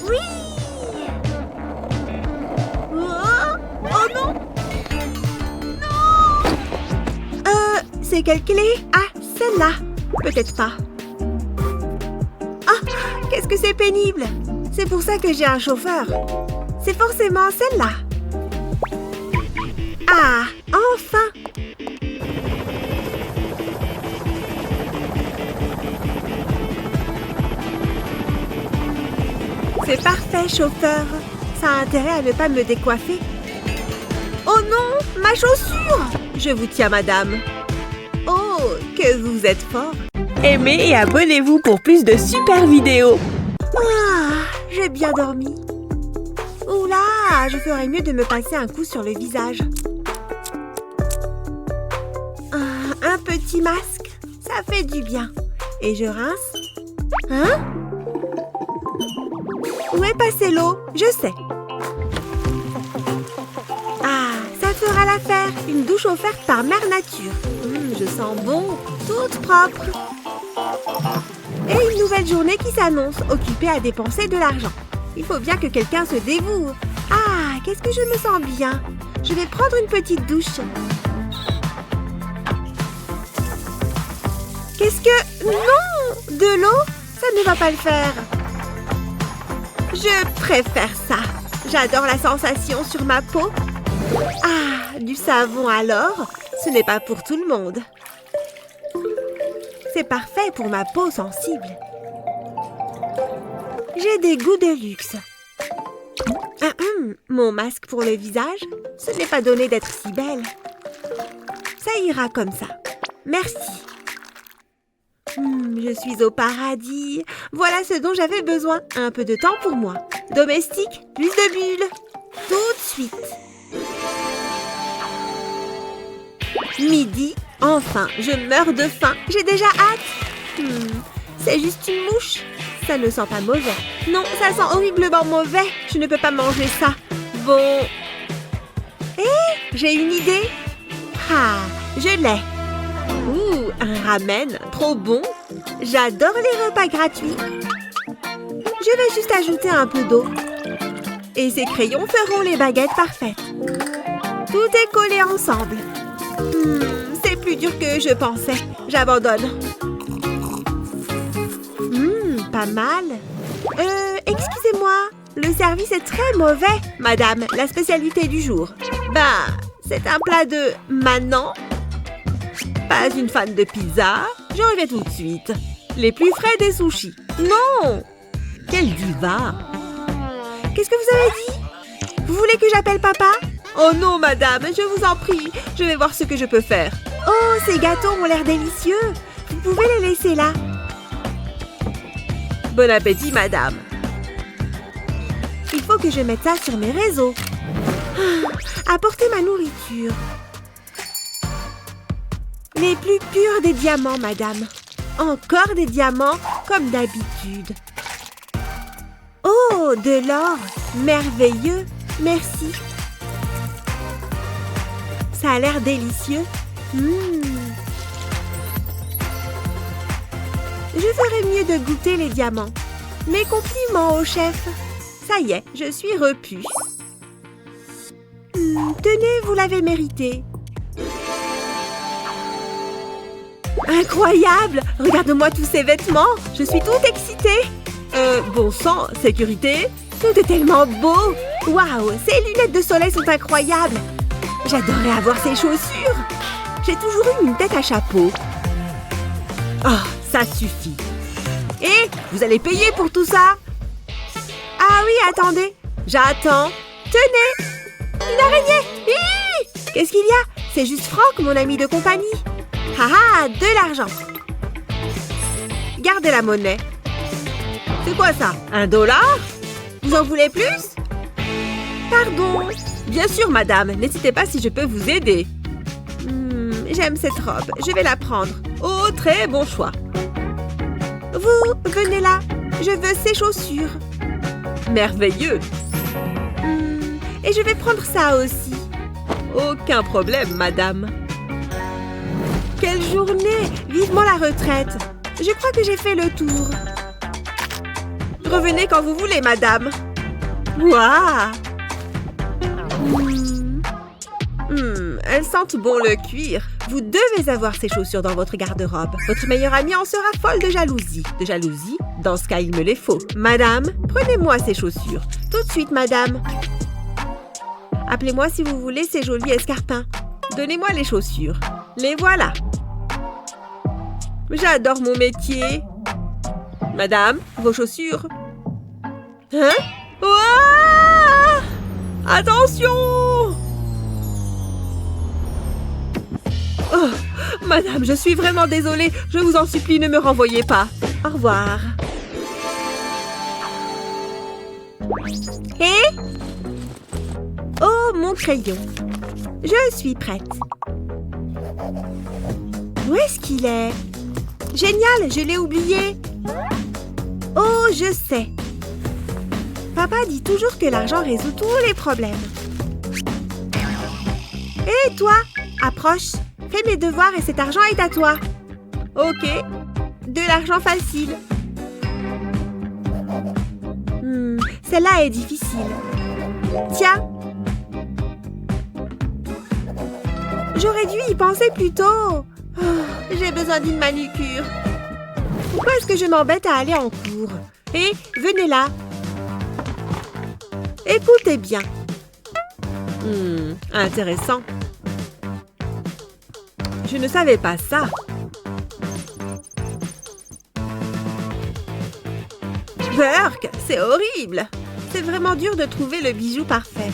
Oui! Oh, oh non! Non! C'est quelle clé? Ah, celle-là. Peut-être pas. Ah, qu'est-ce que c'est pénible! C'est pour ça que j'ai un chauffeur. C'est forcément celle-là. Ah, enfin! C'est parfait, chauffeur. Ça a intérêt à ne pas me décoiffer. Oh non, ma chaussure! Je vous tiens, madame. Oh, que vous êtes fort. Aimez et abonnez-vous pour plus de super vidéos. Ah, j'ai bien dormi. Oula, je ferais mieux de me passer un coup sur le visage. Un petit masque, ça fait du bien. Et je rince. Hein? Où est passée l'eau? Je sais. Ah, ça fera l'affaire. Une douche offerte par Mère Nature. Je sens bon, toute propre. Et une nouvelle journée qui s'annonce, occupée à dépenser de l'argent. Il faut bien que quelqu'un se dévoue. Ah, qu'est-ce que je me sens bien. Je vais prendre une petite douche. Qu'est-ce que... Non! De l'eau? Ça ne va pas le faire. Je préfère ça. J'adore la sensation sur ma peau. Ah, du savon alors? Ce n'est pas pour tout le monde. C'est parfait pour ma peau sensible. J'ai des goûts de luxe. Mon masque pour le visage, ce n'est pas donné d'être si belle. Ça ira comme ça. Merci. Je suis au paradis. Voilà ce dont j'avais besoin. Un peu de temps pour moi. Domestique, plus de bulles. Tout de suite. Midi, enfin, je meurs de faim. J'ai déjà hâte. C'est juste une mouche. Ça ne sent pas mauvais. Non, ça sent horriblement mauvais. Je ne peux pas manger ça. Bon. J'ai une idée. Ah, je l'ai. Ouh, un ramen, trop bon. J'adore les repas gratuits. Je vais juste ajouter un peu d'eau. Et ces crayons feront les baguettes parfaites. Tout est collé ensemble. C'est plus dur que je pensais. J'abandonne. Pas mal. Excusez-moi. Le service est très mauvais, madame. La spécialité du jour. C'est un plat de Manon. Pas une fan de pizza. Je reviens tout de suite. Les plus frais des sushis. Non! Quelle diva! Qu'est-ce que vous avez dit? Vous voulez que j'appelle papa? Oh non, madame, je vous en prie. Je vais voir ce que je peux faire. Oh, ces gâteaux ont l'air délicieux. Vous pouvez les laisser là. Bon appétit, madame. Il faut que je mette ça sur mes réseaux. Apportez ma nourriture. Les plus purs des diamants, madame. Encore des diamants, comme d'habitude. Oh, de l'or. Merveilleux. Merci. Ça a l'air délicieux. Je ferais mieux de goûter les diamants. Mes compliments au chef. Ça y est, je suis repue. Tenez, vous l'avez mérité. Incroyable! Regarde-moi tous ces vêtements. Je suis toute excitée. Bon sang, sécurité. Tout est tellement beau. Waouh, ces lunettes de soleil sont incroyables. J'adorerais avoir ces chaussures. J'ai toujours eu une tête à chapeau. Oh, ça suffit. Et vous allez payer pour tout ça? Ah oui, attendez. J'attends. Tenez. Une araignée. Qu'est-ce qu'il y a? C'est juste Franck, mon ami de compagnie. Haha, de l'argent. Gardez la monnaie. C'est quoi ça? $1? Vous en voulez plus? Pardon. Bien sûr, madame. N'hésitez pas si je peux vous aider. J'aime cette robe. Je vais la prendre. Oh, très bon choix. Vous, venez là. Je veux ces chaussures. Merveilleux. Et je vais prendre ça aussi. Aucun problème, madame. Quelle journée! Vivement la retraite. Je crois que j'ai fait le tour. Revenez quand vous voulez, madame. Waouh! Elles sentent bon le cuir. Vous devez avoir ces chaussures dans votre garde-robe. Votre meilleure amie en sera folle de jalousie. De jalousie? Dans ce cas, il me les faut. Madame, prenez-moi ces chaussures. Tout de suite, madame. Appelez-moi si vous voulez ces jolis escarpins. Donnez-moi les chaussures. Les voilà. J'adore mon métier. Madame, vos chaussures. Hein? Ouah! Attention! Oh, madame, je suis vraiment désolée. Je vous en supplie, ne me renvoyez pas. Au revoir. Et? Oh, mon crayon. Je suis prête. Où est-ce qu'il est? Génial, je l'ai oublié. Oh, je sais. Papa dit toujours que l'argent résout tous les problèmes. Et toi, approche. Fais mes devoirs et cet argent est à toi. Ok. De l'argent facile. Celle-là est difficile. Tiens. J'aurais dû y penser plus tôt. Oh, j'ai besoin d'une manucure. Pourquoi est-ce que je m'embête à aller en cours? Et venez là. Écoutez bien. Intéressant. Je ne savais pas ça. Burk, c'est horrible. C'est vraiment dur de trouver le bijou parfait.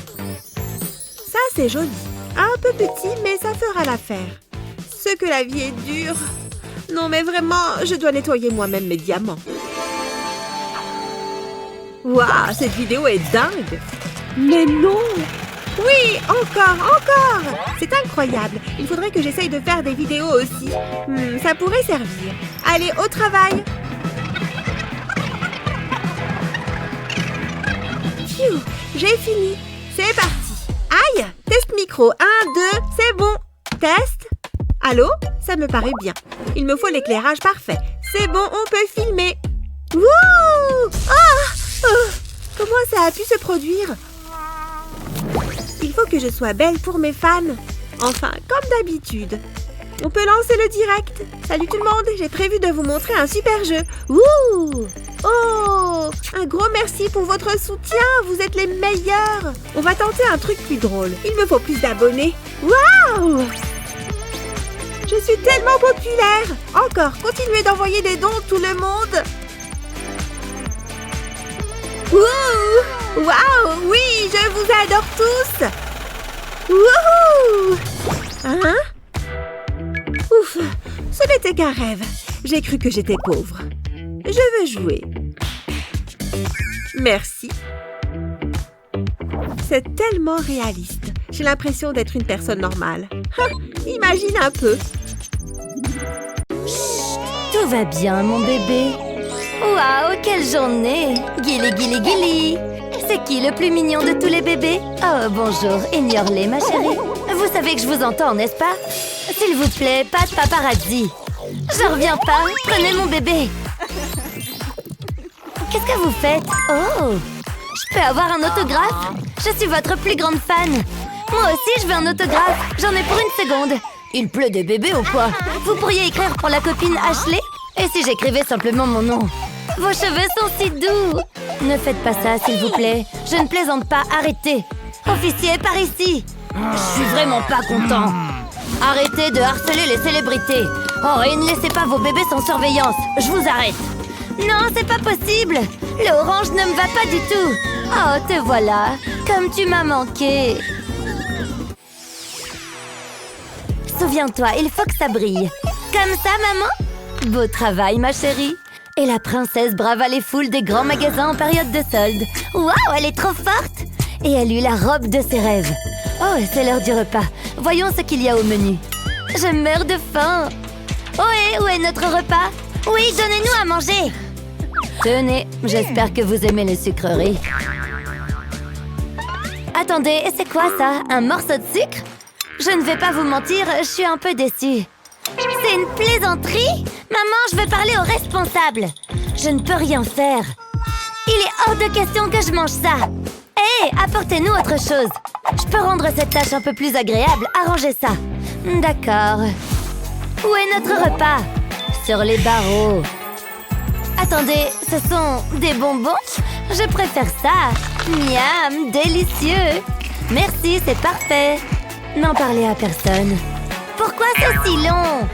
Ça, c'est joli. Un peu petit, mais ça fera l'affaire. Ce que la vie est dure. Non, mais vraiment, je dois nettoyer moi-même mes diamants. Waouh, cette vidéo est dingue. Mais non! Oui, encore! C'est incroyable. Il faudrait que j'essaye de faire des vidéos aussi. Ça pourrait servir. Allez, au travail! Phew, j'ai fini. C'est parti. Aïe! Test micro. 1, 2, c'est bon. Test. Allô? Ça me paraît bien. Il me faut l'éclairage parfait. C'est bon, on peut filmer. Wouh! Ah! Comment ça a pu se produire? Il faut que je sois belle pour mes fans. Enfin, comme d'habitude. On peut lancer le direct. Salut tout le monde, j'ai prévu de vous montrer un super jeu. Ouh! Oh! Un gros merci pour votre soutien, vous êtes les meilleurs. On va tenter un truc plus drôle. Il me faut plus d'abonnés. Waouh! Je suis tellement populaire. Encore, continuez d'envoyer des dons tout le monde. Wouh! Waouh! Oui, je vous adore tous! Wouhou! Hein? Ouf! Ce n'était qu'un rêve. J'ai cru que j'étais pauvre. Je veux jouer. Merci. C'est tellement réaliste. J'ai l'impression d'être une personne normale. Imagine un peu. Tout va bien, mon bébé. Waouh, quelle journée! Guili, guili, guili! C'est qui le plus mignon de tous les bébés? Oh, bonjour, ignore-les, ma chérie. Vous savez que je vous entends, n'est-ce pas? S'il vous plaît, pas de paparazzi. Je reviens pas, prenez mon bébé. Qu'est-ce que vous faites? Oh! Je peux avoir un autographe? Je suis votre plus grande fan. Moi aussi, je veux un autographe. J'en ai pour une seconde. Il pleut des bébés ou quoi? Vous pourriez écrire pour la copine Ashley? Et si j'écrivais simplement mon nom? Vos cheveux sont si doux! Ne faites pas ça, s'il vous plaît. Je ne plaisante pas, arrêtez. Officier, par ici. Je suis vraiment pas content. Arrêtez de harceler les célébrités. Oh, et ne laissez pas vos bébés sans surveillance. Je vous arrête. Non, c'est pas possible. L'orange ne me va pas du tout. Oh, te voilà. Comme tu m'as manqué. Souviens-toi, il faut que ça brille. Comme ça, maman? Beau travail, ma chérie. Et la princesse brava les foules des grands magasins en période de solde. Waouh, elle est trop forte! Et elle eut la robe de ses rêves. Oh, c'est l'heure du repas. Voyons ce qu'il y a au menu. Je meurs de faim. Ohé, où est notre repas? Oui, donnez-nous à manger. Tenez, j'espère que vous aimez les sucreries. Attendez, c'est quoi ça? Un morceau de sucre? Je ne vais pas vous mentir, je suis un peu déçue. C'est une plaisanterie? Maman, je veux parler au responsable. Je ne peux rien faire. Il est hors de question que je mange ça. Hé, apportez-nous autre chose. Je peux rendre cette tâche un peu plus agréable. Arrangez ça. D'accord. Où est notre repas? Sur les barreaux. Attendez, ce sont des bonbons? Je préfère ça. Miam, délicieux. Merci, c'est parfait. N'en parlez à personne. Pourquoi c'est si long?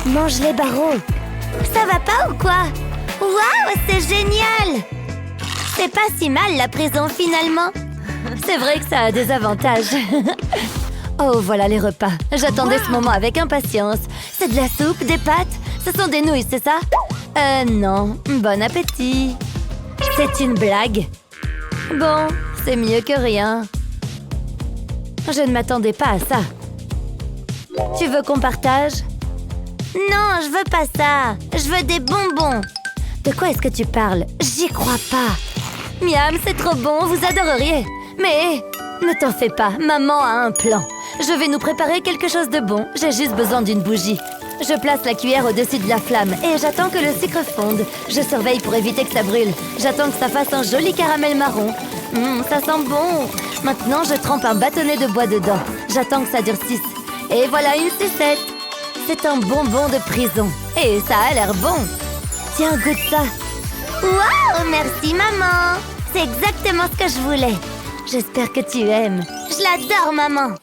Mange les barreaux. Ça va pas ou quoi? Waouh, c'est génial! C'est pas si mal la prison finalement. C'est vrai que ça a des avantages. Oh, voilà les repas. J'attendais ce moment avec impatience. C'est de la soupe, des pâtes? Ce sont des nouilles, c'est ça? Non. Bon appétit. C'est une blague. Bon, c'est mieux que rien. Je ne m'attendais pas à ça. Tu veux qu'on partage? Non, je veux pas ça. Je veux des bonbons. De quoi est-ce que tu parles? J'y crois pas. Miam, c'est trop bon, vous adoreriez. Mais ne t'en fais pas, maman a un plan. Je vais nous préparer quelque chose de bon. J'ai juste besoin d'une bougie. Je place la cuillère au-dessus de la flamme et j'attends que le sucre fonde. Je surveille pour éviter que ça brûle. J'attends que ça fasse un joli caramel marron. Ça sent bon. Maintenant, je trempe un bâtonnet de bois dedans. J'attends que ça durcisse. Et voilà une sucette. C'est un bonbon de prison. Et ça a l'air bon. Tiens, goûte ça. Waouh, merci maman. C'est exactement ce que je voulais. J'espère que tu aimes. Je l'adore, maman.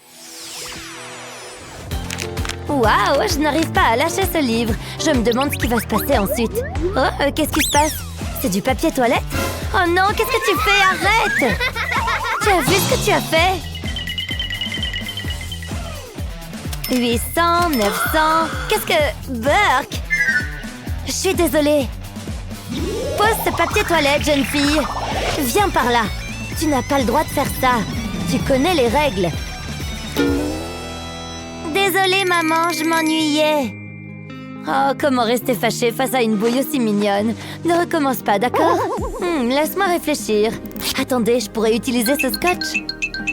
Waouh, je n'arrive pas à lâcher ce livre. Je me demande ce qui va se passer ensuite. Oh, qu'est-ce qui se passe? C'est du papier toilette? Oh non, qu'est-ce que tu fais? Arrête! Tu as vu ce que tu as fait? 800, 900... Qu'est-ce que... Burk! Je suis désolée. Pose ce papier toilette, jeune fille. Viens par là. Tu n'as pas le droit de faire ça. Tu connais les règles. Désolée, maman, je m'ennuyais. Oh, comment rester fâchée face à une bouille aussi mignonne? Ne recommence pas, d'accord? Laisse-moi réfléchir. Attendez, je pourrais utiliser ce scotch.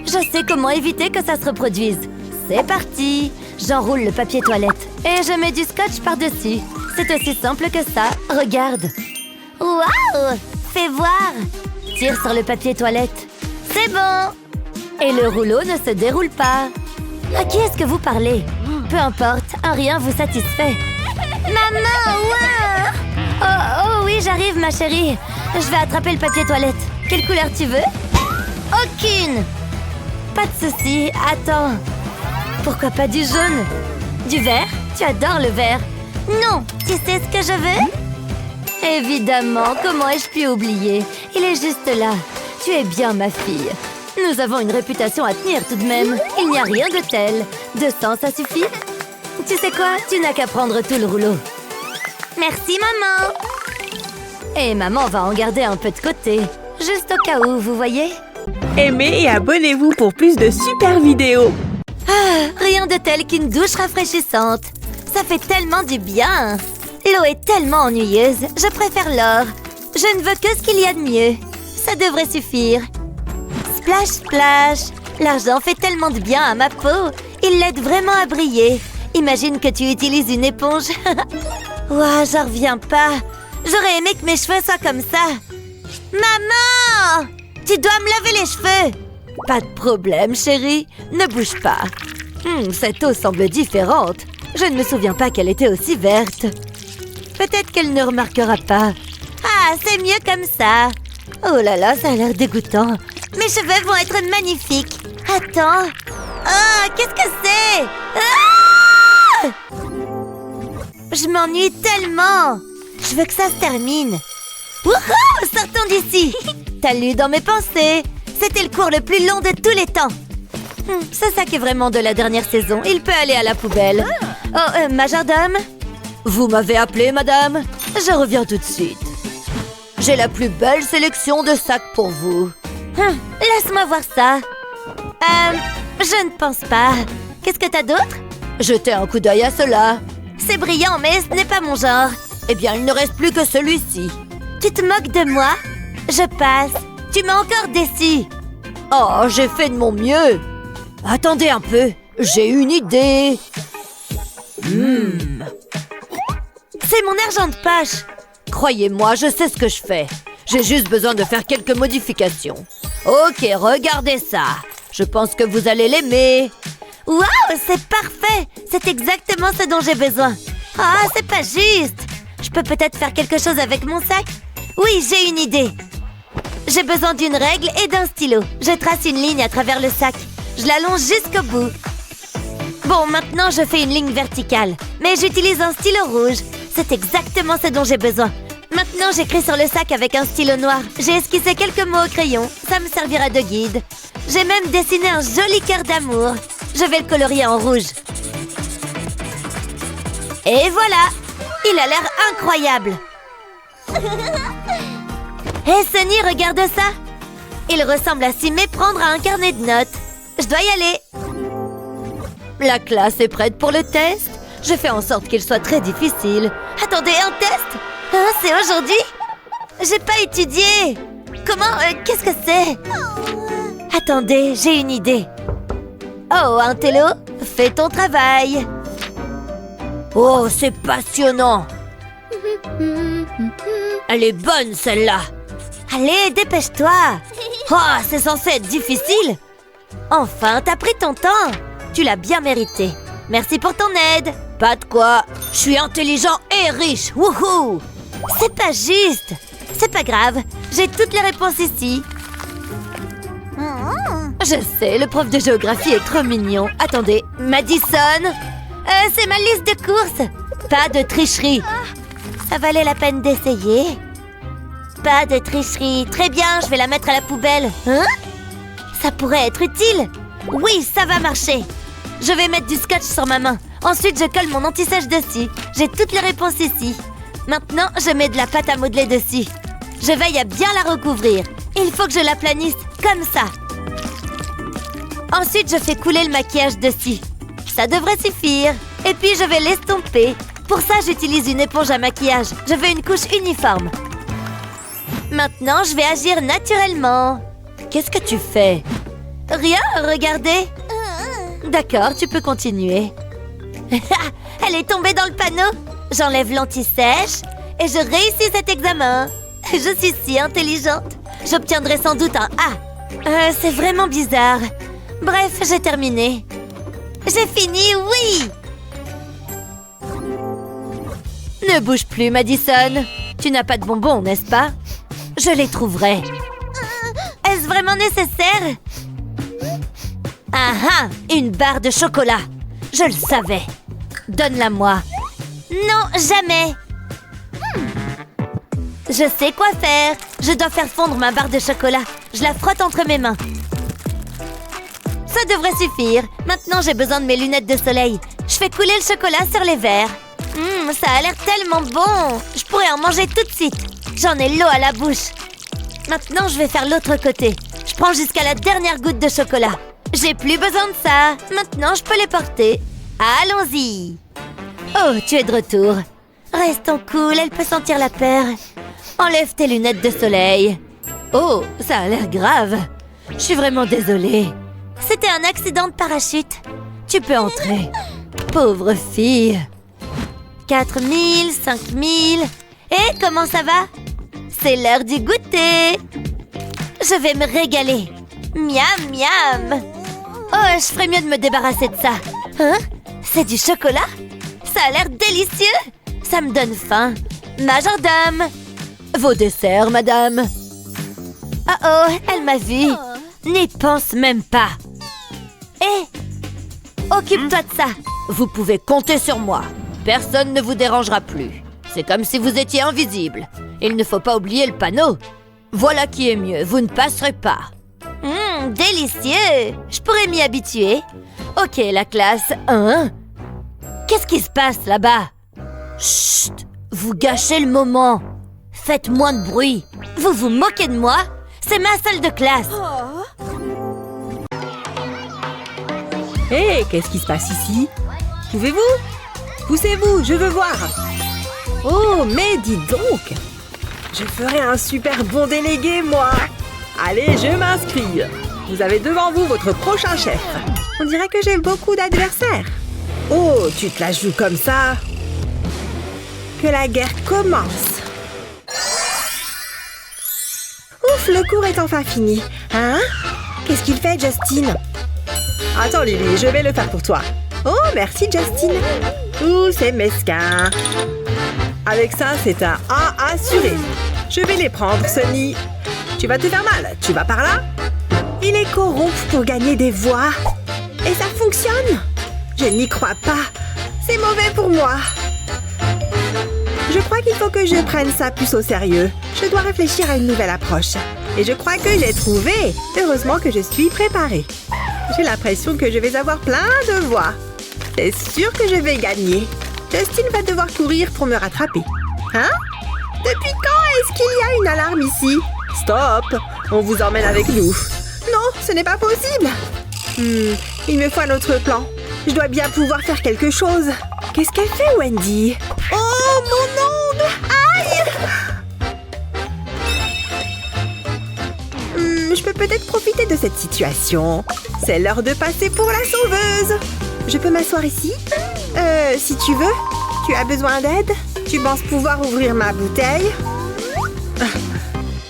Je sais comment éviter que ça se reproduise. C'est parti. J'enroule le papier toilette et je mets du scotch par-dessus. C'est aussi simple que ça. Regarde. Waouh! Fais voir. Tire sur le papier toilette. C'est bon. Et le rouleau ne se déroule pas. À qui est-ce que vous parlez? Peu importe, un rien vous satisfait. Maman, ouais! Oh oui, j'arrive, ma chérie. Je vais attraper le papier toilette. Quelle couleur tu veux? Aucune! Pas de souci, attends. Pourquoi pas du jaune? Du vert? Tu adores le vert. Non, tu sais ce que je veux? Évidemment, comment ai-je pu oublier? Il est juste là. Tu es bien, ma fille. Nous avons une réputation à tenir tout de même. Il n'y a rien de tel. 200, ça suffit? Tu sais quoi? Tu n'as qu'à prendre tout le rouleau. Merci, maman. Et maman va en garder un peu de côté. Juste au cas où, vous voyez? Aimez et abonnez-vous pour plus de super vidéos. Ah, rien de tel qu'une douche rafraîchissante. Ça fait tellement du bien. L'eau est tellement ennuyeuse. Je préfère l'or. Je ne veux que ce qu'il y a de mieux. Ça devrait suffire. Splash, splash. L'argent fait tellement de bien à ma peau. Il l'aide vraiment à briller. Imagine que tu utilises une éponge. Ouah, j'en reviens pas. J'aurais aimé que mes cheveux soient comme ça. Maman! Tu dois me laver les cheveux. Pas de problème, chérie. Ne bouge pas. Cette eau semble différente. Je ne me souviens pas qu'elle était aussi verte. Peut-être qu'elle ne remarquera pas. Ah, c'est mieux comme ça. Oh là là, ça a l'air dégoûtant. Mes cheveux vont être magnifiques. Attends. Oh, qu'est-ce que c'est? Ah! Je m'ennuie tellement. Je veux que ça se termine. Wouhou! Sortons d'ici. T'as lu dans mes pensées. C'était le cours le plus long de tous les temps. Ce sac est vraiment de la dernière saison. Il peut aller à la poubelle. Oh, majordome? Vous m'avez appelé, madame? Je reviens tout de suite. J'ai la plus belle sélection de sacs pour vous. Laisse-moi voir ça. Je ne pense pas. Qu'est-ce que t'as d'autre? Jetez un coup d'œil à cela. C'est brillant, mais ce n'est pas mon genre. Eh bien, il ne reste plus que celui-ci. Tu te moques de moi? Je passe. Tu m'as encore déçu. Oh, j'ai fait de mon mieux. Attendez un peu. J'ai une idée. C'est mon argent de poche. Croyez-moi, je sais ce que je fais. J'ai juste besoin de faire quelques modifications. Ok, regardez ça. Je pense que vous allez l'aimer. Waouh, c'est parfait. C'est exactement ce dont j'ai besoin. Ah, c'est pas juste. Je peux peut-être faire quelque chose avec mon sac? Oui, j'ai une idée. J'ai besoin d'une règle et d'un stylo. Je trace une ligne à travers le sac. Je l'allonge jusqu'au bout. Bon, maintenant je fais une ligne verticale. Mais j'utilise un stylo rouge. C'est exactement ce dont j'ai besoin. Maintenant, j'écris sur le sac avec un stylo noir. J'ai esquissé quelques mots au crayon. Ça me servira de guide. J'ai même dessiné un joli cœur d'amour. Je vais le colorier en rouge. Et voilà! Il a l'air incroyable! Hé, Sunny, regarde ça! Il ressemble à s'y méprendre à un carnet de notes. Je dois y aller. La classe est prête pour le test. Je fais en sorte qu'il soit très difficile. Attendez, un test? Hein, c'est aujourd'hui? J'ai pas étudié. Comment? Qu'est-ce que c'est? Attendez, j'ai une idée. Oh, Intello, fais ton travail. Oh, c'est passionnant. Elle est bonne, celle-là. Allez, dépêche-toi. Oh, c'est censé être difficile. Enfin, t'as pris ton temps. Tu l'as bien mérité. Merci pour ton aide. Pas de quoi. Je suis intelligent et riche. Wouhou! C'est pas juste. C'est pas grave. J'ai toutes les réponses ici. Je sais, le prof de géographie est trop mignon. Attendez, Madison? C'est ma liste de courses. Pas de tricherie. Ça valait la peine d'essayer. Pas de tricherie. Très bien, je vais la mettre à la poubelle. Hein? Ça pourrait être utile. Oui, ça va marcher. Je vais mettre du scotch sur ma main. Ensuite, je colle mon anti-sèche dessus. J'ai toutes les réponses ici. Maintenant, je mets de la pâte à modeler dessus. Je veille à bien la recouvrir. Il faut que je l'aplanisse comme ça. Ensuite, je fais couler le maquillage dessus. Ça devrait suffire. Et puis, je vais l'estomper. Pour ça, j'utilise une éponge à maquillage. Je veux une couche uniforme. Maintenant, je vais agir naturellement. Qu'est-ce que tu fais? Rien, regardez. D'accord, tu peux continuer. Elle est tombée dans le panneau. J'enlève l'anti-sèche et je réussis cet examen. Je suis si intelligente. J'obtiendrai sans doute un A. C'est vraiment bizarre. Bref, j'ai terminé. J'ai fini, oui! Ne bouge plus, Madison. Tu n'as pas de bonbons, n'est-ce pas? Je les trouverai. Est-ce vraiment nécessaire? Ah ah! Une barre de chocolat. Je le savais. Donne-la-moi. Non, jamais. Je sais quoi faire. Je dois faire fondre ma barre de chocolat. Je la frotte entre mes mains. Ça devrait suffire. Maintenant, j'ai besoin de mes lunettes de soleil. Je fais couler le chocolat sur les verres. Ça a l'air tellement bon. Je pourrais en manger tout de suite. J'en ai l'eau à la bouche. Maintenant, je vais faire l'autre côté. Je prends jusqu'à la dernière goutte de chocolat. J'ai plus besoin de ça. Maintenant, je peux les porter. Allons-y. Oh, tu es de retour. Restons cool, elle peut sentir la peur. Enlève tes lunettes de soleil. Oh, ça a l'air grave. Je suis vraiment désolée. C'était un accident de parachute. Tu peux entrer. Pauvre fille. 4000, 5000. Et comment ça va? C'est l'heure du goûter. Je vais me régaler. Miam, miam. Oh, je ferais mieux de me débarrasser de ça. Hein? C'est du chocolat? Ça a l'air délicieux. Ça me donne faim. Majordome. Vos desserts, madame. Oh, elle m'a vue. N'y pense même pas. Hé! Occupe-toi de ça. Vous pouvez compter sur moi. Personne ne vous dérangera plus. C'est comme si vous étiez invisible. Il ne faut pas oublier le panneau. Voilà qui est mieux. Vous ne passerez pas. Délicieux. Je pourrais m'y habituer. Ok, la classe 1. Qu'est-ce qui se passe là-bas? Chut! Vous gâchez le moment. Faites moins de bruit. Vous vous moquez de moi? C'est ma salle de classe. Hé, qu'est-ce qui se passe ici? Pouvez-vous? Poussez-vous, je veux voir. Oh, mais dites donc! Je ferai un super bon délégué, moi. Allez, je m'inscris. Vous avez devant vous votre prochain chef. On dirait que j'ai beaucoup d'adversaires. Oh, tu te la joues comme ça? Que la guerre commence. le cours est enfin fini. Hein? Qu'est-ce qu'il fait, Justin? Attends, Lily, je vais le faire pour toi. Oh, merci, Justin. Ouh, c'est mesquin. Avec ça, c'est un A assuré. Je vais les prendre, Sonny. Tu vas te faire mal. Tu vas par là? Il est corrompu pour gagner des voix. Et ça fonctionne? Je n'y crois pas. C'est mauvais pour moi. Je crois qu'il faut que je prenne ça plus au sérieux. Je dois réfléchir à une nouvelle approche. Et je crois que j'ai trouvé. Heureusement que je suis préparée. J'ai l'impression que je vais avoir plein de voix. C'est sûr que je vais gagner. Justin va devoir courir pour me rattraper. Hein? Depuis quand est-ce qu'il y a une alarme ici? Stop! On vous emmène avec nous. Non, ce n'est pas possible. Il me faut un autre plan. Je dois bien pouvoir faire quelque chose. Qu'est-ce qu'elle fait, Wendy? Oh, mon ongle! Aïe! Je peux peut-être profiter de cette situation. C'est l'heure de passer pour la sauveuse. Je peux m'asseoir ici? Si tu veux. Tu as besoin d'aide? Tu penses pouvoir ouvrir ma bouteille?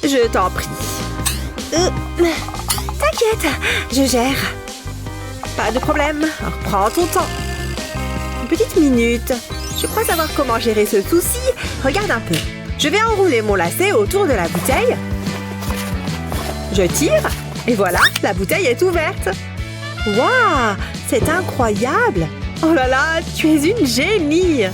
Je t'en prie. T'inquiète, je gère. Pas de problème, prends ton temps. Une petite minute. Je crois savoir comment gérer ce souci. Regarde un peu. Je vais enrouler mon lacet autour de la bouteille. Je tire, et voilà, la bouteille est ouverte. Waouh, c'est incroyable. Oh là là, tu es une génie.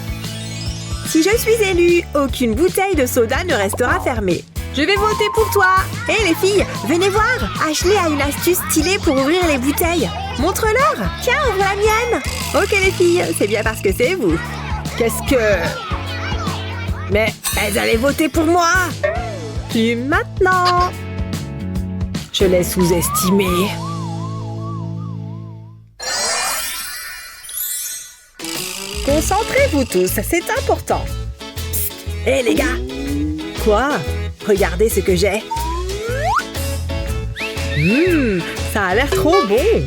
Si je suis élue, aucune bouteille de soda ne restera fermée. Je vais voter pour toi. Hé les filles, venez voir. Ashley a une astuce stylée pour ouvrir les bouteilles. Montre-leur. Tiens, ouvre la mienne. Ok les filles, c'est bien parce que c'est vous. Qu'est-ce que... Mais elles allaient voter pour moi. Plus maintenant. Je l'ai sous-estimé. Concentrez-vous tous, c'est important. Hé les gars. Quoi? Regardez ce que j'ai. Ça a l'air trop bon.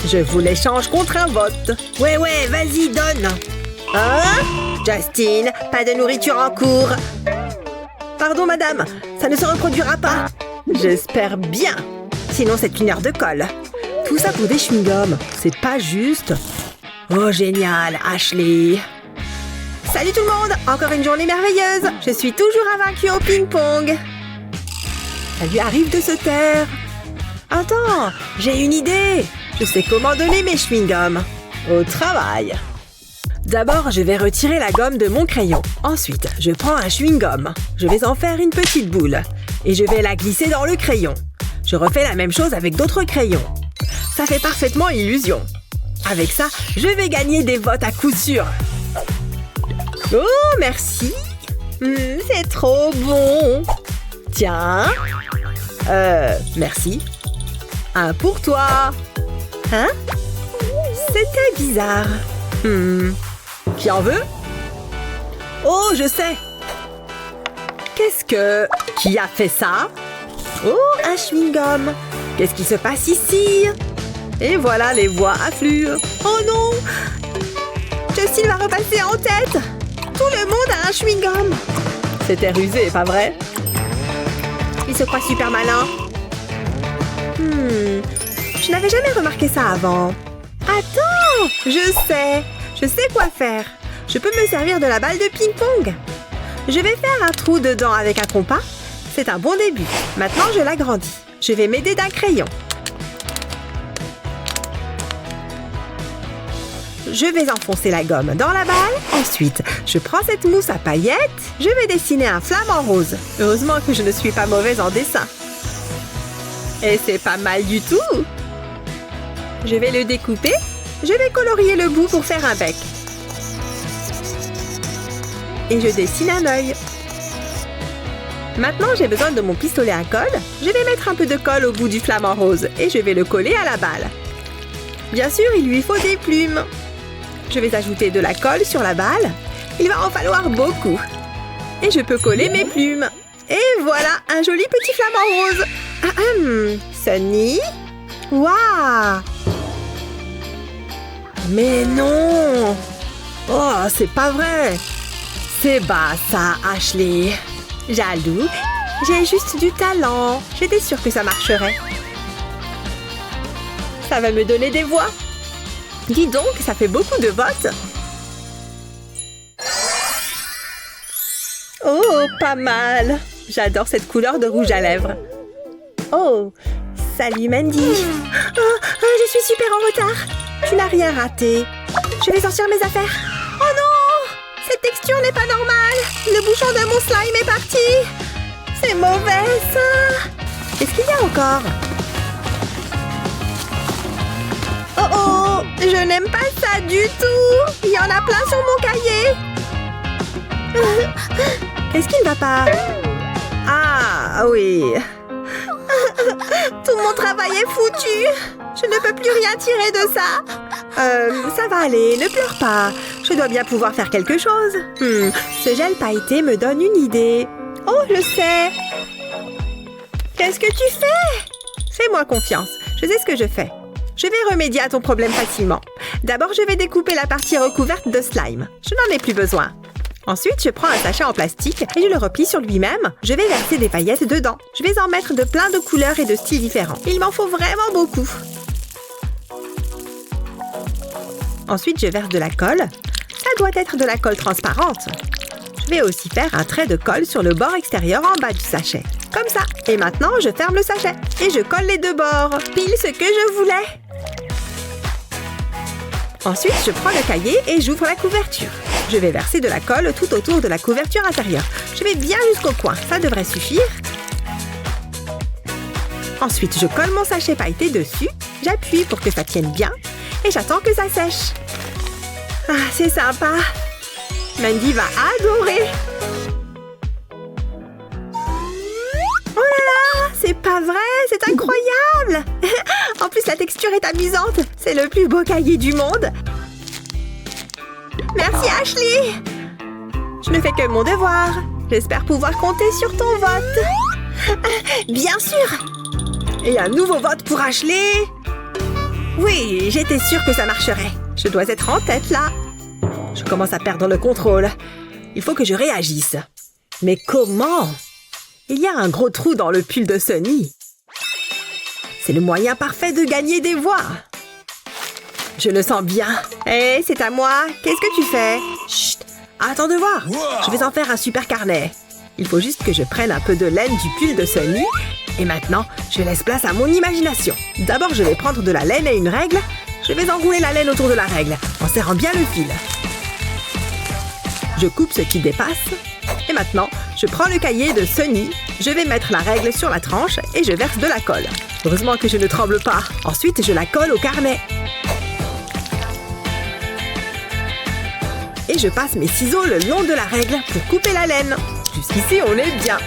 Je vous l'échange contre un vote. Ouais, vas-y, donne. Hein? Justin, pas de nourriture en cours. Pardon, madame, ça ne se reproduira pas. J'espère bien. Sinon, c'est une heure de colle. Tout ça pour des chewing-gums. C'est pas juste. Oh, génial, Ashley. Salut tout le monde! Encore une journée merveilleuse! Je suis toujours invaincue au ping-pong! Ça lui arrive de se taire. Attends, j'ai une idée! Je sais comment donner mes chewing-gums. Au travail! D'abord, je vais retirer la gomme de mon crayon. Ensuite, je prends un chewing-gum. Je vais en faire une petite boule. Et je vais la glisser dans le crayon. Je refais la même chose avec d'autres crayons. Ça fait parfaitement illusion. Avec ça, je vais gagner des votes à coup sûr. Oh, merci. C'est trop bon. Tiens. Merci. Un pour toi. Hein? C'était bizarre. Qui en veut? Oh, je sais. Qu'est-ce que... Qui a fait ça? Oh, un chewing-gum. Qu'est-ce qui se passe ici? Et voilà, les voix affluent. Oh non! Justin va repasser en tête. Tout le monde a un chewing-gum. C'était rusé, pas vrai? Il se croit super malin. Je n'avais jamais remarqué ça avant. Attends! Je sais quoi faire. Je peux me servir de la balle de ping-pong. Je vais faire un trou dedans avec un compas. C'est un bon début. Maintenant, je l'agrandis. Je vais m'aider d'un crayon. Je vais enfoncer la gomme dans la balle. Ensuite, je prends cette mousse à paillettes. Je vais dessiner un flamant rose. Heureusement que je ne suis pas mauvaise en dessin. Et c'est pas mal du tout. Je vais le découper. Je vais colorier le bout pour faire un bec. Et je dessine un œil. Maintenant, j'ai besoin de mon pistolet à colle. Je vais mettre un peu de colle au bout du flamant rose et je vais le coller à la balle. Bien sûr, il lui faut des plumes. Je vais ajouter de la colle sur la balle. Il va en falloir beaucoup. Et je peux coller mes plumes. Et voilà, un joli petit flamant rose. Sonny? Waouh! Mais non! Oh, c'est pas vrai! C'est bas ça, Ashley. Jaloux. J'ai juste du talent. J'étais sûre que ça marcherait. Ça va me donner des voix. Dis donc, ça fait beaucoup de votes. Oh, pas mal. J'adore cette couleur de rouge à lèvres. Oh, salut Mandy. Je suis super en retard. Tu n'as rien raté. Je vais sortir mes affaires. Oh non! Cette texture n'est pas normale. Le bouchon de mon slime est parti. C'est mauvais, ça. Qu'est-ce qu'il y a encore? Oh oh! Je n'aime pas ça du tout. Il y en a plein sur mon cahier. Qu'est-ce qui ne va pas? Ah, oui. Tout mon travail est foutu. Je ne peux plus rien tirer de ça. Ça va aller, ne pleure pas. Je dois bien pouvoir faire quelque chose. Ce gel pailleté me donne une idée. Oh, je sais. Qu'est-ce que tu fais? Fais-moi confiance. Je sais ce que je fais. Je vais remédier à ton problème facilement. D'abord, je vais découper la partie recouverte de slime. Je n'en ai plus besoin. Ensuite, je prends un sachet en plastique et je le replie sur lui-même. Je vais verser des paillettes dedans. Je vais en mettre de plein de couleurs et de styles différents. Il m'en faut vraiment beaucoup. Ensuite, je verse de la colle. Ça doit être de la colle transparente. Je vais aussi faire un trait de colle sur le bord extérieur en bas du sachet. Comme ça. Et maintenant, je ferme le sachet. Et je colle les deux bords. Pile ce que je voulais. Ensuite, je prends le cahier et j'ouvre la couverture. Je vais verser de la colle tout autour de la couverture intérieure. Je vais bien jusqu'au coin. Ça devrait suffire. Ensuite, je colle mon sachet pailleté dessus. J'appuie pour que ça tienne bien. Et j'attends que ça sèche. Ah, c'est sympa. Mandy va adorer. Oh là là, c'est pas vrai, c'est incroyable. En plus, la texture est amusante. C'est le plus beau cahier du monde. Merci Ashley. Je ne fais que mon devoir. J'espère pouvoir compter sur ton vote. Bien sûr. Et un nouveau vote pour Ashley. Oui, j'étais sûre que ça marcherait. Je dois être en tête là. Je commence à perdre le contrôle. Il faut que je réagisse. Mais comment? Il y a un gros trou dans le pull de Sunny. C'est le moyen parfait de gagner des voix. Je le sens bien. Hé, c'est à moi. Qu'est-ce que tu fais? Chut! Attends de voir. Je vais en faire un super carnet. Il faut juste que je prenne un peu de laine du pull de Sunny. Et maintenant, je laisse place à mon imagination. D'abord, je vais prendre de la laine et une règle. Je vais enrouler la laine autour de la règle, en serrant bien le fil. Je coupe ce qui dépasse. Et maintenant, je prends le cahier de Sunny. Je vais mettre la règle sur la tranche et je verse de la colle. Heureusement que je ne tremble pas. Ensuite, je la colle au carnet. Et je passe mes ciseaux le long de la règle pour couper la laine. Jusqu'ici, on est bien.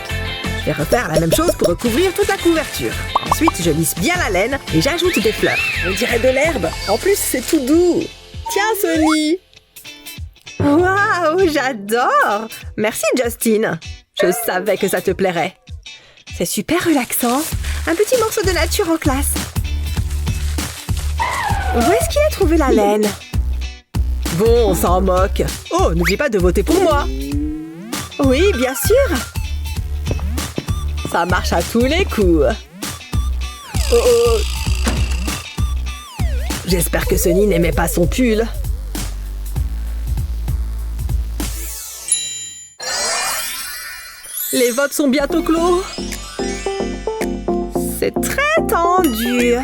Je vais refaire la même chose pour recouvrir toute la couverture. Ensuite, je lisse bien la laine et j'ajoute des fleurs. On dirait de l'herbe. En plus, c'est tout doux. Tiens, Sunny. Waouh, j'adore. Merci, Justin. Je savais que ça te plairait. C'est super relaxant. Un petit morceau de nature en classe. Où est-ce qu'il a trouvé la laine? Bon, on s'en moque. Oh, n'oublie pas de voter pour moi. Oui, bien sûr. Ça marche à tous les coups. Oh oh. J'espère que Sunny n'aimait pas son pull. Les votes sont bientôt clos. C'est très tendu.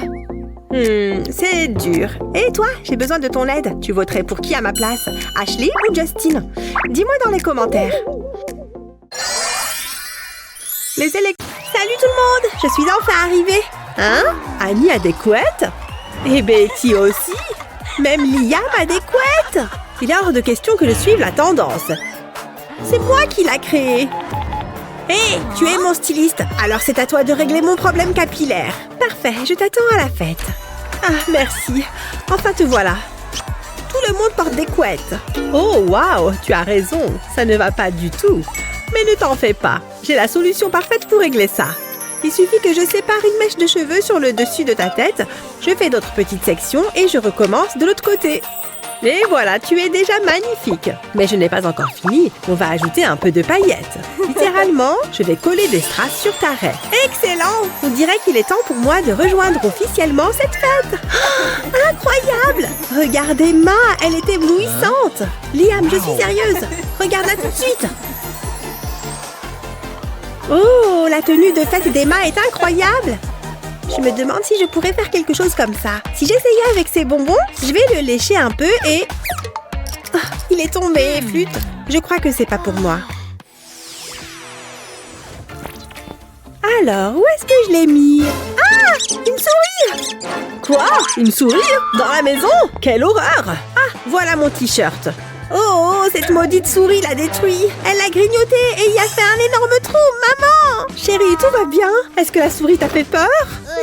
C'est dur. Et toi, j'ai besoin de ton aide. Tu voterais pour qui à ma place? Ashley ou Justin? Dis-moi dans les commentaires. Salut tout le monde! Je suis enfin arrivée. Hein? Annie a des couettes? Et Betty aussi? Même Liam a des couettes? Il est hors de question que je suive la tendance. C'est moi qui l'a créée. Hé, tu es mon styliste, alors c'est à toi de régler mon problème capillaire. Parfait, je t'attends à la fête. Ah, merci. Enfin, te voilà. Tout le monde porte des couettes. Oh, waouh, tu as raison. Ça ne va pas du tout. Mais ne t'en fais pas. J'ai la solution parfaite pour régler ça. Il suffit que je sépare une mèche de cheveux sur le dessus de ta tête. Je fais d'autres petites sections et je recommence de l'autre côté. Et voilà, tu es déjà magnifique. Mais je n'ai pas encore fini. On va ajouter un peu de paillettes. Littéralement, je vais coller des strass sur ta raie. Excellent! On dirait qu'il est temps pour moi de rejoindre officiellement cette fête. Oh, incroyable! Regarde Emma, elle est éblouissante. Liam, je suis sérieuse. Regarde-la tout de suite. Oh, la tenue de fête d'Emma est incroyable. Je me demande si je pourrais faire quelque chose comme ça. Si j'essayais avec ces bonbons, je vais le lécher un peu et... Oh, il est tombé, flûte. Je crois que c'est pas pour moi. Alors, où est-ce que je l'ai mis? Ah! Une souris! Quoi? Une souris? Dans la maison? Quelle horreur! Ah, voilà mon t-shirt. Oh, cette maudite souris l'a détruit. Elle l'a grignoté et y a fait un énorme trou. Maman! Chérie, tout va bien? Est-ce que la souris t'a fait peur?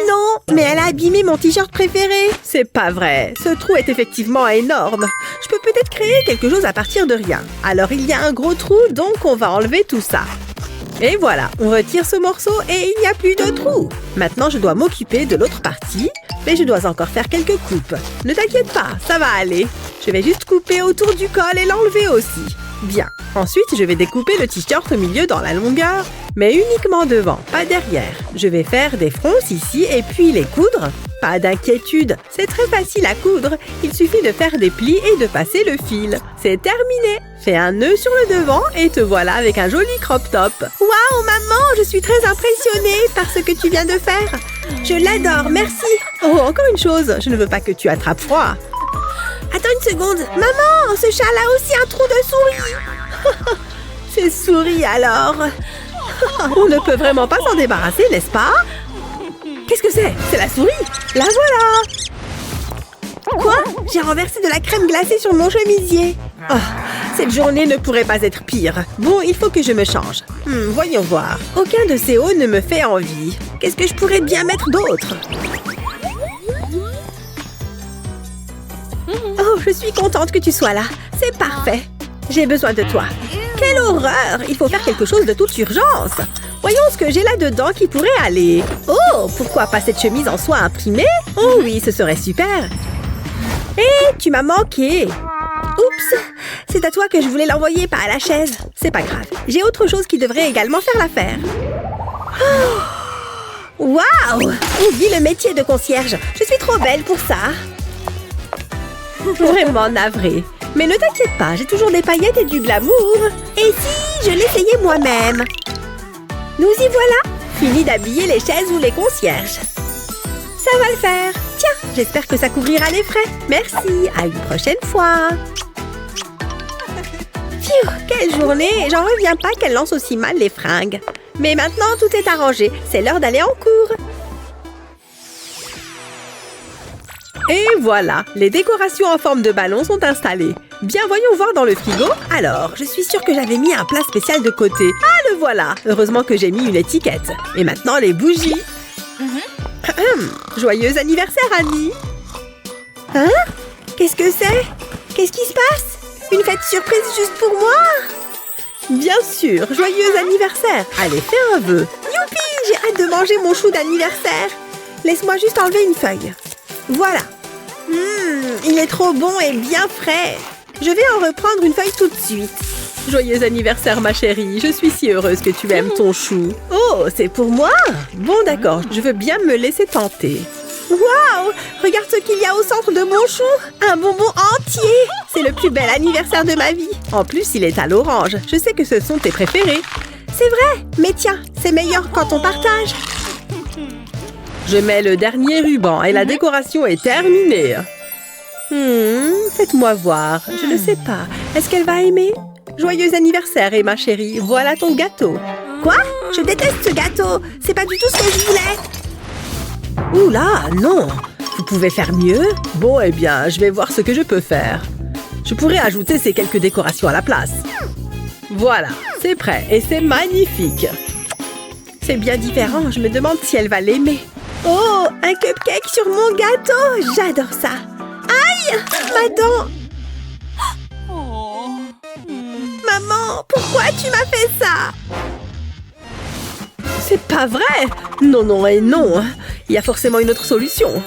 Non, mais elle a abîmé mon t-shirt préféré. C'est pas vrai. Ce trou est effectivement énorme. Je peux peut-être créer quelque chose à partir de rien. Alors, il y a un gros trou, donc on va enlever tout ça. Et voilà, on retire ce morceau et il n'y a plus de trou. Maintenant, je dois m'occuper de l'autre partie, mais je dois encore faire quelques coupes. Ne t'inquiète pas, ça va aller. Je vais juste couper autour du col et l'enlever aussi. Bien. Ensuite, je vais découper le t-shirt au milieu dans la longueur, mais uniquement devant, pas derrière. Je vais faire des fronces ici et puis les coudre. Pas d'inquiétude, c'est très facile à coudre. Il suffit de faire des plis et de passer le fil. C'est terminé. Fais un nœud sur le devant et te voilà avec un joli crop top. Waouh, maman, je suis très impressionnée par ce que tu viens de faire. Je l'adore, merci. Oh, encore une chose, je ne veux pas que tu attrapes froid. Attends une seconde. Maman, ce châle a aussi un trou de souris. C'est souris alors. On ne peut vraiment pas s'en débarrasser, n'est-ce pas? Qu'est-ce que c'est? C'est la souris. La voilà. Quoi? J'ai renversé de la crème glacée sur mon chemisier. Oh, cette journée ne pourrait pas être pire. Bon, il faut que je me change. Voyons voir. Aucun de ces hauts ne me fait envie. Qu'est-ce que je pourrais bien mettre d'autre? Oh, je suis contente que tu sois là. C'est parfait. J'ai besoin de toi. Quelle horreur! Il faut faire quelque chose de toute urgence. Voyons ce que j'ai là-dedans qui pourrait aller. Oh, pourquoi pas cette chemise en soie imprimée? Oh oui, ce serait super. Hé, tu m'as manqué. Oups, c'est à toi que je voulais l'envoyer, pas à la chaise. C'est pas grave. J'ai autre chose qui devrait également faire l'affaire. Oh. Waouh! On vit le métier de concierge. Je suis trop belle pour ça. Vraiment navrée. Mais ne t'inquiète pas, j'ai toujours des paillettes et du glamour. Et si je l'essayais moi-même? Nous y voilà. Fini d'habiller les chaises ou les concierges. Ça va le faire. Tiens, j'espère que ça couvrira les frais. Merci, à une prochaine fois. Pfiou, quelle journée. J'en reviens pas qu'elle lance aussi mal les fringues. Mais maintenant, tout est arrangé. C'est l'heure d'aller en cours. Et voilà, les décorations en forme de ballon sont installées. Bien, voyons voir dans le frigo. Alors, je suis sûre que j'avais mis un plat spécial de côté. Ah, le voilà. Heureusement que j'ai mis une étiquette. Et maintenant, les bougies. Joyeux anniversaire, Annie. Hein? Qu'est-ce que c'est? Qu'est-ce qui se passe? Une fête surprise juste pour moi? Bien sûr, joyeux anniversaire. Allez, fais un vœu. Youpi, j'ai hâte de manger mon chou d'anniversaire. Laisse-moi juste enlever une feuille. Voilà. Il est trop bon et bien frais. Je vais en reprendre une feuille tout de suite. Joyeux anniversaire, ma chérie. Je suis si heureuse que tu aimes ton chou. Oh, c'est pour moi? Bon, d'accord. Je veux bien me laisser tenter. Waouh! Regarde ce qu'il y a au centre de mon chou. Un bonbon entier. C'est le plus bel anniversaire de ma vie. En plus, il est à l'orange. Je sais que ce sont tes préférés. C'est vrai. Mais tiens, c'est meilleur quand on partage. Je mets le dernier ruban et la décoration est terminée. Faites-moi voir. Je ne sais pas. Est-ce qu'elle va aimer? Joyeux anniversaire, Emma chérie. Voilà ton gâteau. Quoi? Je déteste ce gâteau. C'est pas du tout ce que je voulais. Ouh là, non. Vous pouvez faire mieux? Bon, eh bien, je vais voir ce que je peux faire. Je pourrais ajouter ces quelques décorations à la place. Voilà, c'est prêt et c'est magnifique. C'est bien différent. Je me demande si elle va l'aimer. Oh, un cupcake sur mon gâteau. J'adore ça. Aïe, ma dent. Maman, pourquoi tu m'as fait ça? C'est pas vrai. Non, non et non. Il y a forcément une autre solution.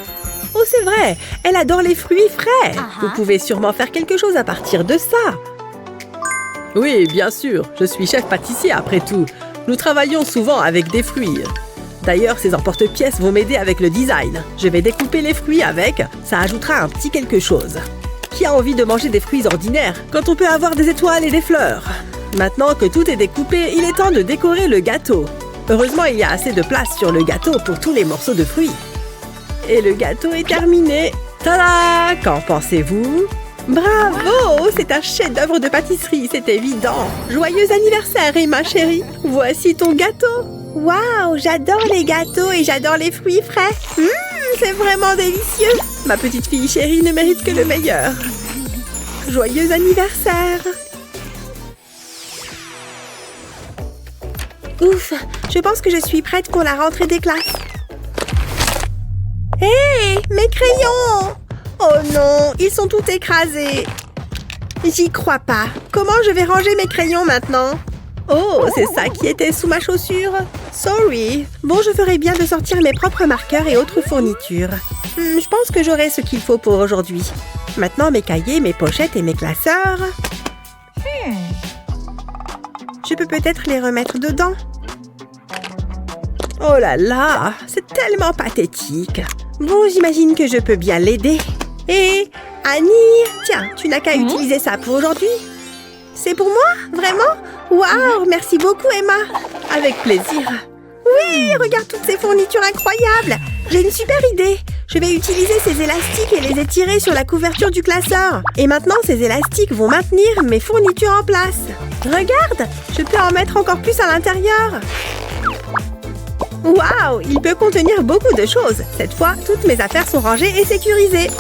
Oh, c'est vrai, elle adore les fruits frais. Vous pouvez sûrement faire quelque chose à partir de ça. Oui, bien sûr, je suis chef pâtissier après tout. Nous travaillons souvent avec des fruits. D'ailleurs, ces emporte-pièces vont m'aider avec le design. Je vais découper les fruits avec, ça ajoutera un petit quelque chose. Qui a envie de manger des fruits ordinaires quand on peut avoir des étoiles et des fleurs? Maintenant que tout est découpé, il est temps de décorer le gâteau. Heureusement, il y a assez de place sur le gâteau pour tous les morceaux de fruits. Et le gâteau est terminé. Tada! Qu'en pensez-vous? Bravo! C'est un chef-d'œuvre de pâtisserie, c'est évident. Joyeux anniversaire, Emma chérie. Voici ton gâteau. Waouh! J'adore les gâteaux et j'adore les fruits frais. C'est vraiment délicieux. Ma petite fille chérie ne mérite que le meilleur. Joyeux anniversaire! Ouf! Je pense que je suis prête pour la rentrée des classes. Hé! Mes crayons! Oh non! Ils sont tout écrasés. J'y crois pas. Comment je vais ranger mes crayons maintenant? Oh, c'est ça qui était sous ma chaussure. Sorry. Bon, je ferais bien de sortir mes propres marqueurs et autres fournitures. Je pense que j'aurai ce qu'il faut pour aujourd'hui. Maintenant, mes cahiers, mes pochettes et mes classeurs. Je peux peut-être les remettre dedans. Oh là là, c'est tellement pathétique. Bon, j'imagine que je peux bien l'aider. Et Annie, tiens, tu n'as qu'à utiliser ça pour aujourd'hui. C'est pour moi? Vraiment? Waouh, merci beaucoup, Emma. Avec plaisir. Oui, regarde toutes ces fournitures incroyables. J'ai une super idée. Je vais utiliser ces élastiques et les étirer sur la couverture du classeur. Et maintenant, ces élastiques vont maintenir mes fournitures en place. Regarde, je peux en mettre encore plus à l'intérieur. Waouh, il peut contenir beaucoup de choses. Cette fois, toutes mes affaires sont rangées et sécurisées.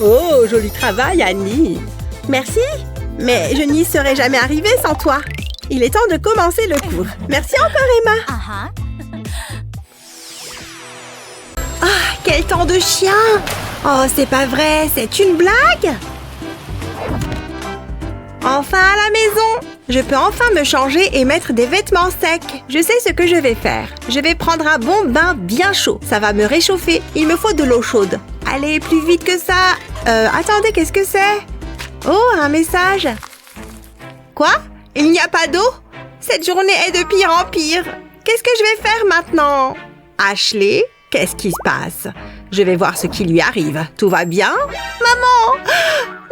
Oh, joli travail, Annie. Merci, mais je n'y serais jamais arrivée sans toi. Il est temps de commencer le cours. Merci encore, Emma. Ah, quel temps de chien! Oh, c'est pas vrai, c'est une blague? Enfin à la maison! Je peux enfin me changer et mettre des vêtements secs. Je sais ce que je vais faire. Je vais prendre un bon bain bien chaud. Ça va me réchauffer. Il me faut de l'eau chaude. Allez, plus vite que ça. Attendez, qu'est-ce que c'est? Oh, un message. Quoi? Il n'y a pas d'eau? Cette journée est de pire en pire. Qu'est-ce que je vais faire maintenant? Ashley, qu'est-ce qui se passe? Je vais voir ce qui lui arrive. Tout va bien? Maman!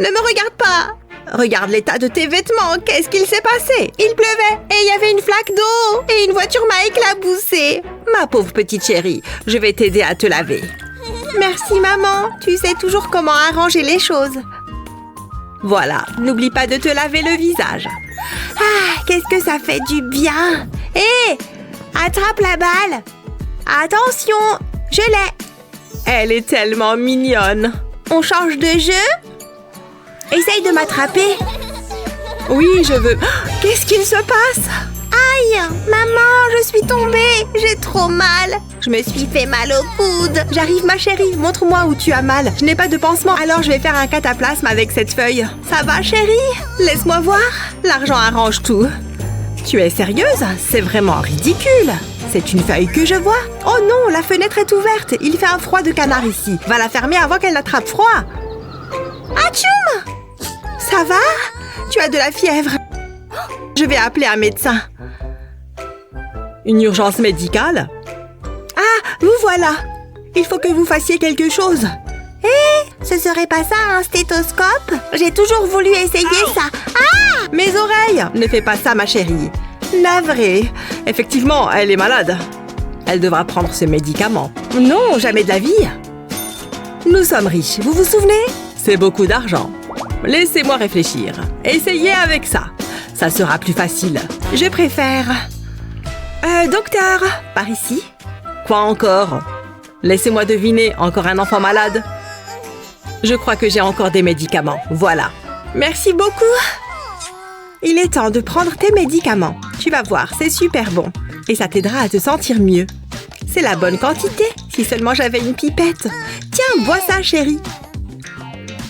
Ne me regarde pas! Regarde l'état de tes vêtements. Qu'est-ce qu'il s'est passé? Il pleuvait et il y avait une flaque d'eau. Et une voiture m'a éclaboussée. Ma pauvre petite chérie, je vais t'aider à te laver. Merci, maman. Tu sais toujours comment arranger les choses. Voilà, n'oublie pas de te laver le visage. Ah, qu'est-ce que ça fait du bien. Hé, attrape la balle. Attention, je l'ai. Elle est tellement mignonne. On change de jeu? Essaye de m'attraper. Oui, je veux. Qu'est-ce qu'il se passe? Aïe! Maman, je suis tombée. J'ai trop mal. Je me suis fait mal au coude. J'arrive, ma chérie. Montre-moi où tu as mal. Je n'ai pas de pansement, alors je vais faire un cataplasme avec cette feuille. Ça va, chérie? Laisse-moi voir. L'argent arrange tout. Tu es sérieuse? C'est vraiment ridicule. C'est une feuille que je vois. Oh non, la fenêtre est ouverte. Il fait un froid de canard ici. Va la fermer avant qu'elle n'attrape froid. Atchoum! Ça va? Tu as de la fièvre. Je vais appeler un médecin. Une urgence médicale? Ah, vous voilà. Il faut que vous fassiez quelque chose. Hé, ce serait pas ça un stéthoscope? J'ai toujours voulu essayer ça. Ah! Mes oreilles! Ne fais pas ça, ma chérie. Navrée. Effectivement, elle est malade. Elle devra prendre ce médicament. Non, jamais de la vie. Nous sommes riches, vous vous souvenez? C'est beaucoup d'argent. Laissez-moi réfléchir. Essayez avec ça. Ça sera plus facile. Je préfère... docteur, par ici? Quoi encore? Laissez-moi deviner, encore un enfant malade? Je crois que j'ai encore des médicaments. Voilà. Merci beaucoup. Il est temps de prendre tes médicaments. Tu vas voir, c'est super bon. Et ça t'aidera à te sentir mieux. C'est la bonne quantité. Si seulement j'avais une pipette. Tiens, bois ça, chérie.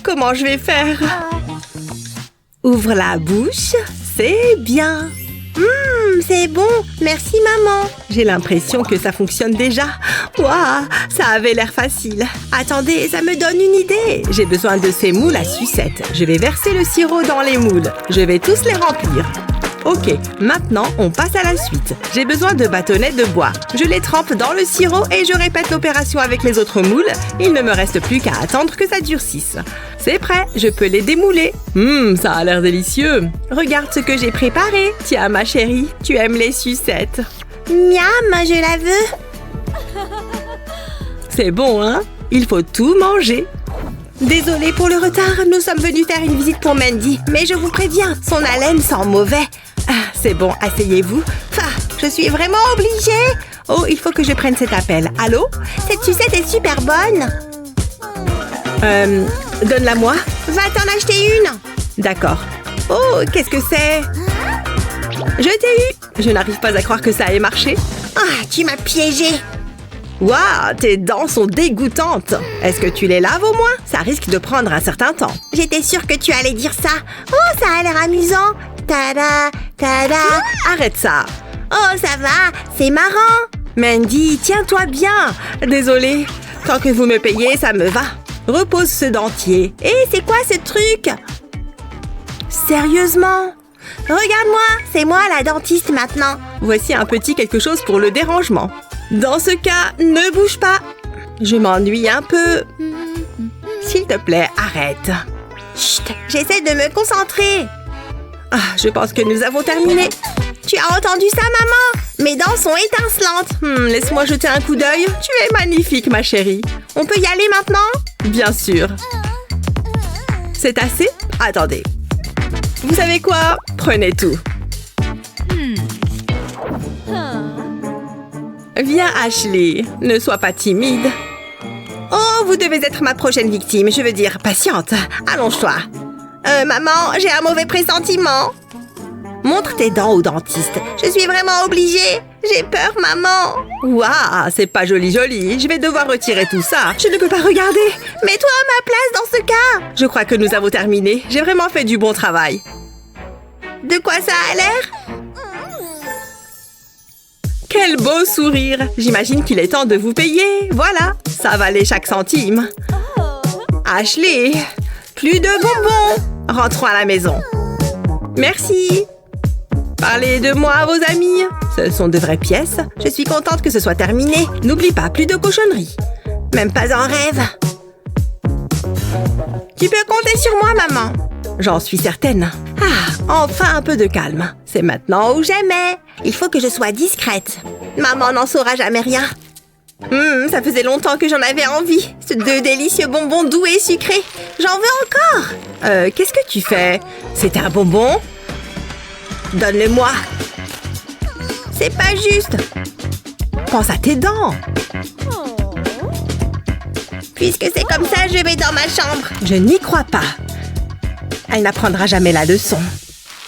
Comment je vais faire? Ouvre la bouche. C'est bien. C'est bon. Merci, maman. J'ai l'impression que ça fonctionne déjà. Waouh, ça avait l'air facile. Attendez, ça me donne une idée. J'ai besoin de ces moules à sucette. Je vais verser le sirop dans les moules. Je vais tous les remplir. Ok, maintenant, on passe à la suite. J'ai besoin de bâtonnets de bois. Je les trempe dans le sirop et je répète l'opération avec les autres moules. Il ne me reste plus qu'à attendre que ça durcisse. C'est prêt, je peux les démouler. Ça a l'air délicieux. Regarde ce que j'ai préparé. Tiens, ma chérie, tu aimes les sucettes. Miam, je la veux. C'est bon, hein? Il faut tout manger. Désolée pour le retard, nous sommes venus faire une visite pour Mandy. Mais je vous préviens, son haleine sent mauvais. C'est bon, asseyez-vous. Je suis vraiment obligée. Oh, il faut que je prenne cet appel. Allô? Cette sucette est super bonne. Donne-la-moi. Va t'en acheter une. D'accord. Oh, qu'est-ce que c'est? Je t'ai eu. Je n'arrive pas à croire que ça ait marché. Tu m'as piégée. Waouh, tes dents sont dégoûtantes. Est-ce que tu les laves au moins? Ça risque de prendre un certain temps. J'étais sûre que tu allais dire ça. Oh, ça a l'air amusant. Tada, tada. Arrête ça. Oh, ça va, c'est marrant. Mandy, tiens-toi bien. Désolée. Tant que vous me payez, ça me va. Repose ce dentier. Hé, c'est quoi ce truc? Sérieusement? Regarde-moi, c'est moi la dentiste maintenant. Voici un petit quelque chose pour le dérangement. Dans ce cas, ne bouge pas. Je m'ennuie un peu. S'il te plaît, arrête. Chut, j'essaie de me concentrer. Je pense que nous avons terminé. Tu as entendu ça, maman? Mes dents sont étincelantes. Laisse-moi jeter un coup d'œil. Tu es magnifique, ma chérie. On peut y aller maintenant? Bien sûr. C'est assez? Attendez. Vous savez quoi? Prenez tout. Viens, Ashley. Ne sois pas timide. Oh, vous devez être ma prochaine victime. Je veux dire, patiente. Allonge-toi. Maman, j'ai un mauvais pressentiment. Montre tes dents au dentiste. Je suis vraiment obligée. J'ai peur, maman. Waouh, c'est pas joli. Je vais devoir retirer tout ça. Je ne peux pas regarder. Mets-toi à ma place dans ce cas. Je crois que nous avons terminé. J'ai vraiment fait du bon travail. De quoi ça a l'air? Quel beau sourire! J'imagine qu'il est temps de vous payer. Voilà, ça valait chaque centime. Ashley, plus de bonbons. Rentrons à la maison. Merci. Parlez de moi à vos amis. Ce sont de vraies pièces. Je suis contente que ce soit terminé. N'oublie pas, plus de cochonneries. Même pas en rêve. Tu peux compter sur moi, maman. J'en suis certaine. Enfin un peu de calme. C'est maintenant ou jamais. Il faut que je sois discrète. Maman n'en saura jamais rien. Ça faisait longtemps que j'en avais envie. Ce deux délicieux bonbons doux et sucrés. J'en veux encore. Qu'est-ce que tu fais? C'est un bonbon? Donne-le-moi. C'est pas juste. Pense à tes dents. Puisque c'est comme ça, je vais dans ma chambre. Je n'y crois pas. Elle n'apprendra jamais la leçon.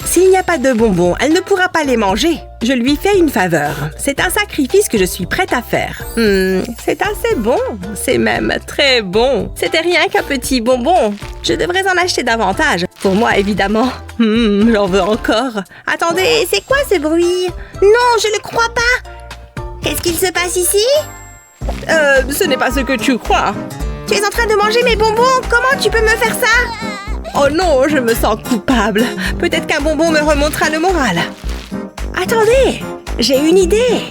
S'il n'y a pas de bonbons, elle ne pourra pas les manger. Je lui fais une faveur. C'est un sacrifice que je suis prête à faire. C'est assez bon. C'est même très bon. C'était rien qu'un petit bonbon. Je devrais en acheter davantage. Pour moi, évidemment. J'en veux encore. Attendez, c'est quoi ce bruit? Non, je ne crois pas. Qu'est-ce qu'il se passe ici? Ce n'est pas ce que tu crois. Tu es en train de manger mes bonbons. Comment tu peux me faire ça? Oh non, je me sens coupable. Peut-être qu'un bonbon me remontera le moral. Attendez, j'ai une idée.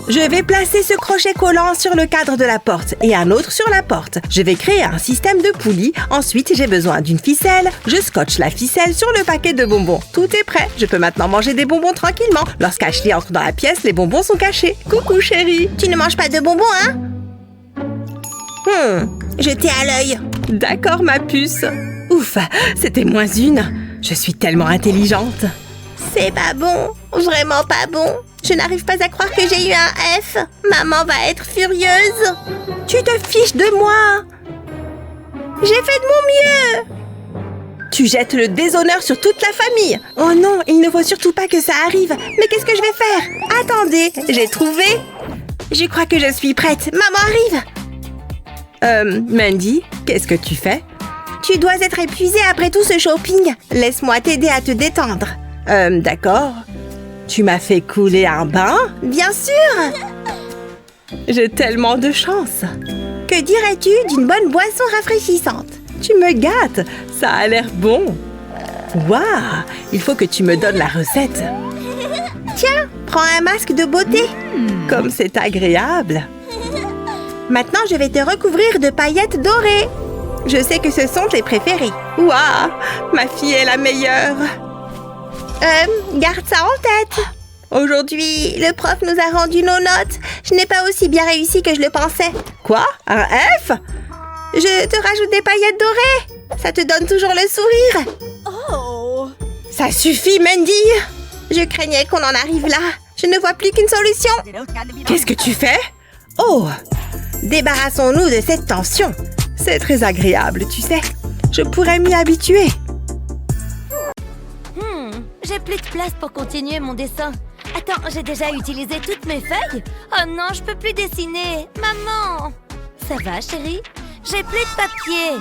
Je vais placer ce crochet collant sur le cadre de la porte et un autre sur la porte. Je vais créer un système de poulies. Ensuite, j'ai besoin d'une ficelle. Je scotche la ficelle sur le paquet de bonbons. Tout est prêt. Je peux maintenant manger des bonbons tranquillement. Lorsqu'Ashley entre dans la pièce, les bonbons sont cachés. Coucou, chérie. Tu ne manges pas de bonbons, hein? Jetez à l'œil. D'accord, ma puce. Ouf, c'était moins une. Je suis tellement intelligente. C'est pas bon. Vraiment pas bon. Je n'arrive pas à croire que j'ai eu un F. Maman va être furieuse. Tu te fiches de moi. J'ai fait de mon mieux. Tu jettes le déshonneur sur toute la famille. Oh non, il ne faut surtout pas que ça arrive. Mais qu'est-ce que je vais faire? Attendez, j'ai trouvé. Je crois que je suis prête. Maman arrive. Mandy, qu'est-ce que tu fais? Tu dois être épuisée après tout ce shopping. Laisse-moi t'aider à te détendre. D'accord. Tu m'as fait couler un bain? Bien sûr! J'ai tellement de chance. Que dirais-tu d'une bonne boisson rafraîchissante? Tu me gâtes, ça a l'air bon. Waouh, il faut que tu me donnes la recette. Tiens, prends un masque de beauté. Comme c'est agréable. Maintenant, je vais te recouvrir de paillettes dorées. Je sais que ce sont tes préférés. Waouh, ma fille est la meilleure. Garde ça en tête. Aujourd'hui, le prof nous a rendu nos notes. Je n'ai pas aussi bien réussi que je le pensais. Quoi? Un F? Je te rajoute des paillettes dorées. Ça te donne toujours le sourire. Oh! Ça suffit, Mandy. Je craignais qu'on en arrive là. Je ne vois plus qu'une solution. Qu'est-ce que tu fais? Oh! Débarrassons-nous de cette tension. C'est très agréable, tu sais. Je pourrais m'y habituer. J'ai plus de place pour continuer mon dessin. Attends, j'ai déjà utilisé toutes mes feuilles? Oh non, je peux plus dessiner. Maman! Ça va, chérie? J'ai plus de papier.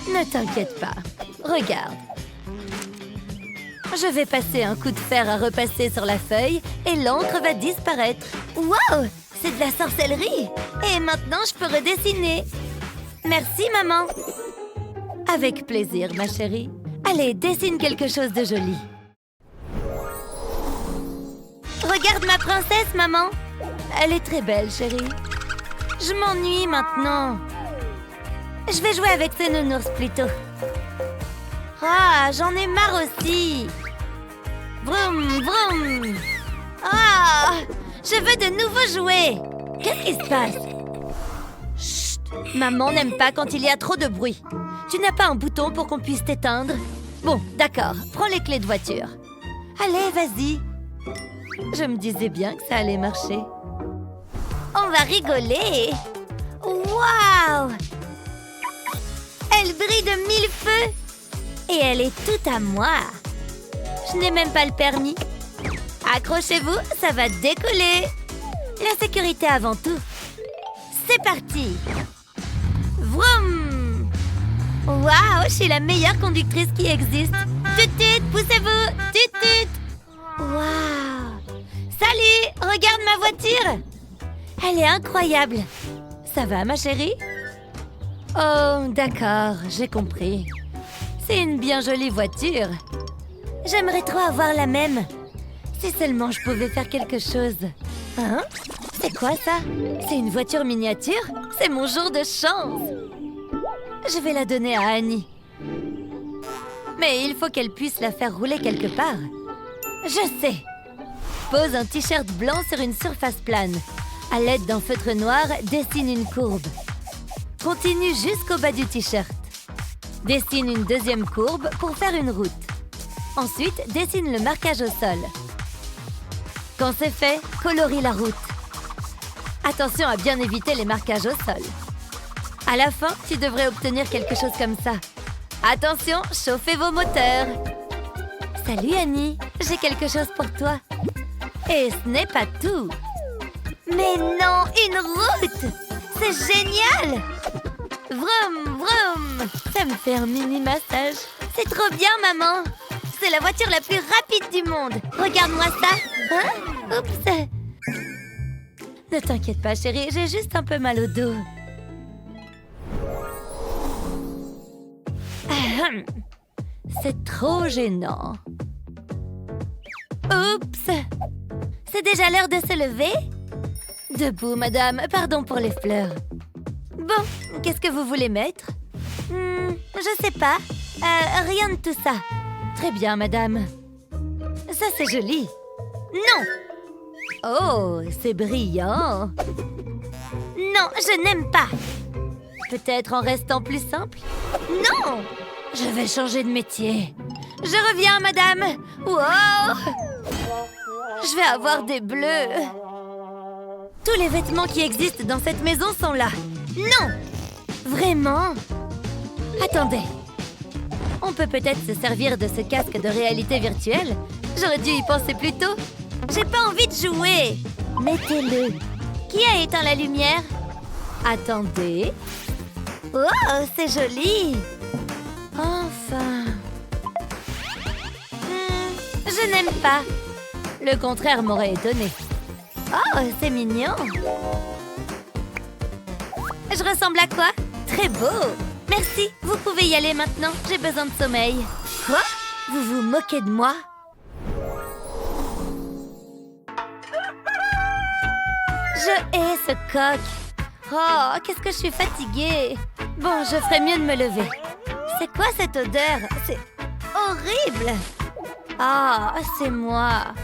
Ne t'inquiète pas. Regarde. Je vais passer un coup de fer à repasser sur la feuille et l'encre va disparaître. Waouh! C'est de la sorcellerie! Et maintenant, je peux redessiner. Merci, maman. Avec plaisir, ma chérie. Allez, dessine quelque chose de joli. Regarde ma princesse, maman. Elle est très belle, chérie. Je m'ennuie maintenant. Je vais jouer avec ces nounours plutôt. Ah, j'en ai marre aussi. Vroom, vroom. Ah, je veux de nouveaux jouets. Qu'est-ce qui se passe? Chut, maman n'aime pas quand il y a trop de bruit. Tu n'as pas un bouton pour qu'on puisse t'éteindre? Bon, d'accord, prends les clés de voiture. Allez, vas-y. Je me disais bien que ça allait marcher. On va rigoler. Waouh! Elle brille de mille feux. Et elle est toute à moi. Je n'ai même pas le permis. Accrochez-vous, ça va décoller. La sécurité avant tout. C'est parti. Vroom! Waouh, je suis la meilleure conductrice qui existe. Tut-tut, poussez-vous. Tut-tut. Waouh! Salut, regarde ma voiture. Elle est incroyable. Ça va, ma chérie? Oh, d'accord, j'ai compris. C'est une bien jolie voiture. J'aimerais trop avoir la même. Si seulement je pouvais faire quelque chose. Hein? C'est quoi ça? C'est une voiture miniature? C'est mon jour de chance. Je vais la donner à Annie. Mais il faut qu'elle puisse la faire rouler quelque part. Je sais. Pose un t-shirt blanc sur une surface plane. À l'aide d'un feutre noir, dessine une courbe. Continue jusqu'au bas du t-shirt. Dessine une deuxième courbe pour faire une route. Ensuite, dessine le marquage au sol. Quand c'est fait, colorie la route. Attention à bien éviter les marquages au sol. À la fin, tu devrais obtenir quelque chose comme ça. Attention, chauffez vos moteurs. Salut Annie, j'ai quelque chose pour toi. Et ce n'est pas tout. Mais non, une route! C'est génial! Vroom, vroom! Ça me fait un mini-massage. C'est trop bien, maman! C'est la voiture la plus rapide du monde! Regarde-moi ça! Hein? Oups! Ne t'inquiète pas, chérie, j'ai juste un peu mal au dos. Ahem. C'est trop gênant. Oups! C'est déjà l'heure de se lever? Debout, madame. Pardon pour les fleurs. Bon, qu'est-ce que vous voulez mettre? Je sais pas. Rien de tout ça. Très bien, madame. Ça, c'est joli. Non! Oh, c'est brillant. Non, je n'aime pas. Peut-être en restant plus simple? Non! Je vais changer de métier. Je reviens, madame. Wow! Je vais avoir des bleus. Tous les vêtements qui existent dans cette maison sont là. Non! Vraiment? Attendez. On peut peut-être se servir de ce casque de réalité virtuelle. J'aurais dû y penser plus tôt. J'ai pas envie de jouer. Mettez-le. Qui a éteint la lumière? Attendez. Oh, c'est joli. Enfin. Je n'aime pas. Le contraire m'aurait étonné. Oh, c'est mignon. Je ressemble à quoi? Très beau. Merci, vous pouvez y aller maintenant. J'ai besoin de sommeil. Quoi? Vous vous moquez de moi? Je hais ce coq. Oh, qu'est-ce que je suis fatiguée. Bon, je ferais mieux de me lever. C'est quoi cette odeur? C'est horrible. Ah, c'est moi.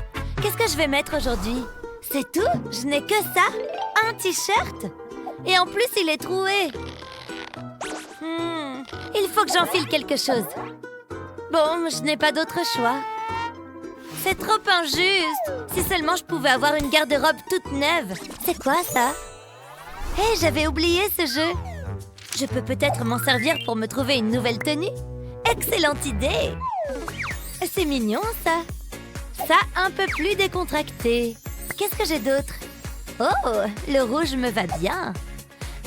Qu'est-ce que je vais mettre aujourd'hui? C'est tout? Je n'ai que ça? Un t-shirt? Et en plus, il est troué. Il faut que j'enfile quelque chose. Bon, je n'ai pas d'autre choix. C'est trop injuste. Si seulement je pouvais avoir une garde-robe toute neuve. C'est quoi ça? Hé, j'avais oublié ce jeu. Je peux peut-être m'en servir pour me trouver une nouvelle tenue. Excellente idée. C'est mignon, ça. Ça, un peu plus décontracté. Qu'est-ce que j'ai d'autre? Oh, le rouge me va bien.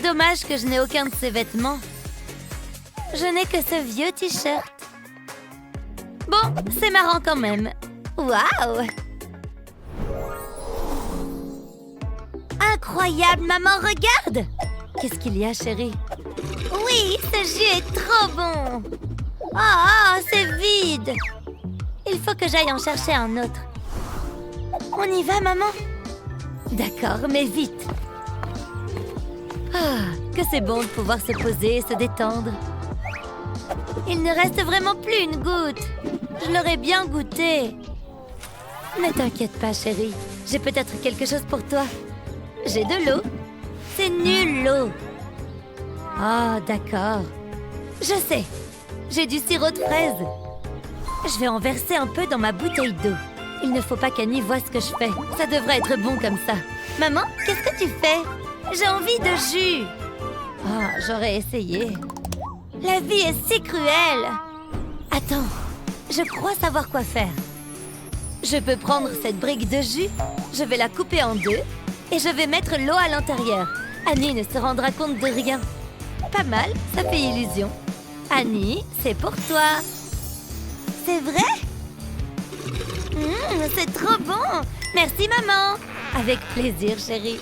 Dommage que je n'ai aucun de ces vêtements. Je n'ai que ce vieux t-shirt. Bon, c'est marrant quand même. Waouh! Incroyable, maman, regarde! Qu'est-ce qu'il y a, chérie? Oui, ce jus est trop bon! Oh, c'est vide! Il faut que j'aille en chercher un autre. On y va, maman? D'accord, mais vite! Ah, que c'est bon de pouvoir se poser et se détendre. Il ne reste vraiment plus une goutte. Je l'aurais bien goûté. Ne t'inquiète pas, chérie. J'ai peut-être quelque chose pour toi. J'ai de l'eau. C'est nul, l'eau. Ah, d'accord. Je sais. J'ai du sirop de fraise. Je vais en verser un peu dans ma bouteille d'eau. Il ne faut pas qu'Annie voie ce que je fais. Ça devrait être bon comme ça. Maman, qu'est-ce que tu fais? J'ai envie de jus. Ah, j'aurais essayé. La vie est si cruelle. Attends, je crois savoir quoi faire. Je peux prendre cette brique de jus, je vais la couper en deux et je vais mettre l'eau à l'intérieur. Annie ne se rendra compte de rien. Pas mal, ça fait illusion. Annie, c'est pour toi. C'est vrai? C'est trop bon. Merci, maman. Avec plaisir, chérie.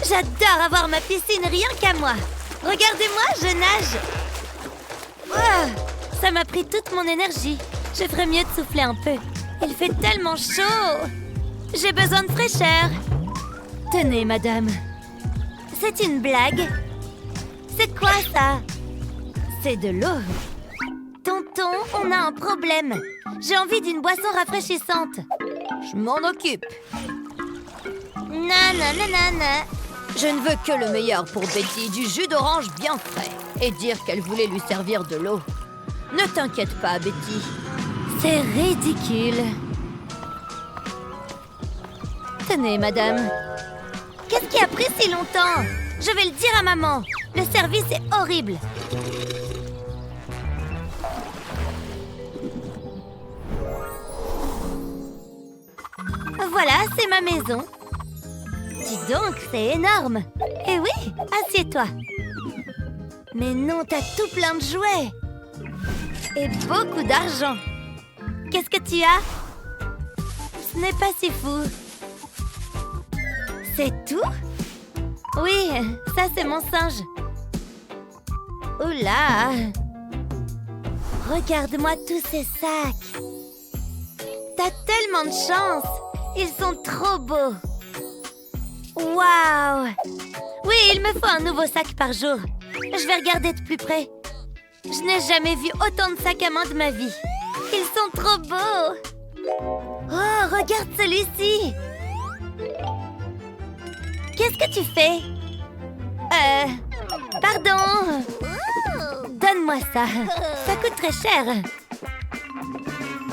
J'adore avoir ma piscine rien qu'à moi. Regardez-moi, je nage. Oh, ça m'a pris toute mon énergie. Je ferais mieux de souffler un peu. Il fait tellement chaud. J'ai besoin de fraîcheur. Tenez, madame. C'est une blague? C'est quoi ça? C'est de l'eau. Tonton, on a un problème. J'ai envie d'une boisson rafraîchissante. Je m'en occupe. Nanana. Je ne veux que le meilleur pour Betty, du jus d'orange bien frais. Et dire qu'elle voulait lui servir de l'eau. Ne t'inquiète pas, Betty. C'est ridicule. Tenez, madame. Qu'est-ce qui a pris si longtemps? Je vais le dire à maman. Le service est horrible. Voilà, c'est ma maison. Dis donc, c'est énorme. Eh oui, assieds-toi. Mais non, t'as tout plein de jouets. Et beaucoup d'argent. Qu'est-ce que tu as? Ce n'est pas si fou. C'est tout? Oui, ça c'est mon singe. Oula! Regarde-moi tous ces sacs. T'as tellement de chance. Ils sont trop beaux. Waouh! Oui, il me faut un nouveau sac par jour. Je vais regarder de plus près. Je n'ai jamais vu autant de sacs à main de ma vie. Ils sont trop beaux. Oh, regarde celui-ci. Qu'est-ce que tu fais? Pardon. Donne-moi ça. Ça coûte très cher.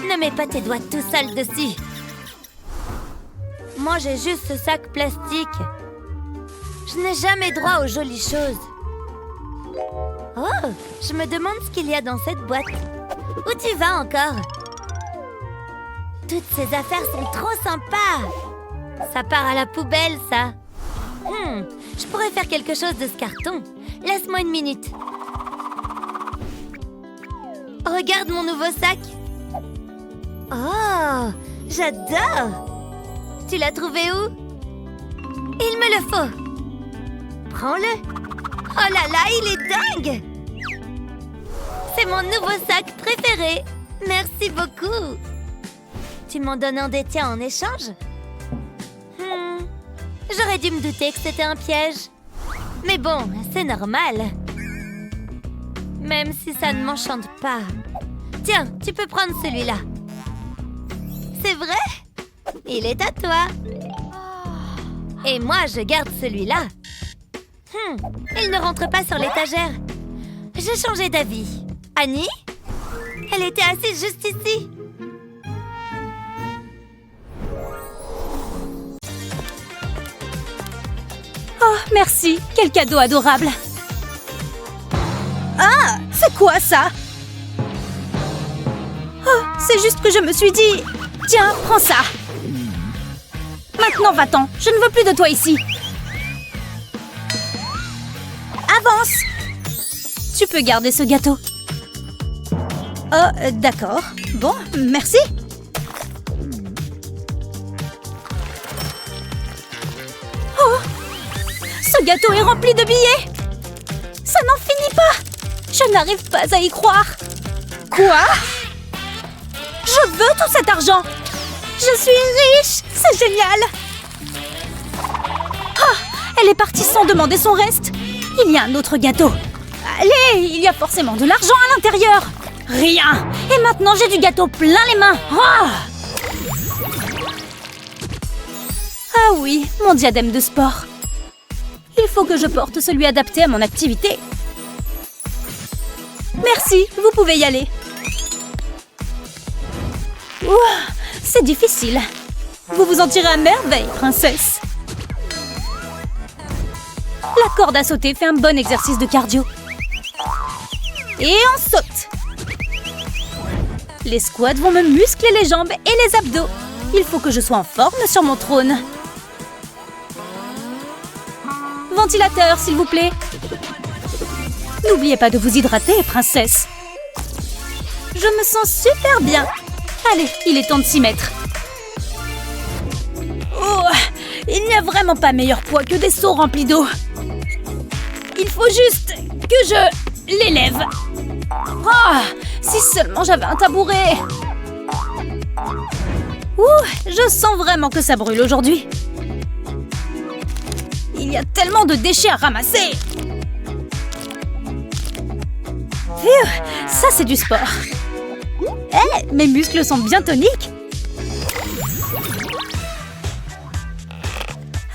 Ne mets pas tes doigts tout sales dessus. Moi, j'ai juste ce sac plastique. Je n'ai jamais droit aux jolies choses. Oh, je me demande ce qu'il y a dans cette boîte. Où tu vas encore? Toutes ces affaires sont trop sympas. Ça part à la poubelle, ça. Je pourrais faire quelque chose de ce carton. Laisse-moi une minute. Regarde mon nouveau sac. Oh, j'adore! Tu l'as trouvé où? Il me le faut. Prends-le. Oh là là, il est dingue! C'est mon nouveau sac préféré. Merci beaucoup. Tu m'en donnes un des tiens en échange? J'aurais dû me douter que c'était un piège. Mais bon, c'est normal. Même si ça ne m'enchante pas. Tiens, tu peux prendre celui-là. C'est vrai? Il est à toi. Et moi, je garde celui-là. Il ne rentre pas sur l'étagère. J'ai changé d'avis. Annie? Elle était assise juste ici. Oh, merci. Quel cadeau adorable. Ah, c'est quoi ça? Oh, c'est juste que je me suis dit... Tiens, prends ça. Maintenant, va-t'en. Je ne veux plus de toi ici. Avance. Tu peux garder ce gâteau. Oh, d'accord. Bon, merci. Oh, ce gâteau est rempli de billets. Ça n'en finit pas. Je n'arrive pas à y croire. Quoi? Je veux tout cet argent. Je suis riche. C'est génial. Ah, elle est partie sans demander son reste. Il y a un autre gâteau. Allez, il y a forcément de l'argent à l'intérieur. Rien. Et maintenant, j'ai du gâteau plein les mains. Ah oui, mon diadème de sport. Il faut que je porte celui adapté à mon activité. Merci, vous pouvez y aller. Ouah, c'est difficile. Vous vous en tirez à merveille, princesse. La corde à sauter fait un bon exercice de cardio. Et on saute. Les squats vont me muscler les jambes et les abdos. Il faut que je sois en forme sur mon trône. Ventilateur, s'il vous plaît. N'oubliez pas de vous hydrater, princesse. Je me sens super bien. Allez, il est temps de s'y mettre. Oh, il n'y a vraiment pas meilleur poids que des seaux remplis d'eau. Il faut juste que je l'élève. Oh, si seulement j'avais un tabouret. Ouh, je sens vraiment que ça brûle aujourd'hui. Il y a tellement de déchets à ramasser. Phew, ça c'est du sport. Eh, mes muscles sont bien toniques.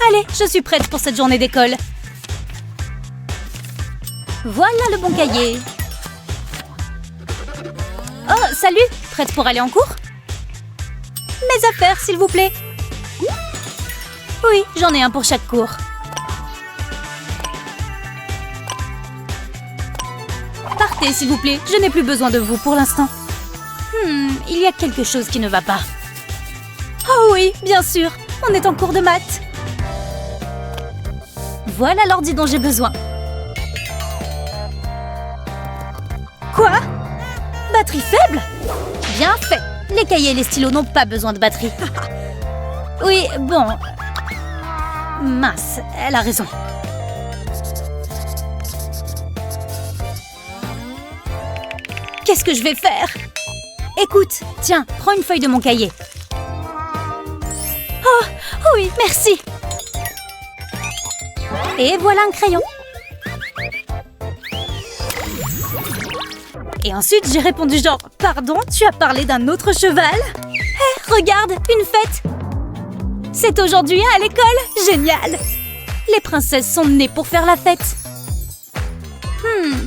Allez, je suis prête pour cette journée d'école. Voilà le bon cahier. Oh, salut! Prête pour aller en cours? Mes affaires, s'il vous plaît. Oui, j'en ai un pour chaque cours. Partez, s'il vous plaît. Je n'ai plus besoin de vous pour l'instant. Il y a quelque chose qui ne va pas. Oh oui, bien sûr. On est en cours de maths. Voilà l'ordi dont j'ai besoin. Quoi? Batterie faible? Bien fait. Les cahiers et les stylos n'ont pas besoin de batterie. Oui, bon... Mince, elle a raison. Qu'est-ce que je vais faire? Écoute, tiens, prends une feuille de mon cahier. Oh, oui, merci. Et voilà un crayon. Et ensuite, j'ai répondu genre « Pardon, tu as parlé d'un autre cheval ?» Hé, regarde, une fête. C'est aujourd'hui à l'école. Génial. Les princesses sont nées pour faire la fête.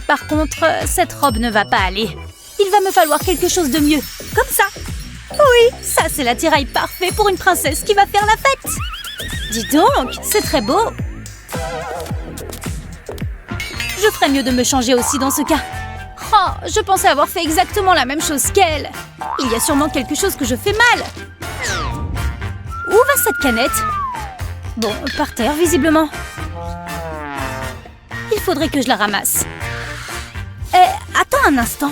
Par contre, cette robe ne va pas aller. Il va me falloir quelque chose de mieux. Comme ça. Oui, ça c'est l'attirail parfait pour une princesse qui va faire la fête. Dis donc, c'est très beau. Je ferais mieux de me changer aussi dans ce cas. Oh, je pensais avoir fait exactement la même chose qu'elle. Il y a sûrement quelque chose que je fais mal. Où va cette canette? Bon, par terre, visiblement. Il faudrait que je la ramasse. Attends un instant.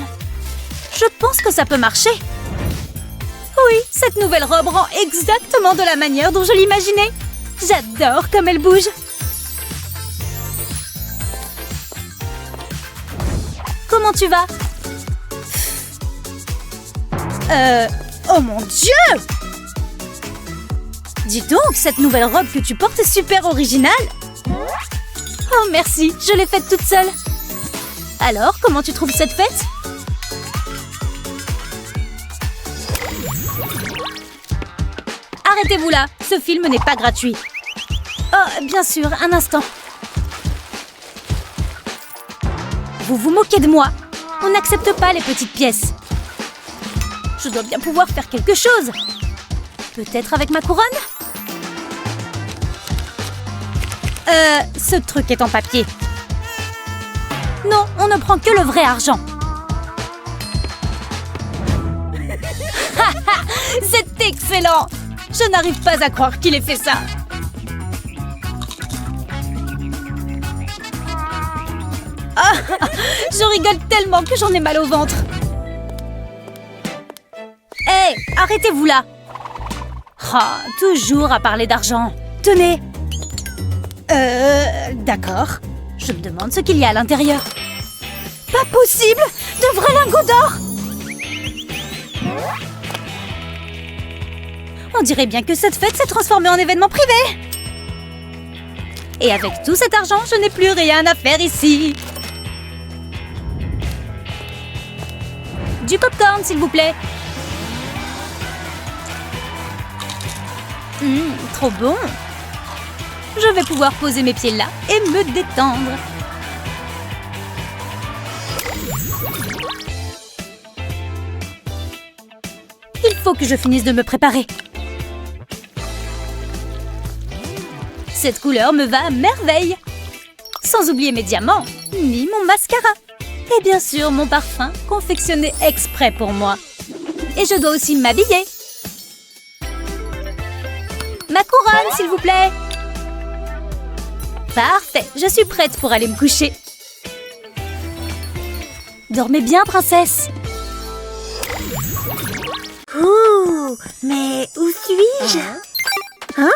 Je pense que ça peut marcher. Oui, cette nouvelle robe rend exactement de la manière dont je l'imaginais. J'adore comme elle bouge. Comment tu vas? Oh mon Dieu! Dis donc, cette nouvelle robe que tu portes est super originale. Oh merci, je l'ai faite toute seule. Alors, comment tu trouves cette fête? Arrêtez-vous là, ce film n'est pas gratuit. Oh, bien sûr, un instant. Vous vous moquez de moi. On n'accepte pas les petites pièces. Je dois bien pouvoir faire quelque chose. Peut-être avec ma couronne? Ce truc est en papier. Non, on ne prend que le vrai argent. C'est excellent! Je n'arrive pas à croire qu'il ait fait ça. Ah, je rigole tellement que j'en ai mal au ventre. Hé, arrêtez-vous là. Ah, toujours à parler d'argent. Tenez. D'accord. Je me demande ce qu'il y a à l'intérieur. Pas possible! De vrais lingots d'or! On dirait bien que cette fête s'est transformée en événement privé. Et avec tout cet argent, je n'ai plus rien à faire ici. Du popcorn, s'il vous plaît. Trop bon. Je vais pouvoir poser mes pieds là et me détendre. Il faut que je finisse de me préparer. Cette couleur me va à merveille. Sans oublier mes diamants, ni mon mascara. Et bien sûr, mon parfum confectionné exprès pour moi. Et je dois aussi m'habiller. Ma couronne, s'il vous plaît. Parfait, je suis prête pour aller me coucher. Dormez bien, princesse. Oh, mais où suis-je? Hein?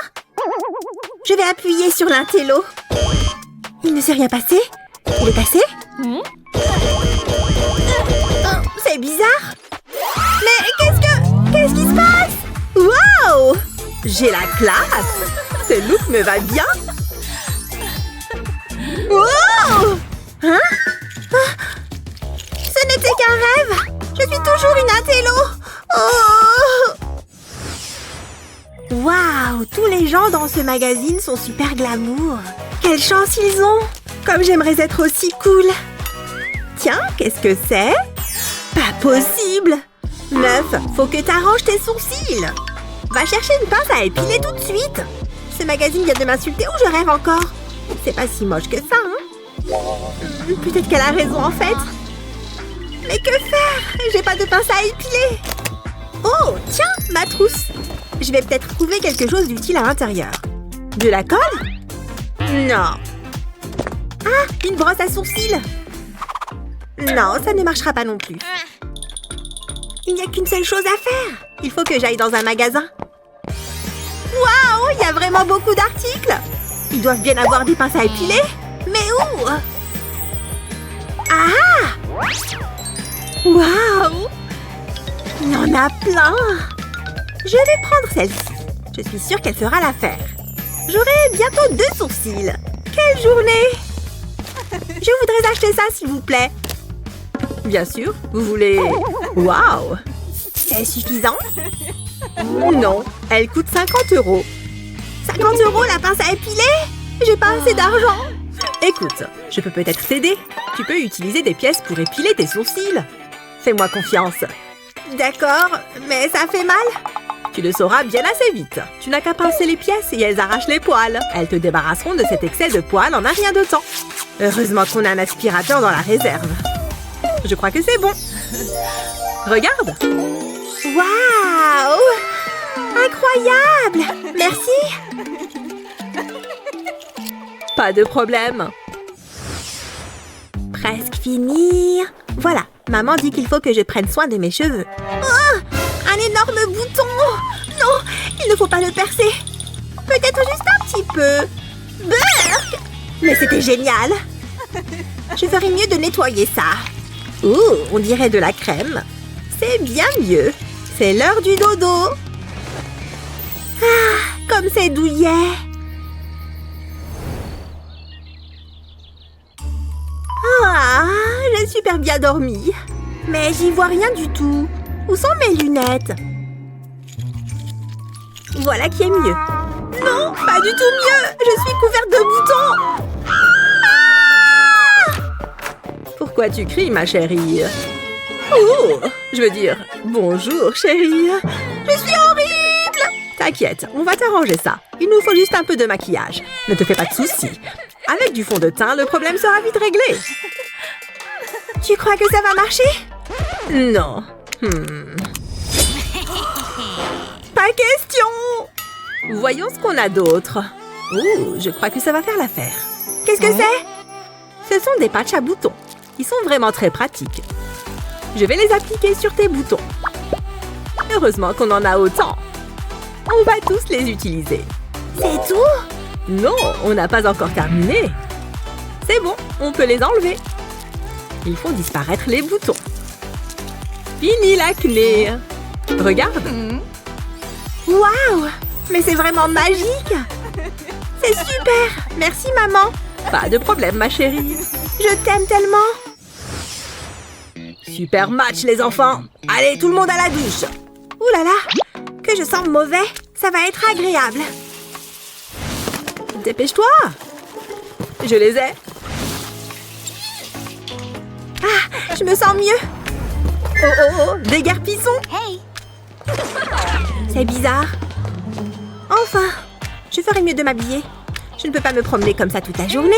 Je vais appuyer sur l'intello. Il ne s'est rien passé? Il est cassé? Oh, c'est bizarre. Mais qu'est-ce qui se passe? Wow! J'ai la classe. Ce look me va bien. Wow! Hein? Ce n'était qu'un rêve. Je suis toujours une intello. Oh! Waouh! Tous les gens dans ce magazine sont super glamour. Quelle chance ils ont! Comme j'aimerais être aussi cool. Tiens, qu'est-ce que c'est? Pas possible! Meuf, faut que t'arranges tes sourcils. Va chercher une pince à épiler tout de suite. Ce magazine vient de m'insulter ou je rêve encore? C'est pas si moche que ça, hein? Peut-être qu'elle a raison en fait. Mais que faire? J'ai pas de pince à épiler. Oh, tiens, ma trousse. Je vais peut-être trouver quelque chose d'utile à l'intérieur. De la colle? Non. Ah, une brosse à sourcils. Non, ça ne marchera pas non plus. Il n'y a qu'une seule chose à faire. Il faut que j'aille dans un magasin. Waouh, il y a vraiment beaucoup d'articles. Ils doivent bien avoir des pinces à épiler. Mais où? Ah! Waouh! Il y en a plein. Je vais prendre celle-ci. Je suis sûre qu'elle fera l'affaire. J'aurai bientôt 2 sourcils. Quelle journée! Je voudrais acheter ça, s'il vous plaît. Bien sûr, vous voulez... Waouh! C'est suffisant? Non, elle coûte 50 €. 50 € la pince à épiler? J'ai pas assez d'argent. Écoute, je peux peut-être t'aider. Tu peux utiliser des pièces pour épiler tes sourcils. Fais-moi confiance. D'accord, mais ça fait mal. Tu le sauras bien assez vite. Tu n'as qu'à pincer les pièces et elles arrachent les poils. Elles te débarrasseront de cet excès de poils en un rien de temps. Heureusement qu'on a un aspirateur dans la réserve. Je crois que c'est bon. Regarde. Waouh! Incroyable! Merci. Pas de problème. Presque fini. Voilà, maman dit qu'il faut que je prenne soin de mes cheveux. Oh! Un énorme bouton. Non, il ne faut pas le percer. Peut-être juste un petit peu. Burk! Mais c'était génial. Je ferais mieux de nettoyer ça. Ouh, on dirait de la crème. C'est bien mieux. C'est l'heure du dodo. Ah, comme c'est douillet. Ah, j'ai super bien dormi. Mais j'y vois rien du tout. Où sont mes lunettes? Voilà qui est mieux. Non, pas du tout mieux. Je suis couverte de boutons. Ah! Pourquoi tu cries, ma chérie? Oh, je veux dire, bonjour, chérie. Je suis horrible. T'inquiète, on va t'arranger ça. Il nous faut juste un peu de maquillage. Ne te fais pas de soucis. Avec du fond de teint, le problème sera vite réglé. Tu crois que ça va marcher? Non. Pas question. Voyons ce qu'on a d'autre. Oh, je crois que ça va faire l'affaire. Qu'est-ce que c'est? Ce sont des patchs à boutons. Ils sont vraiment très pratiques. Je vais les appliquer sur tes boutons. Heureusement qu'on en a autant. On va tous les utiliser. C'est tout? Non, on n'a pas encore terminé. C'est bon, on peut les enlever. Ils font disparaître les boutons. Fini l'acné. Regarde. Waouh! Mais c'est vraiment magique! C'est super! Merci, maman! Pas de problème, ma chérie. Je t'aime tellement! Super match, les enfants! Allez, tout le monde à la douche! Ouh là là! Que je sens mauvais! Ça va être agréable! Dépêche-toi! Je les ai! Ah! Je me sens mieux! Oh oh oh! Des garpissons! Hey! C'est bizarre. Enfin, je ferais mieux de m'habiller. Je ne peux pas me promener comme ça toute la journée.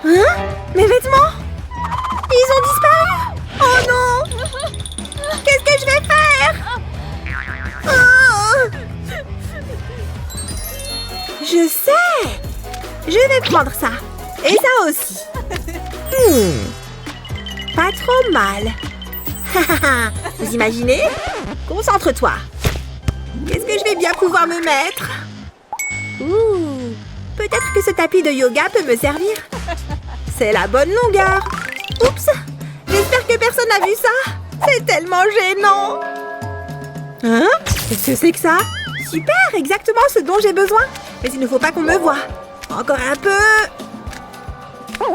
Hein? Mes vêtements? Ils ont disparu! Oh non! Qu'est-ce que je vais faire? Oh! Je sais! Je vais prendre ça. Et ça aussi. Pas trop mal. Vous imaginez? Concentre-toi. Qu'est-ce que je vais bien pouvoir me mettre? Ouh, peut-être que ce tapis de yoga peut me servir. C'est la bonne longueur. Oups, j'espère que personne n'a vu ça. C'est tellement gênant. Hein? Qu'est-ce que c'est que ça? Super, exactement ce dont j'ai besoin. Mais il ne faut pas qu'on me voie. Encore un peu.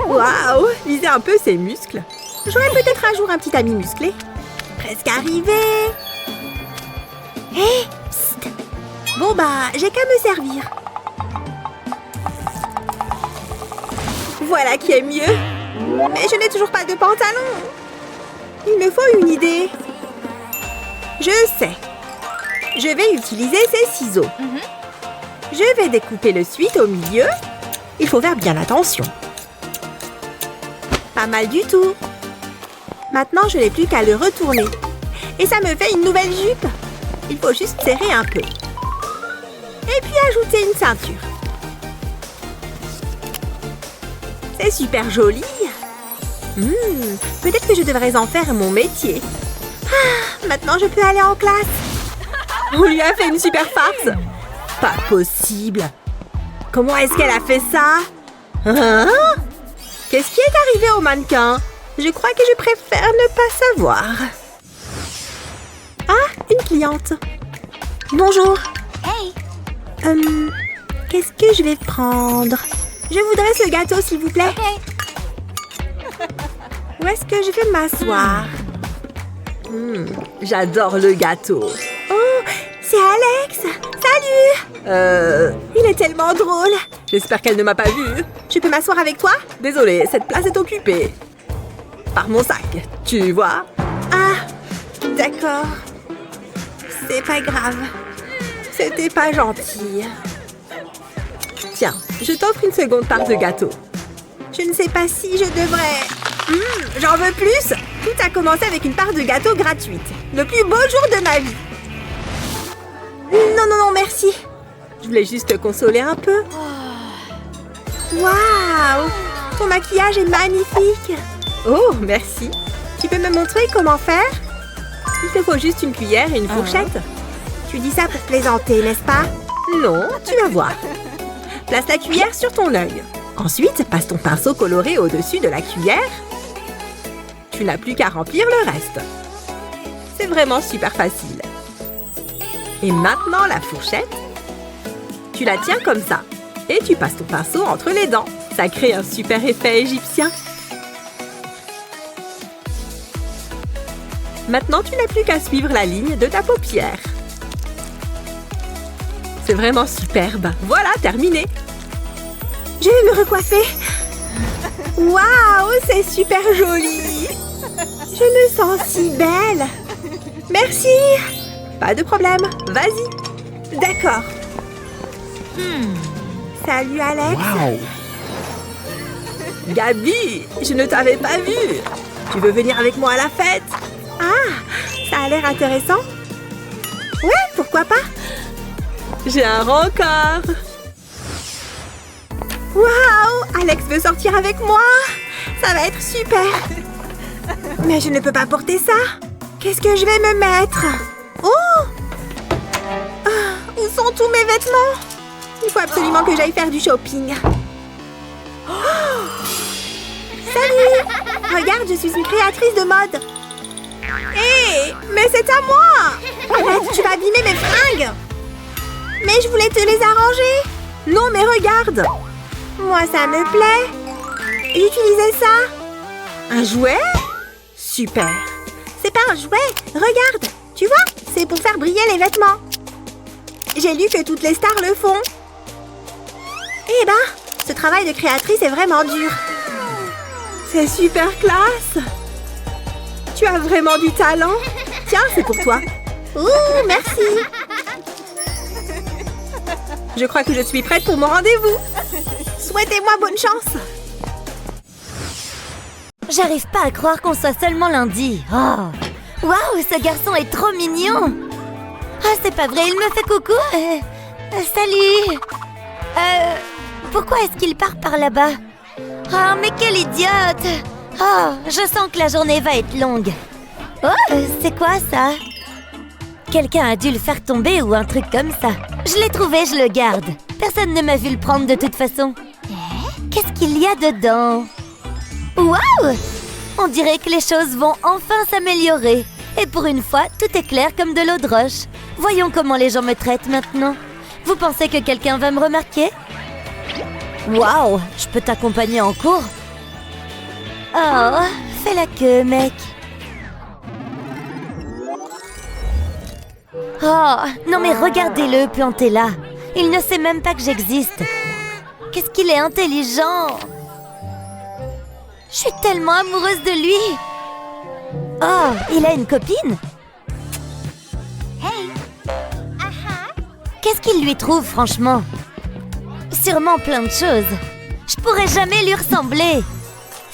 Waouh, lisez un peu ses muscles. J'aurai peut-être un jour un petit ami musclé. Presque arrivé. Hé, psst. Bon bah, j'ai qu'à me servir. Voilà qui est mieux. Mais je n'ai toujours pas de pantalon. Il me faut une idée. Je sais. Je vais utiliser ces ciseaux. Je vais découper le suite au milieu. Il faut faire bien attention. Pas mal du tout. Maintenant, je n'ai plus qu'à le retourner. Et ça me fait une nouvelle jupe. Il faut juste serrer un peu. Et puis ajouter une ceinture. C'est super joli. Peut-être que je devrais en faire mon métier. Ah, maintenant, je peux aller en classe. On lui a fait une super farce. Pas possible. Comment est-ce qu'elle a fait ça? Hein? Qu'est-ce qui est arrivé au mannequin? Je crois que je préfère ne pas savoir. Ah, une cliente. Bonjour. Hey! Qu'est-ce que je vais prendre? Je voudrais ce gâteau, s'il vous plaît. Où est-ce que je vais m'asseoir? J'adore le gâteau. Oh, c'est Alex. Salut. Il est tellement drôle. J'espère qu'elle ne m'a pas vue. Je peux m'asseoir avec toi? Désolée, cette place est occupée. Par mon sac, tu vois? Ah, d'accord. C'est pas grave. C'était pas gentil. Tiens, je t'offre une seconde part de gâteau. Je ne sais pas si je devrais... j'en veux plus. Tout a commencé avec une part de gâteau gratuite. Le plus beau jour de ma vie. Non, non, non, merci. Je voulais juste te consoler un peu. Waouh! Ton maquillage est magnifique. Oh, merci. Tu peux me montrer comment faire? Il te faut juste une cuillère et une fourchette. Tu dis ça pour plaisanter, n'est-ce pas? Non, tu vas voir. Place la cuillère sur ton œil. Ensuite, passe ton pinceau coloré au-dessus de la cuillère. Tu n'as plus qu'à remplir le reste. C'est vraiment super facile. Et maintenant, la fourchette. Tu la tiens comme ça. Et tu passes ton pinceau entre les dents. Ça crée un super effet égyptien. Maintenant, tu n'as plus qu'à suivre la ligne de ta paupière. C'est vraiment superbe. Voilà, terminé. Je vais me recoiffer. Waouh, c'est super joli. Je me sens si belle. Merci. Pas de problème. Vas-y. D'accord. Salut, Alex. Wow. Gabi, je ne t'avais pas vue. Tu veux venir avec moi à la fête? Ah, ça a l'air intéressant. Ouais, pourquoi pas? J'ai un rencard. Waouh, Alex veut sortir avec moi. Ça va être super. Mais je ne peux pas porter ça. Qu'est-ce que je vais me mettre? Oh! Ah, où sont tous mes vêtements? Il faut absolument que j'aille faire du shopping. Oh! Salut! Regarde, je suis une créatrice de mode. Hé! Mais c'est à moi! Arrête, tu vas abîmer mes fringues! Mais je voulais te les arranger! Non, mais regarde! Moi, ça me plaît! J'utilisais ça! Un jouet? Super! C'est pas un jouet! Regarde! Tu vois? C'est pour faire briller les vêtements! J'ai lu que toutes les stars le font! Eh ben, ce travail de créatrice est vraiment dur! C'est super classe! Tu as vraiment du talent! Tiens, c'est pour toi! Ouh, merci! Je crois que je suis prête pour mon rendez-vous! Souhaitez-moi bonne chance! J'arrive pas à croire qu'on soit seulement lundi. Oh. Waouh, ce garçon est trop mignon. Ah, c'est pas vrai, il me fait coucou. Salut. Pourquoi est-ce qu'il part par là-bas? Oh, mais quel idiote. Oh, je sens que la journée va être longue. Oh, c'est quoi ça? Quelqu'un a dû le faire tomber ou un truc comme ça. Je l'ai trouvé, je le garde. Personne ne m'a vu le prendre de toute façon. Qu'est-ce qu'il y a dedans? Waouh! On dirait que les choses vont enfin s'améliorer. Et pour une fois, tout est clair comme de l'eau de roche. Voyons comment les gens me traitent maintenant. Vous pensez que quelqu'un va me remarquer? Waouh! Je peux t'accompagner en cours? Oh, fais la queue, mec. Oh, non mais regardez-le planté là. Il ne sait même pas que j'existe. Qu'est-ce qu'il est intelligent! Je suis tellement amoureuse de lui! Oh, il a une copine? Hey! Qu'est-ce qu'il lui trouve, franchement? Sûrement plein de choses. Je pourrais jamais lui ressembler.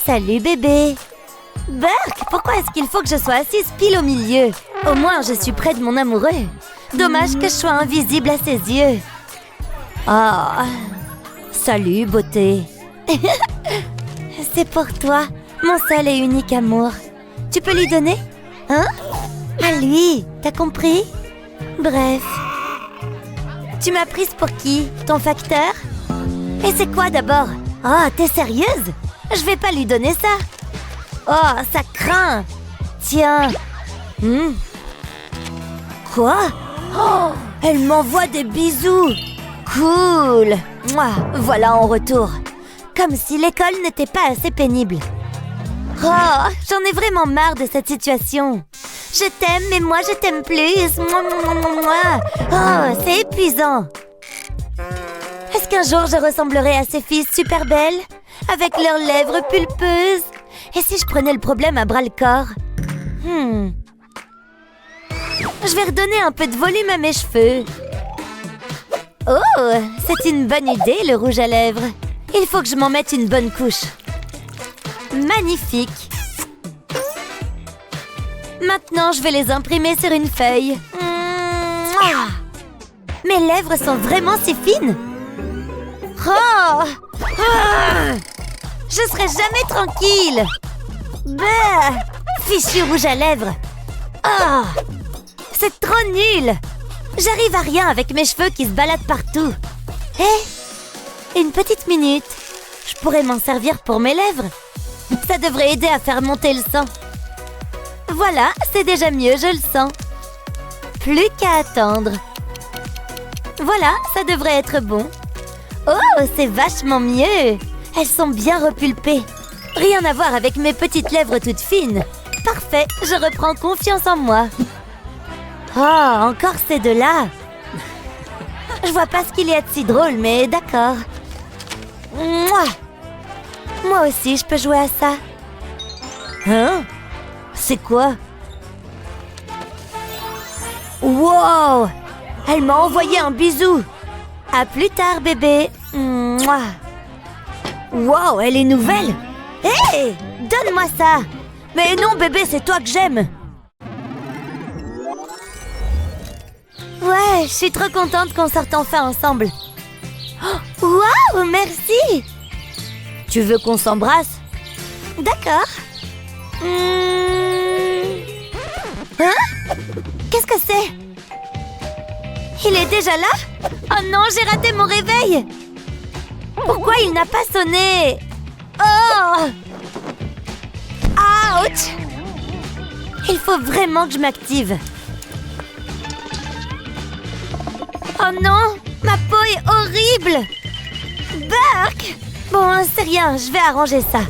Salut, bébé! Burke, pourquoi est-ce qu'il faut que je sois assise pile au milieu? Au moins, je suis près de mon amoureux. Dommage que je sois invisible à ses yeux. Oh! Salut, beauté! C'est pour toi, mon seul et unique amour. Tu peux lui donner? Hein? À lui, t'as compris? Bref. Tu m'as prise pour qui? Ton facteur? Et c'est quoi d'abord? Oh, t'es sérieuse? Je vais pas lui donner ça. Oh, ça craint. Tiens. Quoi? Oh, elle m'envoie des bisous. Cool. Mouah, voilà en retour. Comme si l'école n'était pas assez pénible. Oh, j'en ai vraiment marre de cette situation. Je t'aime, mais moi je t'aime plus. Oh, c'est épuisant. Est-ce qu'un jour je ressemblerai à ces filles super belles, avec leurs lèvres pulpeuses? Et si je prenais le problème à bras-le-corps? Je vais redonner un peu de volume à mes cheveux. Oh, c'est une bonne idée, le rouge à lèvres. Il faut que je m'en mette une bonne couche. Magnifique. Maintenant, je vais les imprimer sur une feuille. Mes lèvres sont vraiment si fines. Oh! Je serai jamais tranquille. Bah! Fichu rouge à lèvres. Ah! C'est trop nul! J'arrive à rien avec mes cheveux qui se baladent partout. Hé! Une petite minute. Je pourrais m'en servir pour mes lèvres. Ça devrait aider à faire monter le sang. Voilà, c'est déjà mieux, je le sens. Plus qu'à attendre. Voilà, ça devrait être bon. Oh, c'est vachement mieux. Elles sont bien repulpées. Rien à voir avec mes petites lèvres toutes fines. Parfait, je reprends confiance en moi. Oh, encore ces deux-là. Je vois pas ce qu'il y a de si drôle, mais d'accord. Moi aussi, je peux jouer à ça. Hein? C'est quoi? Wow! Elle m'a envoyé un bisou. À plus tard, bébé. Mouah. Wow, elle est nouvelle. Hé! Donne-moi ça. Mais non, bébé, c'est toi que j'aime. Ouais, je suis trop contente qu'on sorte enfin ensemble. Oh, wow, merci. Tu veux qu'on s'embrasse? D'accord. Hein? Qu'est-ce que c'est? Il est déjà là? Oh non, j'ai raté mon réveil. Pourquoi il n'a pas sonné? Oh! Ouch! Il faut vraiment que je m'active. Oh non! Ma peau est horrible! Burk! Bon, c'est rien, je vais arranger ça.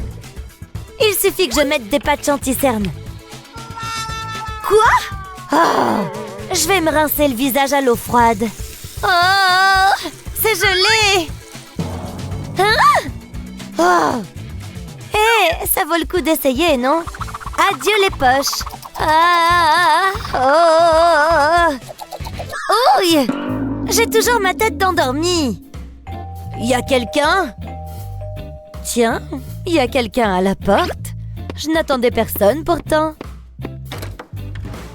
Il suffit que je mette des patchs anti-cernes. Quoi? Oh! Je vais me rincer le visage à l'eau froide. Oh! C'est gelé! Hein? Oh! Hé, ça vaut le coup d'essayer, non? Adieu les poches! Ah! Oh! Ouille! J'ai toujours ma tête d'endormie. Y a quelqu'un? Tiens, y a quelqu'un à la porte. Je n'attendais personne pourtant.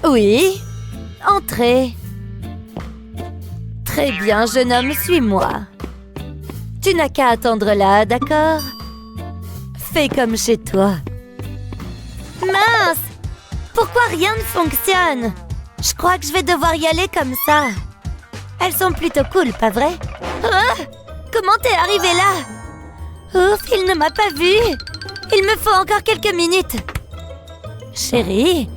Oui, entrez. Très bien, jeune homme, suis-moi. Tu n'as qu'à attendre là, d'accord? Fais comme chez toi. Mince! Pourquoi rien ne fonctionne? Je crois que je vais devoir y aller comme ça. Elles sont plutôt cool, pas vrai? Ah! Comment t'es arrivé là? Ouf, il ne m'a pas vue. Il me faut encore quelques minutes. Chérie?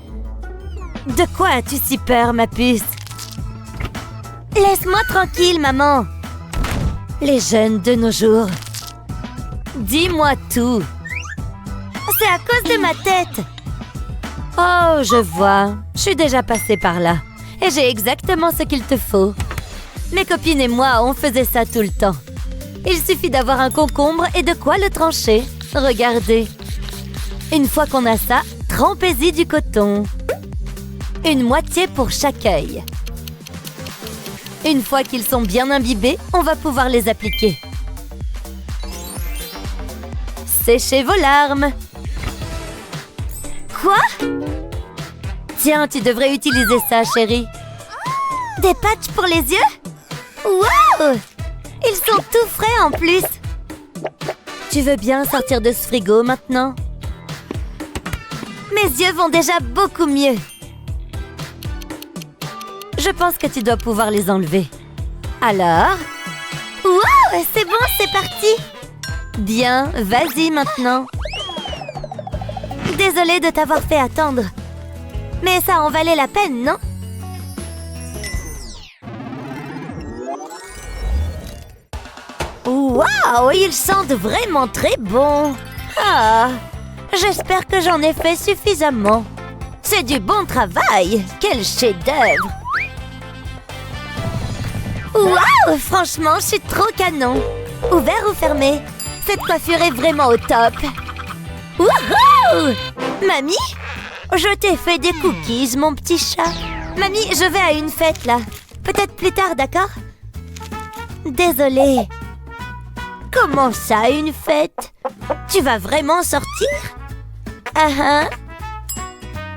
De quoi as-tu si peur, ma puce? Laisse-moi tranquille, maman. Les jeunes de nos jours. Dis-moi tout. C'est à cause de ma tête. Oh, je vois. Je suis déjà passée par là. Et j'ai exactement ce qu'il te faut. Mes copines et moi, on faisait ça tout le temps. Il suffit d'avoir un concombre et de quoi le trancher. Regardez. Une fois qu'on a ça, trempez-y du coton. Une moitié pour chaque œil. Une fois qu'ils sont bien imbibés, on va pouvoir les appliquer. Séchez vos larmes. Quoi? Tiens, tu devrais utiliser ça, chérie. Des patchs pour les yeux? Wow! Ils sont tout frais en plus. Tu veux bien sortir de ce frigo maintenant? Mes yeux vont déjà beaucoup mieux. Je pense que tu dois pouvoir les enlever. Alors? Wow! C'est bon, c'est parti! Bien, vas-y maintenant. Désolée de t'avoir fait attendre. Mais ça en valait la peine, non? Waouh! Ils sentent vraiment très bon. Ah! J'espère que j'en ai fait suffisamment. C'est du bon travail! Quel chef-d'œuvre! Waouh! Franchement, je suis trop canon. Ouvert ou fermé? Cette coiffure est vraiment au top. Wouhou! Mamie? Je t'ai fait des cookies, mon petit chat. Mamie, je vais à une fête, là. Peut-être plus tard, d'accord? Désolée. Comment ça, une fête? Tu vas vraiment sortir? Ah.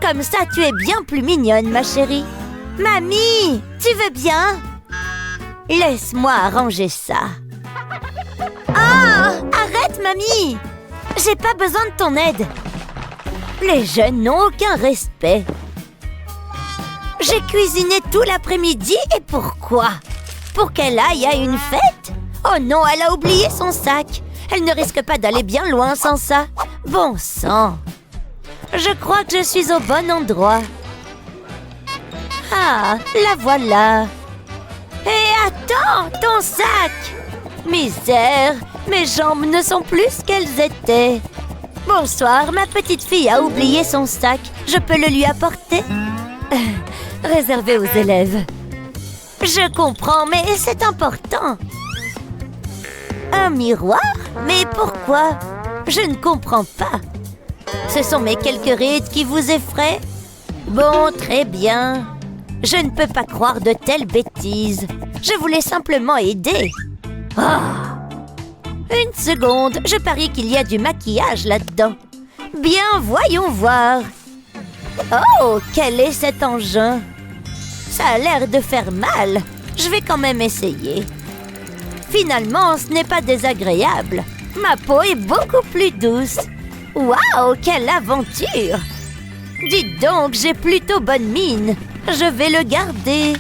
Comme ça, tu es bien plus mignonne, ma chérie. Mamie, tu veux bien? Laisse-moi arranger ça. Ah! Arrête, mamie! J'ai pas besoin de ton aide. Les jeunes n'ont aucun respect. J'ai cuisiné tout l'après-midi et pourquoi? Pour qu'elle aille à une fête? Oh non, elle a oublié son sac. Elle ne risque pas d'aller bien loin sans ça. Bon sang. Je crois que je suis au bon endroit. Ah, la voilà. Hé, attends, ton sac! Misère, mes jambes ne sont plus ce qu'elles étaient. Bonsoir, ma petite fille a oublié son sac. Je peux le lui apporter? Réservé aux élèves. Je comprends, mais c'est important. Un miroir? Mais pourquoi? Je ne comprends pas. Ce sont mes quelques rides qui vous effraient? Bon, très bien. Je ne peux pas croire de telles bêtises. Je voulais simplement aider. Une seconde, je parie qu'il y a du maquillage là-dedans. Bien, voyons voir. Oh, quel est cet engin? Ça a l'air de faire mal. Je vais quand même essayer. Finalement, ce n'est pas désagréable. Ma peau est beaucoup plus douce. Waouh, quelle aventure! Dites donc, j'ai plutôt bonne mine. Je vais le garder.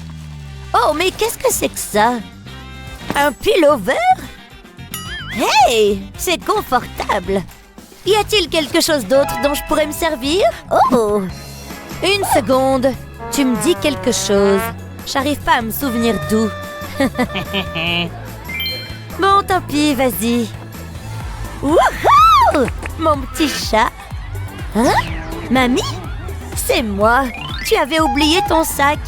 Oh, mais qu'est-ce que c'est que ça? Un pullover? Hey, c'est confortable. Y a-t-il quelque chose d'autre dont je pourrais me servir? Oh! Une seconde. Tu me dis quelque chose. J'arrive pas à me souvenir d'où. Bon, tant pis, vas-y. Wouhou! Mon petit chat. Hein? Mamie? C'est moi. Tu avais oublié ton sac.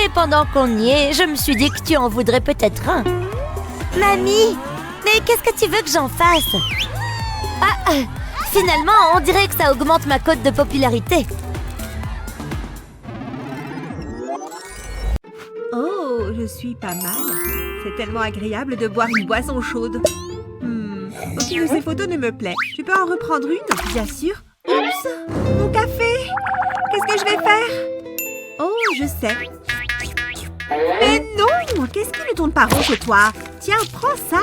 Et pendant qu'on y est, je me suis dit que tu en voudrais peut-être un. Mamie! Mais qu'est-ce que tu veux que j'en fasse? Ah, finalement, on dirait que ça augmente ma cote de popularité. Oh, je suis pas mal. C'est tellement agréable de boire une boisson chaude. Aucune de ces photos ne me plaît. Tu peux en reprendre une? Bien sûr. Oups! Mon café! Qu'est-ce que je vais faire? Oh, je sais. Mais non! Qu'est-ce qui ne tourne pas rond chez toi? Tiens, prends ça!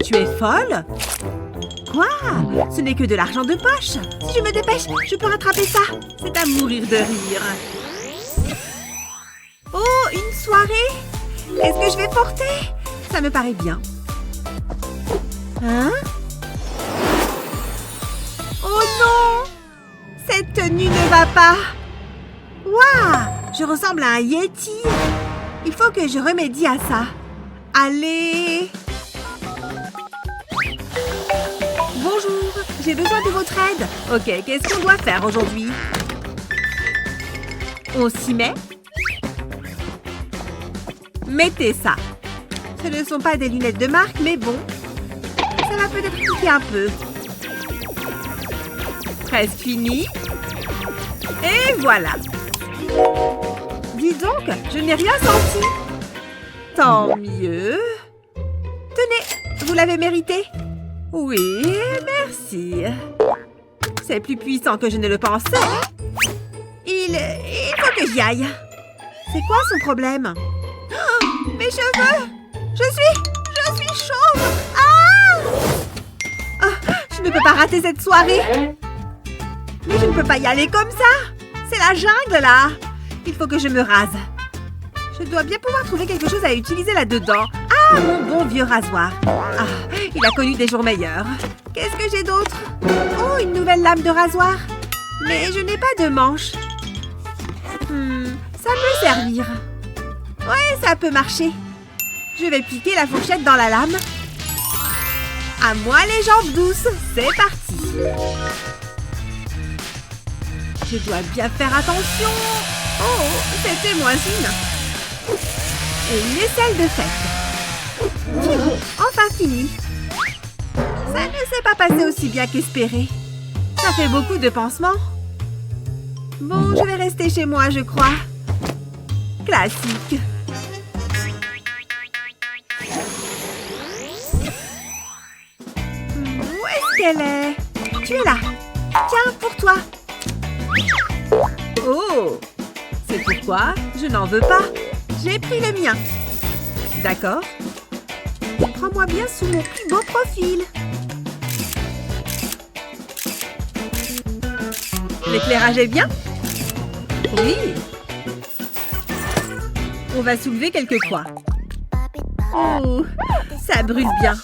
Tu es folle? Quoi? Ce n'est que de l'argent de poche. Si je me dépêche, je peux rattraper ça. C'est à mourir de rire. Oh, une soirée? Qu'est-ce que je vais porter? Ça me paraît bien. Hein? Oh non! Cette tenue ne va pas. Waouh! Je ressemble à un Yeti. Il faut que je remédie à ça. Allez! Bonjour, j'ai besoin de votre aide. Ok, qu'est-ce qu'on doit faire aujourd'hui? On s'y met? Mettez ça. Ce ne sont pas des lunettes de marque, mais bon. Ça va peut-être piquer un peu. Presque fini. Et voilà. Dis donc, je n'ai rien senti. Tant mieux. Tenez, vous l'avez mérité. Oui, merci. C'est plus puissant que je ne le pensais. Il faut que j'y aille. C'est quoi son problème? Oh, mes cheveux! Je suis chauve! Ah! Oh, je ne peux pas rater cette soirée. Mais je ne peux pas y aller comme ça. C'est la jungle, là. Il faut que je me rase. Je dois bien pouvoir trouver quelque chose à utiliser là-dedans. Ah, mon bon vieux rasoir. Ah, il a connu des jours meilleurs. Qu'est-ce que j'ai d'autre? Oh, une nouvelle lame de rasoir. Mais je n'ai pas de manche. Ça peut servir. Ouais, ça peut marcher. Je vais piquer la fourchette dans la lame. À moi les jambes douces. C'est parti. Je dois bien faire attention. Oh, c'était moins une. Et une aisselle de fête. Enfin fini. Ça ne s'est pas passé aussi bien qu'espéré. Ça fait beaucoup de pansements. Bon, je vais rester chez moi, je crois. Classique. Où est-ce qu'elle est? Tu es là. Tiens, pour toi. Oh! C'est pourquoi je n'en veux pas. J'ai pris le mien. D'accord. Prends-moi bien sous mon plus beau profil. L'éclairage est bien? Oui. On va soulever quelques poids. Oh, ça brûle bien.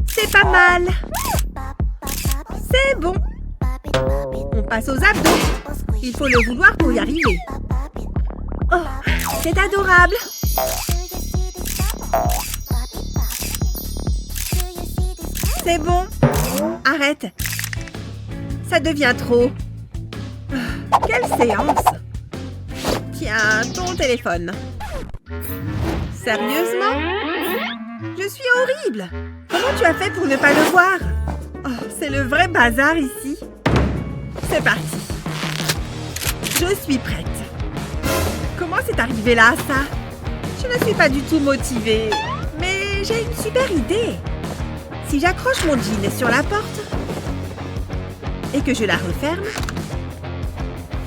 C'est pas mal. C'est bon. On passe aux abdos. Il faut le vouloir pour y arriver. Oh, c'est adorable. C'est bon. Arrête. Ça devient trop. Quelle séance. Tiens, ton téléphone. Sérieusement? Je suis horrible. Comment tu as fait pour ne pas le voir? Oh, c'est le vrai bazar ici. C'est parti. Je suis prête. Comment c'est arrivé là, ça? Je ne suis pas du tout motivée. Mais j'ai une super idée. Si j'accroche mon jean sur la porte et que je la referme,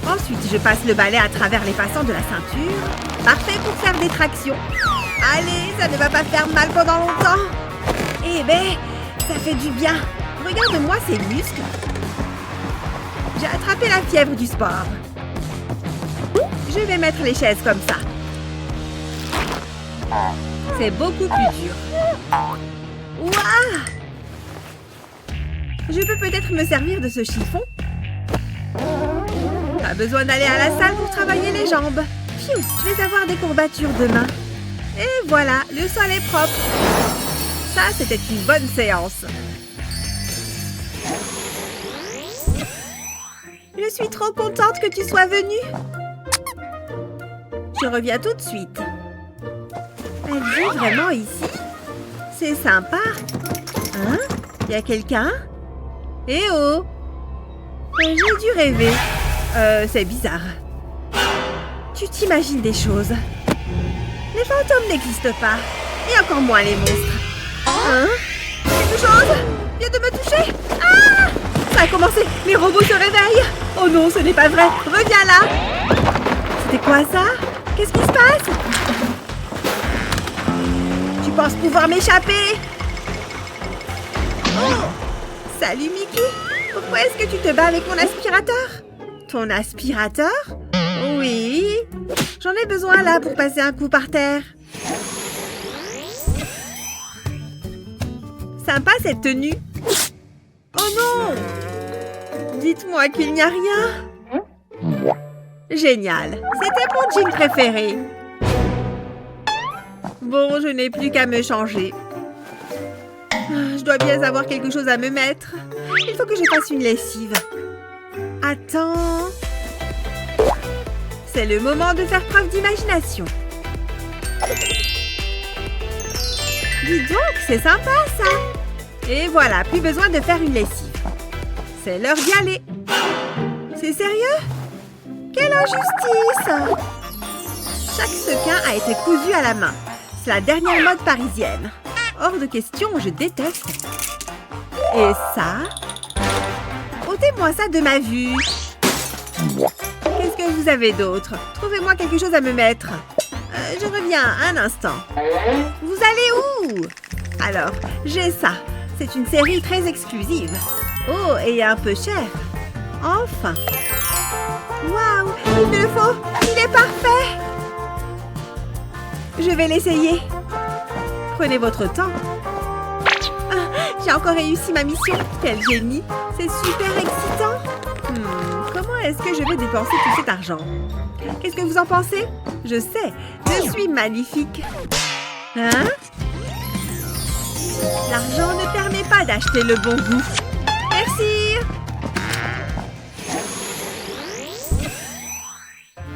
ensuite je passe le balai à travers les passants de la ceinture. Parfait pour faire des tractions. Allez, ça ne va pas faire mal pendant longtemps. Eh ben, ça fait du bien. Regarde-moi ces muscles. J'ai attrapé la fièvre du sport. Je vais mettre les chaises comme ça. C'est beaucoup plus dur. Ouah! Je peux peut-être me servir de ce chiffon. Pas besoin d'aller à la salle pour travailler les jambes. Pfiou, je vais avoir des courbatures demain. Et voilà, le sol est propre. Ça, c'était une bonne séance. Je suis trop contente que tu sois venue. Je reviens tout de suite. Elle vit vraiment ici? C'est sympa. Hein? Y a quelqu'un? Eh oh! J'ai dû rêver. C'est bizarre. Tu t'imagines des choses. Les fantômes n'existent pas. Et encore moins les monstres. Hein? Quelque chose vient de me toucher. Ah! Ça a commencé. Les robots se réveillent. Oh non, ce n'est pas vrai. Reviens là. C'était quoi ça? Qu'est-ce qui se passe? Tu penses pouvoir m'échapper? Oh! Salut Mickey. Pourquoi est-ce que tu te bats avec mon aspirateur? Ton aspirateur? Oui. J'en ai besoin là pour passer un coup par terre. Sympa cette tenue. Oh non! Dites-moi qu'il n'y a rien. Génial. C'était mon jean préféré. Bon, je n'ai plus qu'à me changer. Je dois bien avoir quelque chose à me mettre. Il faut que je fasse une lessive. Attends. C'est le moment de faire preuve d'imagination. Dis donc, c'est sympa ça. Et voilà, plus besoin de faire une lessive. C'est l'heure d'y aller. C'est sérieux? Quelle injustice! Chaque sequin a été cousu à la main. C'est la dernière mode parisienne. Hors de question, je déteste. Et ça? Ôtez-moi ça de ma vue. Qu'est-ce que vous avez d'autre? Trouvez-moi quelque chose à me mettre. Je reviens un instant. Vous allez où? Alors, j'ai ça. C'est une série très exclusive. Oh, et un peu cher. Enfin. Waouh, il me le faut. Il est parfait. Je vais l'essayer. Prenez votre temps. Ah, j'ai encore réussi ma mission. Quel génie. C'est super excitant. Comment est-ce que je vais dépenser tout cet argent? Qu'est-ce que vous en pensez? Je sais, je suis magnifique. Hein? L'argent ne permet pas d'acheter le bon goût. Merci.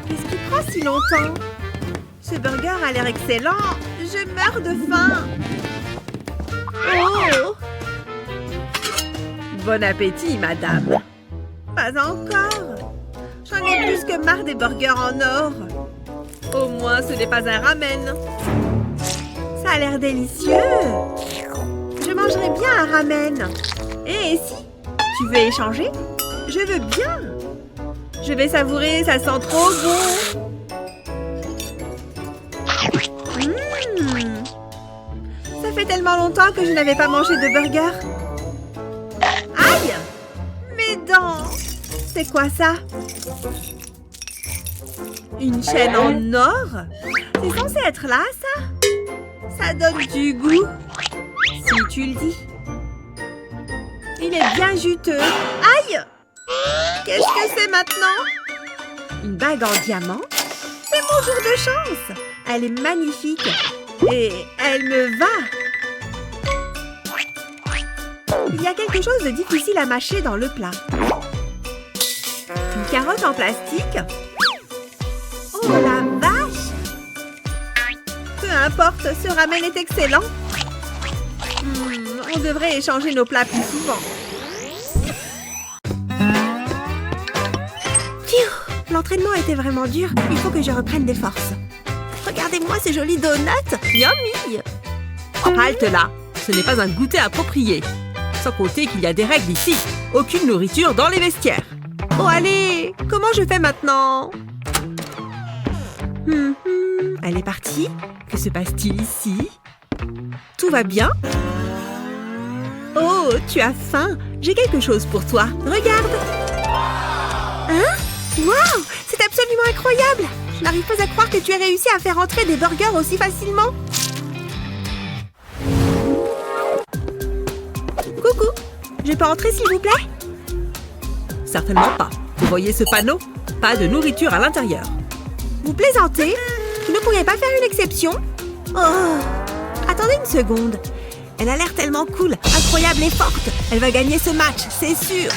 Qu'est-ce qui prend si longtemps? Ce burger a l'air excellent. Je meurs de faim. Oh! Bon appétit, madame. Pas encore. J'en ai plus que marre des burgers en or. Au moins, ce n'est pas un ramen. Ça a l'air délicieux. Je mangerais bien un ramen. Et si tu veux échanger? Je veux bien. Je vais savourer, ça sent trop bon. Ça fait tellement longtemps que je n'avais pas mangé de burger. Aïe! Mes dents! C'est quoi ça? Une chaîne en or? C'est censé être là, ça? Ça donne du goût. Si tu le dis. Il est bien juteux. Aïe! Qu'est-ce que c'est maintenant? Une bague en diamant? C'est mon jour de chance! Elle est magnifique. Et elle me va. Il y a quelque chose de difficile à mâcher dans le plat. Une carotte en plastique? Oh la vache! Peu importe, ce ramen est excellent. On devrait échanger nos plats plus souvent. Pfiou! L'entraînement était vraiment dur. Il faut que je reprenne des forces. Regardez-moi ces jolis donuts! Yummy! Halte là! Ce n'est pas un goûter approprié. Sans compter qu'il y a des règles ici. Aucune nourriture dans les vestiaires. Oh allez! Comment je fais maintenant? Elle est partie? Que se passe-t-il ici? Tout va bien? Oh, tu as faim? J'ai quelque chose pour toi. Regarde! Hein? Waouh! C'est absolument incroyable! Je n'arrive pas à croire que tu aies réussi à faire entrer des burgers aussi facilement. Coucou! Je peux entrer s'il vous plaît? Certainement pas. Vous voyez ce panneau? Pas de nourriture à l'intérieur. Vous plaisantez? Vous ne pourriez pas faire une exception? Oh! Attendez une seconde. Elle a l'air tellement cool, incroyable et forte. Elle va gagner ce match, c'est sûr.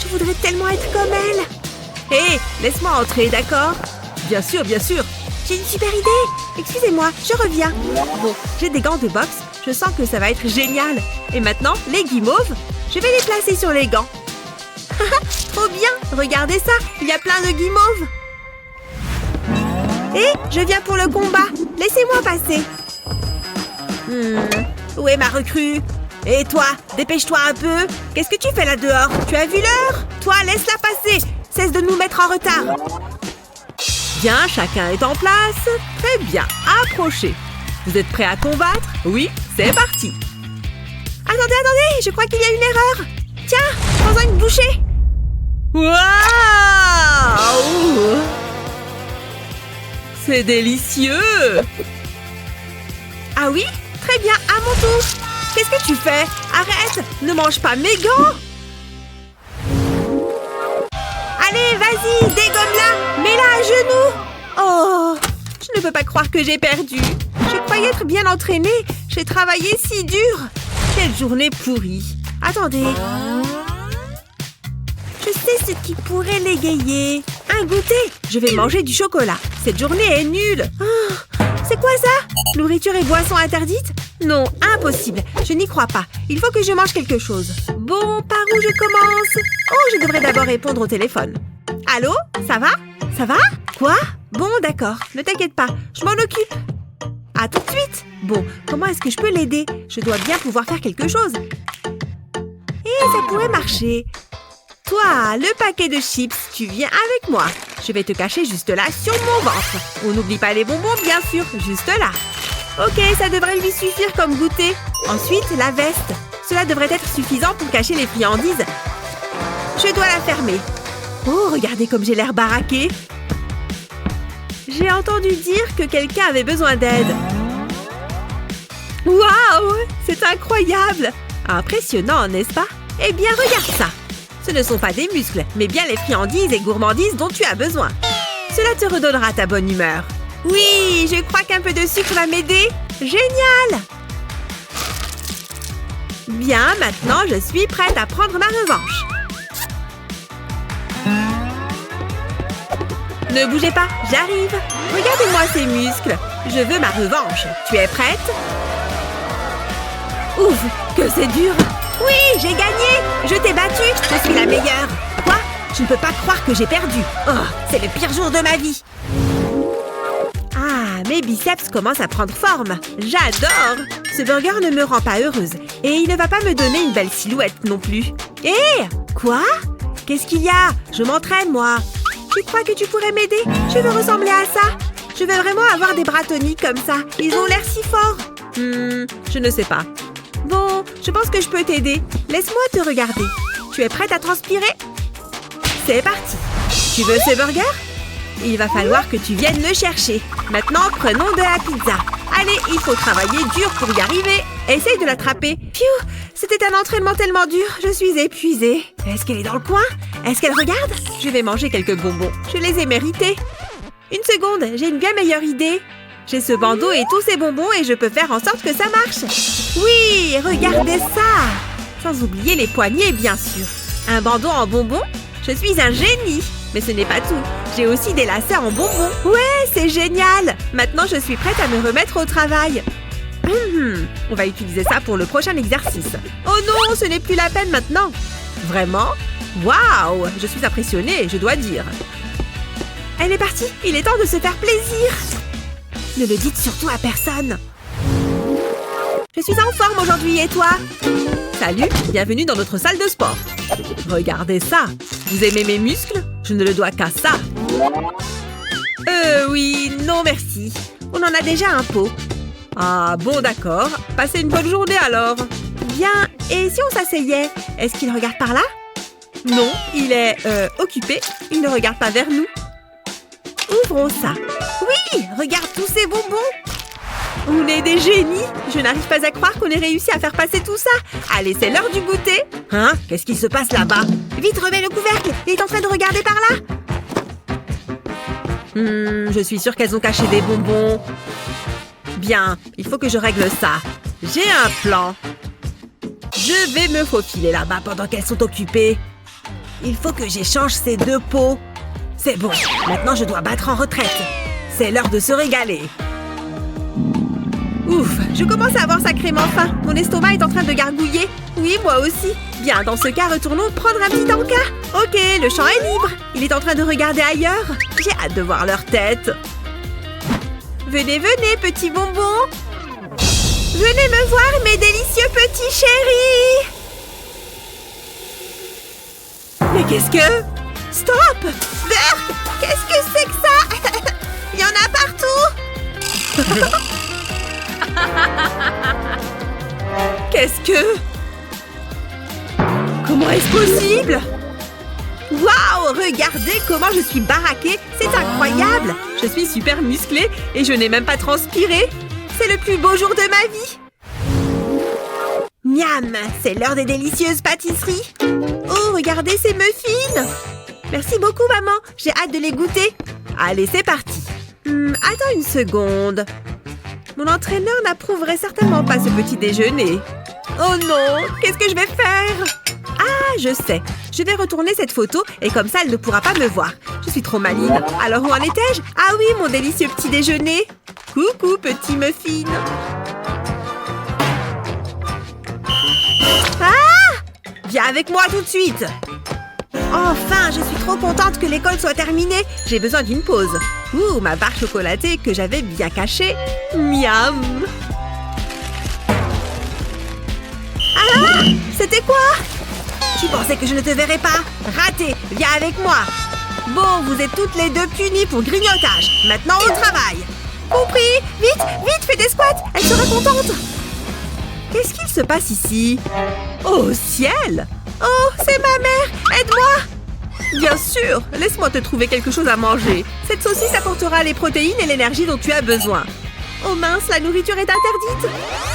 Je voudrais tellement être comme elle. Hé, laisse-moi entrer, d'accord? Bien sûr, bien sûr. J'ai une super idée. Excusez-moi, je reviens. Bon, j'ai des gants de boxe. Je sens que ça va être génial. Et maintenant, les guimauves, je vais les placer sur les gants. Trop bien. Regardez ça, il y a plein de guimauves. Hé, je viens pour le combat. Laissez-moi passer. Où est ma recrue? Et toi, dépêche-toi un peu. Qu'est-ce que tu fais là dehors? Tu as vu l'heure? Toi, laisse-la passer. Cesse de nous mettre en retard. Bien, chacun est en place. Très bien, approchez. Vous êtes prêts à combattre? Oui, c'est parti. Attendez, je crois qu'il y a une erreur. Tiens, prends-en une bouchée. Waouh! C'est délicieux. Ah oui? Très bien, à mon tour. Qu'est-ce que tu fais? Arrête! Ne mange pas mes gants! Allez, vas-y, dégomme-la! Mets-la à genoux! Oh! Je ne peux pas croire que j'ai perdu. Je croyais être bien entraînée. J'ai travaillé si dur. Quelle journée pourrie. Attendez. Je sais ce qui pourrait l'égayer. Un goûter. Je vais manger du chocolat. Cette journée est nulle. Oh, c'est quoi ça? Nourriture et boissons interdites? Non, impossible. Je n'y crois pas. Il faut que je mange quelque chose. Bon, par où je commence? Oh, je devrais d'abord répondre au téléphone. Allô? Ça va? Ça va? Quoi? Bon, d'accord. Ne t'inquiète pas. Je m'en occupe. À tout de suite. Bon, comment est-ce que je peux l'aider? Je dois bien pouvoir faire quelque chose. Et ça pourrait marcher. Toi, le paquet de chips, tu viens avec moi. Je vais te cacher juste là, sur mon ventre. On n'oublie pas les bonbons, bien sûr, juste là. Ok, ça devrait lui suffire comme goûter. Ensuite, la veste. Cela devrait être suffisant pour cacher les friandises. Je dois la fermer. Oh, regardez comme j'ai l'air baraqué. J'ai entendu dire que quelqu'un avait besoin d'aide. Waouh! C'est incroyable! Impressionnant, n'est-ce pas? Eh bien, regarde ça. Ce ne sont pas des muscles, mais bien les friandises et gourmandises dont tu as besoin. Cela te redonnera ta bonne humeur. Oui, je crois qu'un peu de sucre va m'aider. Génial! Bien, maintenant, je suis prête à prendre ma revanche. Ne bougez pas, j'arrive. Regardez-moi ces muscles. Je veux ma revanche. Tu es prête? Ouf, que c'est dur. Oui, j'ai gagné. Je t'ai battue. Je suis la meilleure. Quoi? Je ne peux pas croire que j'ai perdu. Oh, c'est le pire jour de ma vie. Ah, mes biceps commencent à prendre forme. J'adore. Ce burger ne me rend pas heureuse. Et il ne va pas me donner une belle silhouette non plus. Hé! Quoi? Qu'est-ce qu'il y a? Je m'entraîne, moi. Tu crois que tu pourrais m'aider? Je veux ressembler à ça. Je veux vraiment avoir des bras toniques comme ça. Ils ont l'air si forts. Je ne sais pas. Bon, je pense que je peux t'aider. Laisse-moi te regarder. Tu es prête à transpirer? C'est parti. Tu veux ce burger? Il va falloir que tu viennes le chercher. Maintenant, prenons de la pizza. Allez, il faut travailler dur pour y arriver. Essaye de l'attraper. Pfiou, c'était un entraînement tellement dur. Je suis épuisée. Est-ce qu'elle est dans le coin? Est-ce qu'elle regarde? Je vais manger quelques bonbons. Je les ai mérités. Une seconde, j'ai une bien meilleure idée. J'ai ce bandeau et tous ces bonbons et je peux faire en sorte que ça marche. Oui, regardez ça. Sans oublier les poignets, bien sûr. Un bandeau en bonbons? Je suis un génie. Mais ce n'est pas tout. J'ai aussi des lacets en bonbons. Ouais, c'est génial. Maintenant, je suis prête à me remettre au travail. On va utiliser ça pour le prochain exercice. Oh non, ce n'est plus la peine maintenant. Vraiment? Waouh! Je suis impressionnée, je dois dire. Elle est partie. Il est temps de se faire plaisir. Ne le dites surtout à personne. Je suis en forme aujourd'hui, et toi? Salut, bienvenue dans notre salle de sport. Regardez ça. Vous aimez mes muscles? Je ne le dois qu'à ça. Oui, non merci. On en a déjà un pot. Ah, bon d'accord. Passez une bonne journée alors. Bien, et si on s'asseyait? Est-ce qu'il regarde par là? Non, il est, occupé. Il ne regarde pas vers nous. Ouvrons ça. Oui, regarde tous ces bonbons. On est des génies. Je n'arrive pas à croire qu'on ait réussi à faire passer tout ça. Allez, c'est l'heure du goûter. Hein? Qu'est-ce qui se passe là-bas? Vite, remets le couvercle. Il est en train de regarder par là. Je suis sûre qu'elles ont caché des bonbons. Bien, il faut que je règle ça. J'ai un plan. Je vais me faufiler là-bas pendant qu'elles sont occupées. Il faut que j'échange ces deux pots. C'est bon, maintenant je dois battre en retraite. C'est l'heure de se régaler. Ouf, je commence à avoir sacrément faim. Mon estomac est en train de gargouiller. Oui, moi aussi. Bien, dans ce cas, retournons prendre un petit encas. Ok, le champ est libre. Il est en train de regarder ailleurs. J'ai hâte de voir leur tête. Venez, venez, petits bonbons. Venez me voir, mes délicieux petits chéris. Mais qu'est-ce que... Stop! Berk! Qu'est-ce que c'est que ça? Il y en a partout. Qu'est-ce que... Comment est-ce possible? Waouh! Regardez comment je suis baraquée. C'est incroyable. Je suis super musclée et je n'ai même pas transpiré. C'est le plus beau jour de ma vie. Miam! C'est l'heure des délicieuses pâtisseries. Oh, regardez ces muffins. Merci beaucoup, maman. J'ai hâte de les goûter. Allez, c'est parti. Attends une seconde. Mon entraîneur n'approuverait certainement pas ce petit déjeuner. Oh non! Qu'est-ce que je vais faire? Ah, je sais. Je vais retourner cette photo et comme ça, elle ne pourra pas me voir. Je suis trop maligne. Alors, où en étais-je? Ah oui, mon délicieux petit déjeuner. Coucou, petit muffin. Ah! Viens avec moi tout de suite. Enfin, je suis trop contente que l'école soit terminée. J'ai besoin d'une pause. Ouh, ma barre chocolatée que j'avais bien cachée. Miam! Ah! C'était quoi? Tu pensais que je ne te verrais pas? Raté! Viens avec moi! Bon, vous êtes toutes les deux punies pour grignotage. Maintenant au travail! Compris? Vite, vite, fais des squats! Elle sera contente! Qu'est-ce qu'il se passe ici? Oh, ciel! Oh, c'est ma mère! Aide-moi! Bien sûr! Laisse-moi te trouver quelque chose à manger. Cette saucisse apportera les protéines et l'énergie dont tu as besoin. Oh mince, la nourriture est interdite!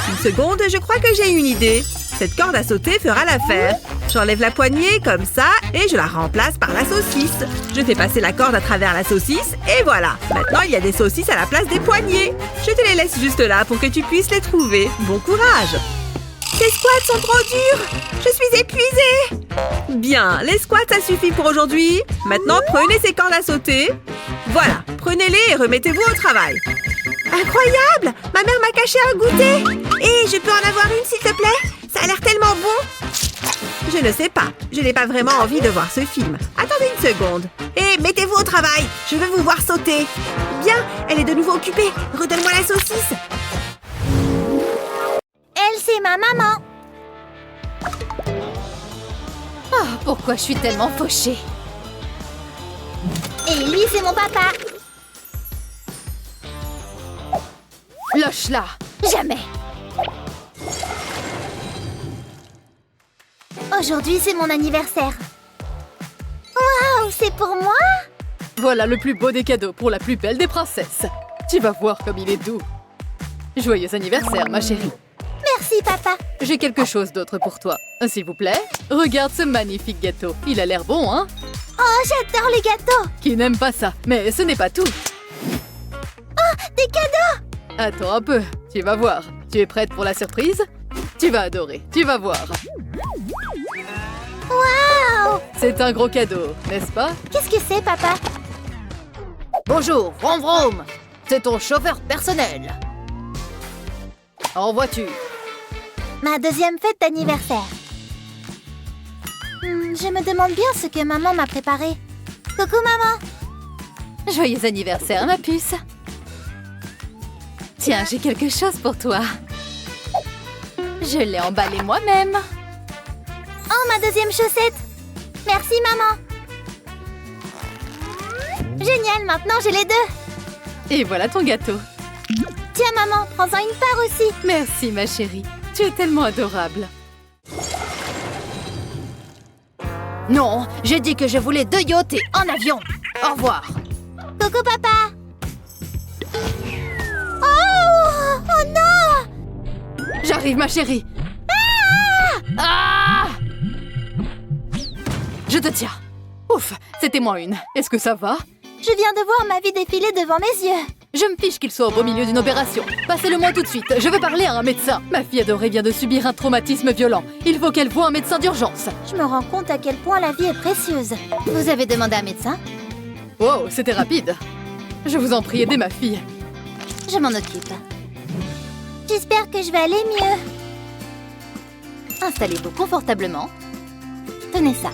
Une seconde, je crois que j'ai une idée. Cette corde à sauter fera l'affaire. J'enlève la poignée, comme ça, et je la remplace par la saucisse. Je fais passer la corde à travers la saucisse, et voilà. Maintenant, il y a des saucisses à la place des poignées. Je te les laisse juste là pour que tu puisses les trouver. Bon courage! Ces squats sont trop durs! Je suis épuisée! Bien, les squats, ça suffit pour aujourd'hui. Maintenant, prenez ces cordes à sauter. Voilà, prenez-les et remettez-vous au travail. Incroyable! Ma mère m'a caché un goûter! Et je peux en avoir une, s'il te plaît? Ça a l'air tellement bon! Je ne sais pas. Je n'ai pas vraiment envie de voir ce film. Attendez une seconde. Et mettez-vous au travail. Je veux vous voir sauter. Bien, elle est de nouveau occupée. Redonne-moi la saucisse. Elle, c'est ma maman. Oh, pourquoi je suis tellement fauchée? Et lui, c'est mon papa. Lâche-la! Jamais. Aujourd'hui, c'est mon anniversaire. Waouh, c'est pour moi? Voilà le plus beau des cadeaux pour la plus belle des princesses. Tu vas voir comme il est doux. Joyeux anniversaire, ma chérie. Merci, papa. J'ai quelque chose d'autre pour toi. S'il vous plaît, regarde ce magnifique gâteau. Il a l'air bon, hein? Oh, j'adore les gâteaux. Qui n'aime pas ça? Mais ce n'est pas tout. Des cadeaux. Attends un peu, tu vas voir. Tu es prête pour la surprise? Tu vas adorer, tu vas voir. Waouh. C'est un gros cadeau, n'est-ce pas? Qu'est-ce que c'est, papa? Bonjour, Vroom Vroom. C'est ton chauffeur personnel. En voiture. Ma deuxième fête d'anniversaire. Je me demande bien ce que maman m'a préparé. Coucou, maman. Joyeux anniversaire, ma puce. Tiens, j'ai quelque chose pour toi. Je l'ai emballé moi-même. Oh, ma deuxième chaussette. Merci, maman. Génial, maintenant j'ai les deux. Et voilà ton gâteau. Tiens, maman, prends-en une part aussi. Merci, ma chérie. Tu es tellement adorable. Non, j'ai dit que je voulais 2 yachts et un avion. Au revoir. Coucou, papa. Oh, oh non. J'arrive, ma chérie. Ah! Je te tiens. Ouf, c'était moins une. Est-ce que ça va? Je viens de voir ma vie défiler devant mes yeux. Je me fiche qu'il soit au beau milieu d'une opération. Passez-le-moi tout de suite, je veux parler à un médecin. Ma fille adorée vient de subir un traumatisme violent. Il faut qu'elle voie un médecin d'urgence. Je me rends compte à quel point la vie est précieuse. Vous avez demandé à un médecin? Wow, c'était rapide. Je vous en prie, aidez ma fille. Je m'en occupe. J'espère que je vais aller mieux. Installez-vous confortablement. Tenez ça.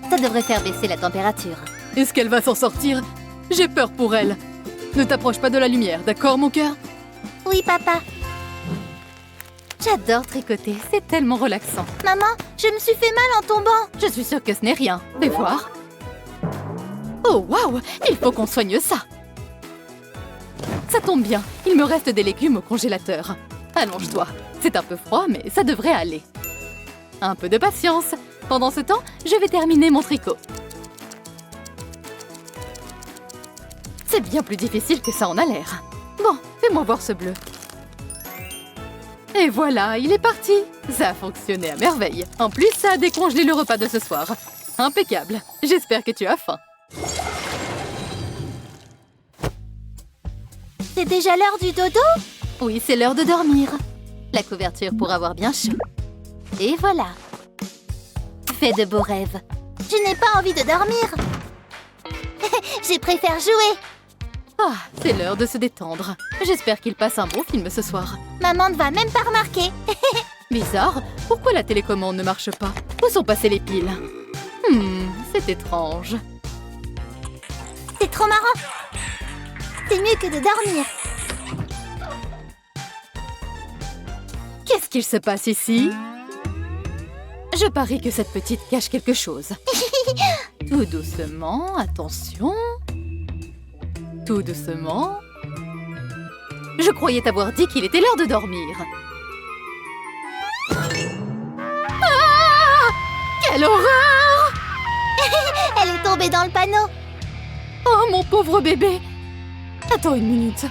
Ça devrait faire baisser la température. Est-ce qu'elle va s'en sortir? J'ai peur pour elle. Ne t'approche pas de la lumière, d'accord, mon cœur? Oui, papa. J'adore tricoter, c'est tellement relaxant. Maman, je me suis fait mal en tombant. Je suis sûre que ce n'est rien. Fais voir. Oh, waouh! Il faut qu'on soigne ça. Ça tombe bien, il me reste des légumes au congélateur. Allonge-toi. C'est un peu froid, mais ça devrait aller. Un peu de patience. Pendant ce temps, je vais terminer mon tricot. C'est bien plus difficile que ça en a l'air. Bon, fais-moi voir ce bleu. Et voilà, il est parti. Ça a fonctionné à merveille. En plus, ça a décongelé le repas de ce soir. Impeccable. J'espère que tu as faim. C'est déjà l'heure du dodo? Oui, c'est l'heure de dormir. La couverture pour avoir bien chaud. Et voilà. Fais de beaux rêves. Je n'ai pas envie de dormir. Je préfère jouer. Ah, c'est l'heure de se détendre. J'espère qu'il passe un bon film ce soir. Maman ne va même pas remarquer. Bizarre, pourquoi la télécommande ne marche pas? Où sont passées les piles? C'est étrange. C'est trop marrant. C'est mieux que de dormir. Qu'est-ce qu'il se passe ici? Je parie que cette petite cache quelque chose. Tout doucement, attention. Tout doucement. Je croyais t'avoir dit qu'il était l'heure de dormir. Ah! Quelle horreur! Elle est tombée dans le panneau. Oh, mon pauvre bébé! Attends une minute.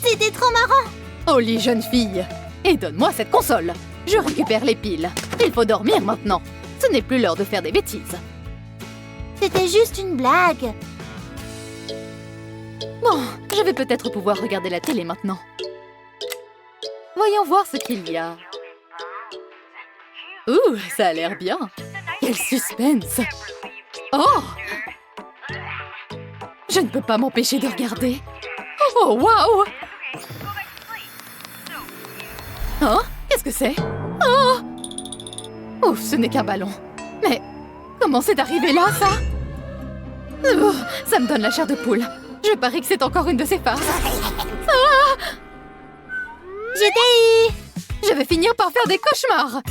C'était trop marrant. Au lit, jeune fille. Et donne-moi cette console. Je récupère les piles. Il faut dormir maintenant. Ce n'est plus l'heure de faire des bêtises. C'était juste une blague. Bon, je vais peut-être pouvoir regarder la télé maintenant. Voyons voir ce qu'il y a. Ouh, ça a l'air bien. Quel suspense. Oh! Je ne peux pas m'empêcher de regarder. Oh, waouh! Oh, qu'est-ce que c'est? Oh! Ouf, ce n'est qu'un ballon. Mais comment c'est arrivé là, ça? Oh, ça me donne la chair de poule. Je parie que c'est encore une de ces farces. Ah! Je t'ai eu. Je vais finir par faire des cauchemars.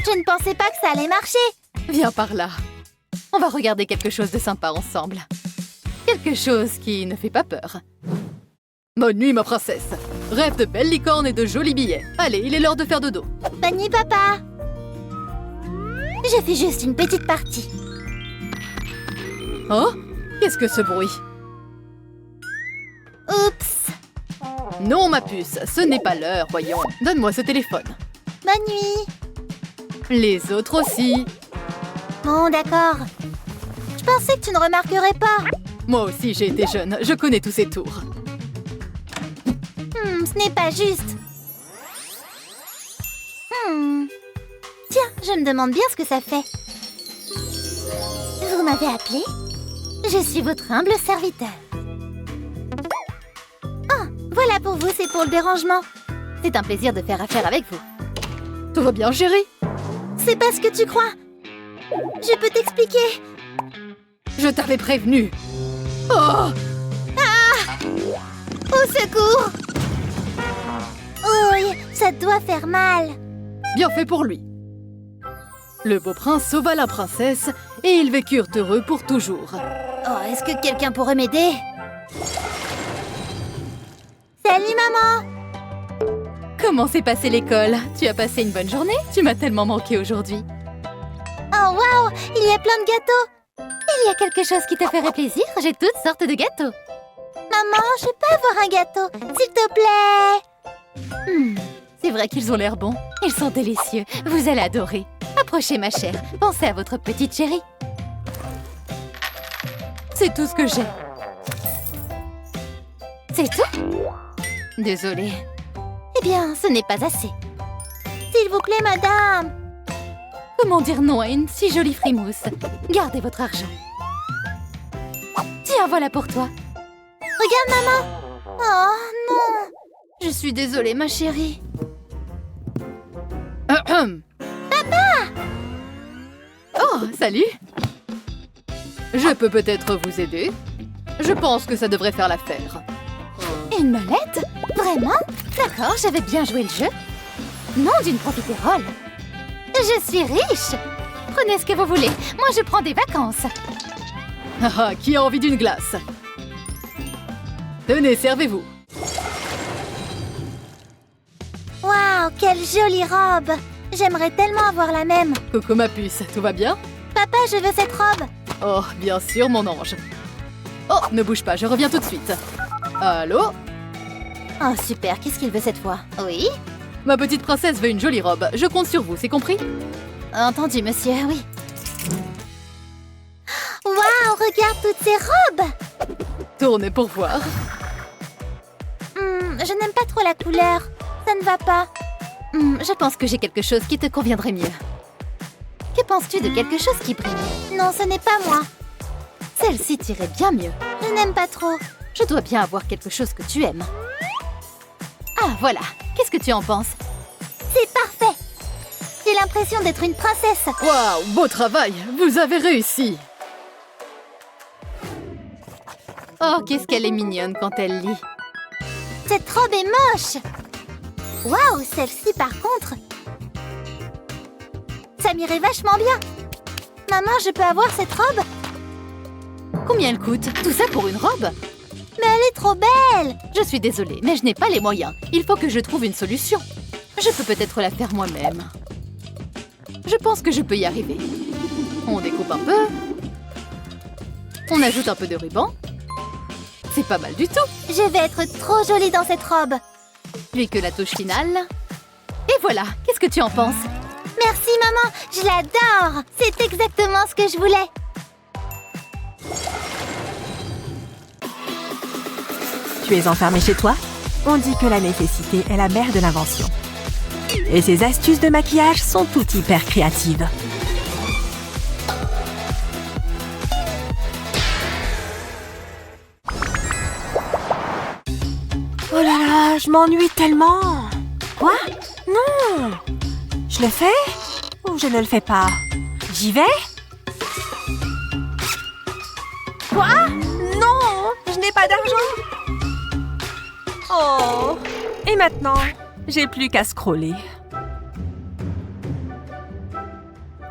Je ne pensais pas que ça allait marcher. Viens par là. On va regarder quelque chose de sympa ensemble. Quelque chose qui ne fait pas peur. Bonne nuit, ma princesse. Rêve de belles licornes et de jolis billets. Allez, il est l'heure de faire dodo. Bonne nuit, papa. J'ai fait juste une petite partie. Oh, qu'est-ce que ce bruit? Oups. Non, ma puce, ce n'est pas l'heure, voyons. Donne-moi ce téléphone. Bonne nuit. Les autres aussi. Bon, d'accord. Je pensais que tu ne remarquerais pas. Moi aussi, j'ai été jeune. Je connais tous ces tours. Ce n'est pas juste. Tiens, je me demande bien ce que ça fait. Vous m'avez appelé? Je suis votre humble serviteur. Oh, voilà pour vous, c'est pour le dérangement. C'est un plaisir de faire affaire avec vous. Tout va bien, chérie? C'est pas ce que tu crois. Je peux t'expliquer. Je t'avais prévenu. Oh! Au secours! Ouh, ça doit faire mal. Bien fait pour lui. Le beau prince sauva la princesse et ils vécurent heureux pour toujours. Oh, est-ce que quelqu'un pourrait m'aider? Salut, maman! Comment s'est passée l'école? Tu as passé une bonne journée? Tu m'as tellement manqué aujourd'hui. Oh, waouh! Il y a plein de gâteaux! Il y a quelque chose qui te ferait plaisir? J'ai toutes sortes de gâteaux. Maman, je peux avoir un gâteau, s'il te plaît? C'est vrai qu'ils ont l'air bons. Ils sont délicieux. Vous allez adorer. Approchez, ma chère. Pensez à votre petite chérie. C'est tout ce que j'ai. C'est tout? Désolée. Eh bien, ce n'est pas assez. S'il vous plaît, madame. Comment dire non à une si jolie frimousse? Gardez votre argent. Tiens, voilà pour toi. Regarde, maman. Oh, non. Je suis désolée, ma chérie. Oh, salut! Je peux peut-être vous aider? Je pense que ça devrait faire l'affaire. Une mallette? Vraiment? D'accord, j'avais bien joué le jeu. Nom d'une profiterole. Je suis riche. Prenez ce que vous voulez. Moi, je prends des vacances. Ah, qui a envie d'une glace? Tenez, servez-vous. Waouh, quelle jolie robe. J'aimerais tellement avoir la même. Coco ma puce, tout va bien? Papa, je veux cette robe. Oh, bien sûr, mon ange. Oh, ne bouge pas, je reviens tout de suite. Allô? Oh, super. Qu'est-ce qu'il veut cette fois? Oui? Ma petite princesse veut une jolie robe. Je compte sur vous, c'est compris? Entendu, monsieur, oui. Waouh, regarde toutes ces robes. Tournez pour voir. Je n'aime pas trop la couleur. Ça ne va pas. Je pense que j'ai quelque chose qui te conviendrait mieux. Que penses-tu de quelque chose qui brille? Non, ce n'est pas moi. Celle-ci t'irait bien mieux. Je n'aime pas trop. Je dois bien avoir quelque chose que tu aimes. Ah, voilà. Qu'est-ce que tu en penses? C'est parfait. J'ai l'impression d'être une princesse. Waouh, beau travail. Vous avez réussi. Oh, qu'est-ce qu'elle est mignonne quand elle lit. Cette robe est moche. Waouh, celle-ci par contre. Ça m'irait vachement bien. Maman, je peux avoir cette robe? Combien elle coûte? Tout ça pour une robe? Mais elle est trop belle. Je suis désolée, mais je n'ai pas les moyens. Il faut que je trouve une solution. Je peux peut-être la faire moi-même. Je pense que je peux y arriver. On découpe un peu. On ajoute un peu de ruban. C'est pas mal du tout. Je vais être trop jolie dans cette robe. Plus que la touche finale. Et voilà, qu'est-ce que tu en penses? Merci, maman. Je l'adore. C'est exactement ce que je voulais. Tu es enfermé chez toi? On dit que la nécessité est la mère de l'invention. Et ces astuces de maquillage sont toutes hyper créatives. Oh là là, je m'ennuie tellement. Quoi? Non. Je le fais ou je ne le fais pas? J'y vais? Quoi? Non, je n'ai pas d'argent. Oh. Et maintenant, j'ai plus qu'à scroller.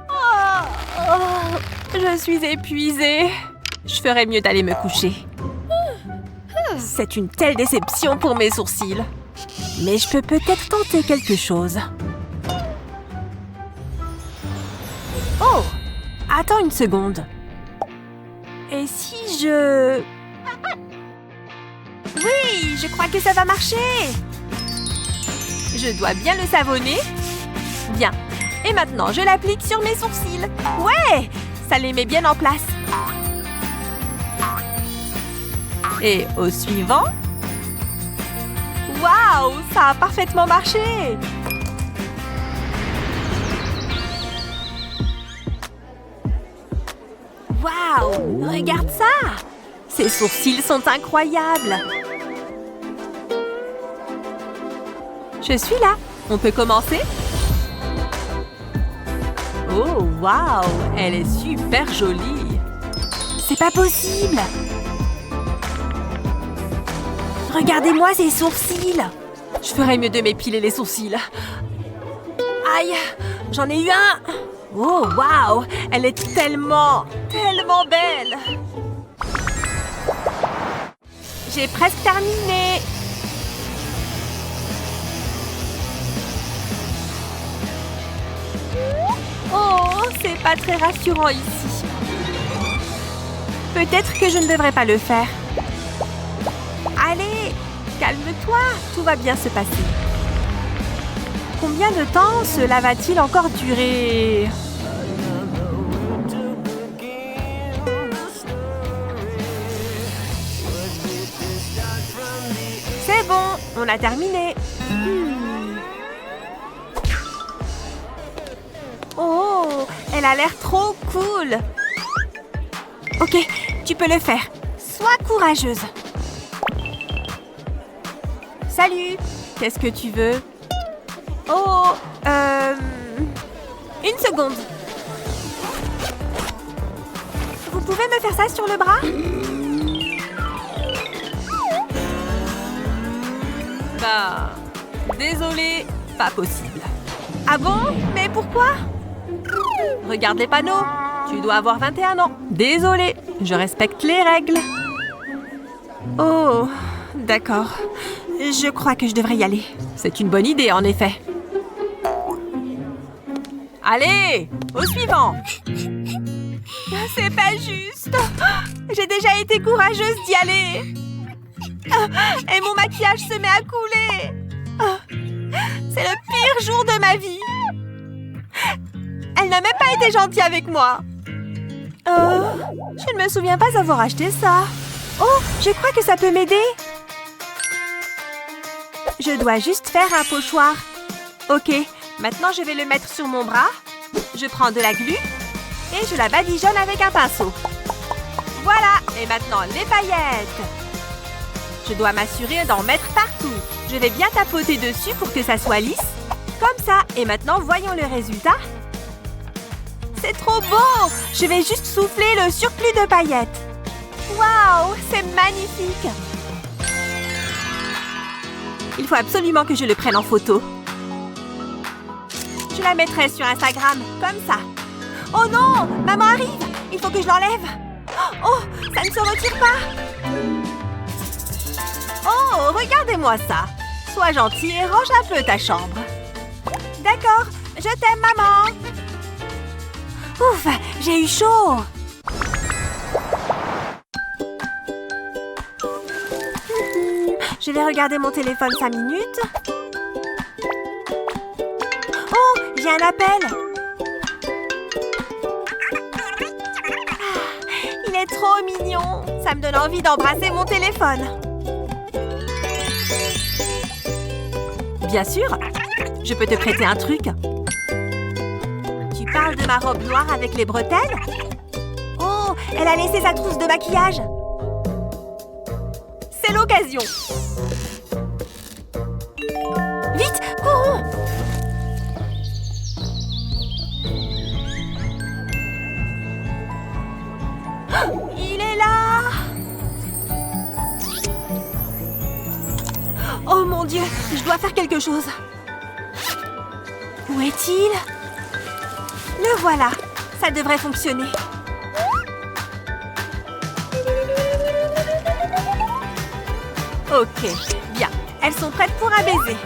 Oh, je suis épuisée. Je ferais mieux d'aller me coucher. C'est une telle déception pour mes sourcils. Mais je peux peut-être tenter quelque chose. Oh! Attends une seconde. Et si je... Oui, je crois que ça va marcher. Je dois bien le savonner. Bien. Et maintenant, je l'applique sur mes sourcils. Ouais, ça les met bien en place. Et au suivant. Waouh, ça a parfaitement marché. Waouh, regarde ça. Ces sourcils sont incroyables. Je suis là. On peut commencer? Oh, waouh, elle est super jolie. C'est pas possible. Regardez-moi ces sourcils. Je ferais mieux de m'épiler les sourcils. Aïe, j'en ai eu un. Oh, waouh, elle est tellement belle. J'ai presque terminé. Oh, c'est pas très rassurant ici. Peut-être que je ne devrais pas le faire. Allez, calme-toi, tout va bien se passer. Combien de temps cela va-t-il encore durer? C'est bon, on a terminé. Oh, elle a l'air trop cool. Ok, tu peux le faire. Sois courageuse. Salut, qu'est-ce que tu veux? Oh, une seconde. Vous pouvez me faire ça sur le bras? Bah, désolée, pas possible. Ah bon? Mais pourquoi? Regarde les panneaux. Tu dois avoir 21 ans. Désolée, je respecte les règles. Oh, d'accord. Je crois que je devrais y aller. C'est une bonne idée, en effet. Allez, au suivant. C'est pas juste. J'ai déjà été courageuse d'y aller. Et mon maquillage se met à couler. C'est le pire jour de ma vie. Elle n'a même pas été gentille avec moi. Je ne me souviens pas avoir acheté ça. Oh, je crois que ça peut m'aider. Je dois juste faire un pochoir. Ok, maintenant je vais le mettre sur mon bras. Je prends de la glu et je la badigeonne avec un pinceau. Voilà, et maintenant les paillettes. Je dois m'assurer d'en mettre partout. Je vais bien tapoter dessus pour que ça soit lisse. Comme ça, et maintenant voyons le résultat. C'est trop beau! Je vais juste souffler le surplus de paillettes. Waouh, c'est magnifique! Il faut absolument que je le prenne en photo. Je la mettrai sur Instagram, comme ça. Oh non! Maman arrive! Il faut que je l'enlève. Oh, ça ne se retire pas! Oh, regardez-moi ça! Sois gentil et range un peu ta chambre. D'accord, je t'aime, maman! Ouf, j'ai eu chaud! Je vais regarder mon téléphone 5 minutes. Oh, j'ai un appel! Il est trop mignon! Ça me donne envie d'embrasser mon téléphone. Bien sûr, je peux te prêter un truc. Tu parles de ma robe noire avec les bretelles? Oh, elle a laissé sa trousse de maquillage. C'est l'occasion. Vite, courons! Il est là! Oh mon Dieu, je dois faire quelque chose. Où est-il? Le voilà, ça devrait fonctionner. Ok, bien, elles sont prêtes pour un baiser.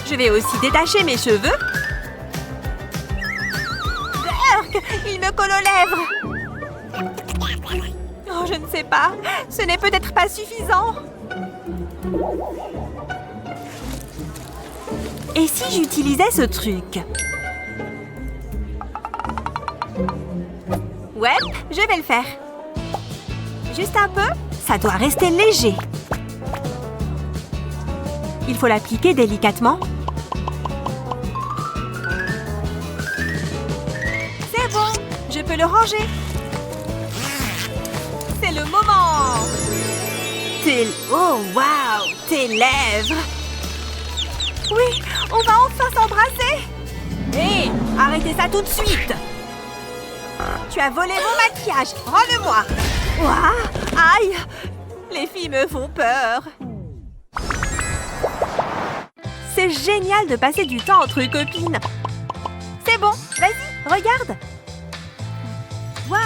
Je vais aussi détacher mes cheveux. Berk, il me colle aux lèvres. Je ne sais pas. Ce n'est peut-être pas suffisant. Et si j'utilisais ce truc? Ouais, je vais le faire. Juste un peu. Ça doit rester léger. Il faut l'appliquer délicatement. C'est bon, je peux le ranger. C'est le moment. Oh, waouh, tes lèvres. Oui, on va enfin s'embrasser. Hé, arrêtez ça tout de suite. Tu as volé mon maquillage. Rends-le-moi. Ouah, aïe. Les filles me font peur. C'est génial de passer du temps entre copines. C'est bon, vas-y, regarde. Waouh,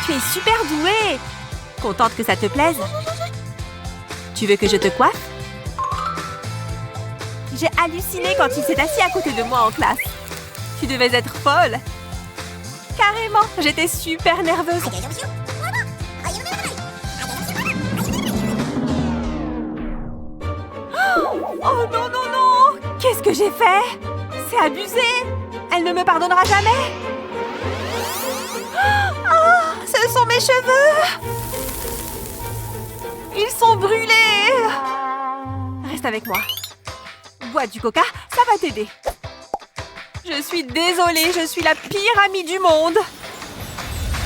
tu es super douée. Contente que ça te plaise? Tu veux que je te coiffe? J'ai halluciné quand il s'est assis à côté de moi en classe. Tu devais être folle. Carrément, j'étais super nerveuse. Oh non, non, non! Qu'est-ce que j'ai fait? C'est abusé! Elle ne me pardonnera jamais! Oh, ce sont mes cheveux! Ils sont brûlés! Reste avec moi. Bois du coca, ça va t'aider. Je suis désolée, je suis la pire amie du monde.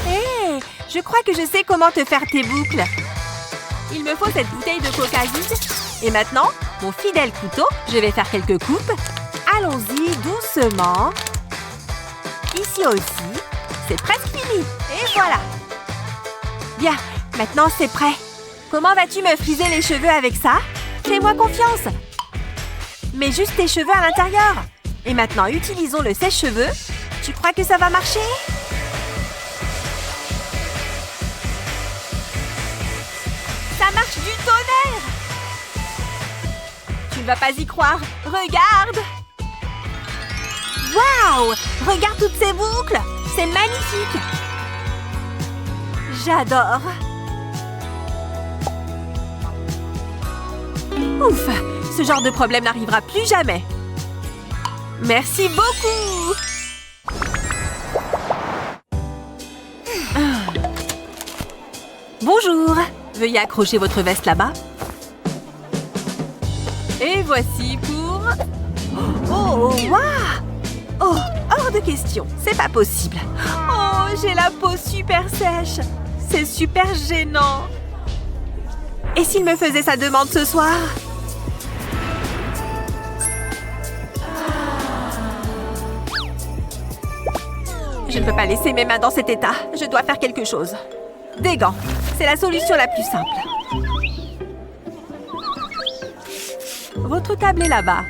Hé, je crois que je sais comment te faire tes boucles. Il me faut cette bouteille de coca vide. Et maintenant, mon fidèle couteau, je vais faire quelques coupes. Allons-y doucement. Ici aussi. C'est presque fini. Et voilà. Bien, maintenant c'est prêt. Comment vas-tu me friser les cheveux avec ça? Fais-moi confiance. Mets juste tes cheveux à l'intérieur. Et maintenant, utilisons le sèche-cheveux. Tu crois que ça va marcher? Ça marche du tonnerre! Tu ne vas pas y croire. Regarde! Waouh! Regarde toutes ces boucles! C'est magnifique! J'adore! Ouf! Ce genre de problème n'arrivera plus jamais. Merci beaucoup! Bonjour! Veuillez accrocher votre veste là-bas. Et voici pour... Oh, waouh! Oh, hors de question. C'est pas possible. Oh, j'ai la peau super sèche. C'est super gênant. Et s'il me faisait sa demande ce soir? Je ne peux pas laisser mes mains dans cet état. Je dois faire quelque chose. Des gants. C'est la solution la plus simple. Votre table est là-bas.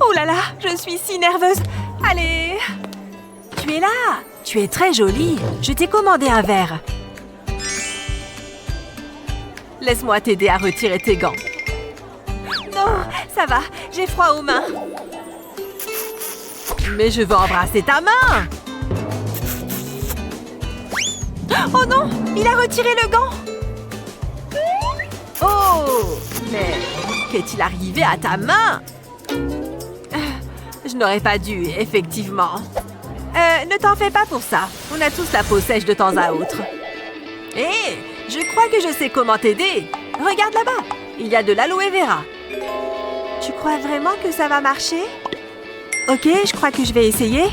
Oh là là, je suis si nerveuse. Allez. Tu es là. Tu es très jolie. Je t'ai commandé un verre. Laisse-moi t'aider à retirer tes gants. Non, ça va. J'ai froid aux mains. Mais je veux embrasser ta main. Oh non, il a retiré le gant. Oh, mais qu'est-il arrivé à ta main? Je n'aurais pas dû, effectivement. Ne t'en fais pas pour ça. On a tous la peau sèche de temps à autre. Hé, je crois que je sais comment t'aider. Regarde là-bas, il y a de l'aloe vera. Tu crois vraiment que ça va marcher? Ok, je crois que je vais essayer.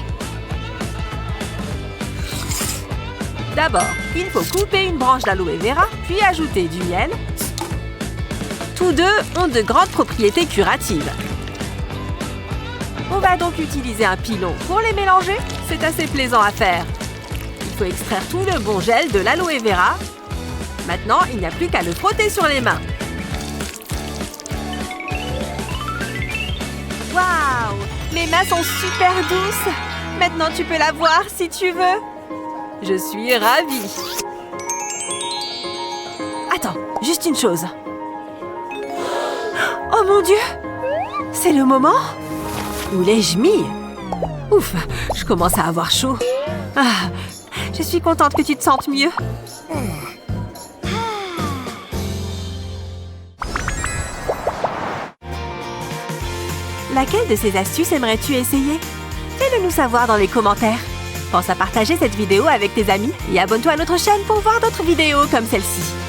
D'abord, il faut couper une branche d'aloe vera, puis ajouter du miel. Tous deux ont de grandes propriétés curatives. On va donc utiliser un pilon pour les mélanger. C'est assez plaisant à faire. Il faut extraire tout le bon gel de l'aloe vera. Maintenant, il n'y a plus qu'à le frotter sur les mains. Waouh! Mes mains sont super douces. Maintenant, tu peux la voir si tu veux. Je suis ravie. Attends, juste une chose. Oh mon Dieu! C'est le moment? Où l'ai-je mis? Ouf, je commence à avoir chaud. Ah, Je suis contente que tu te sentes mieux. Laquelle de ces astuces aimerais-tu essayer? Fais-le nous savoir dans les commentaires. Pense à partager cette vidéo avec tes amis et abonne-toi à notre chaîne pour voir d'autres vidéos comme celle-ci.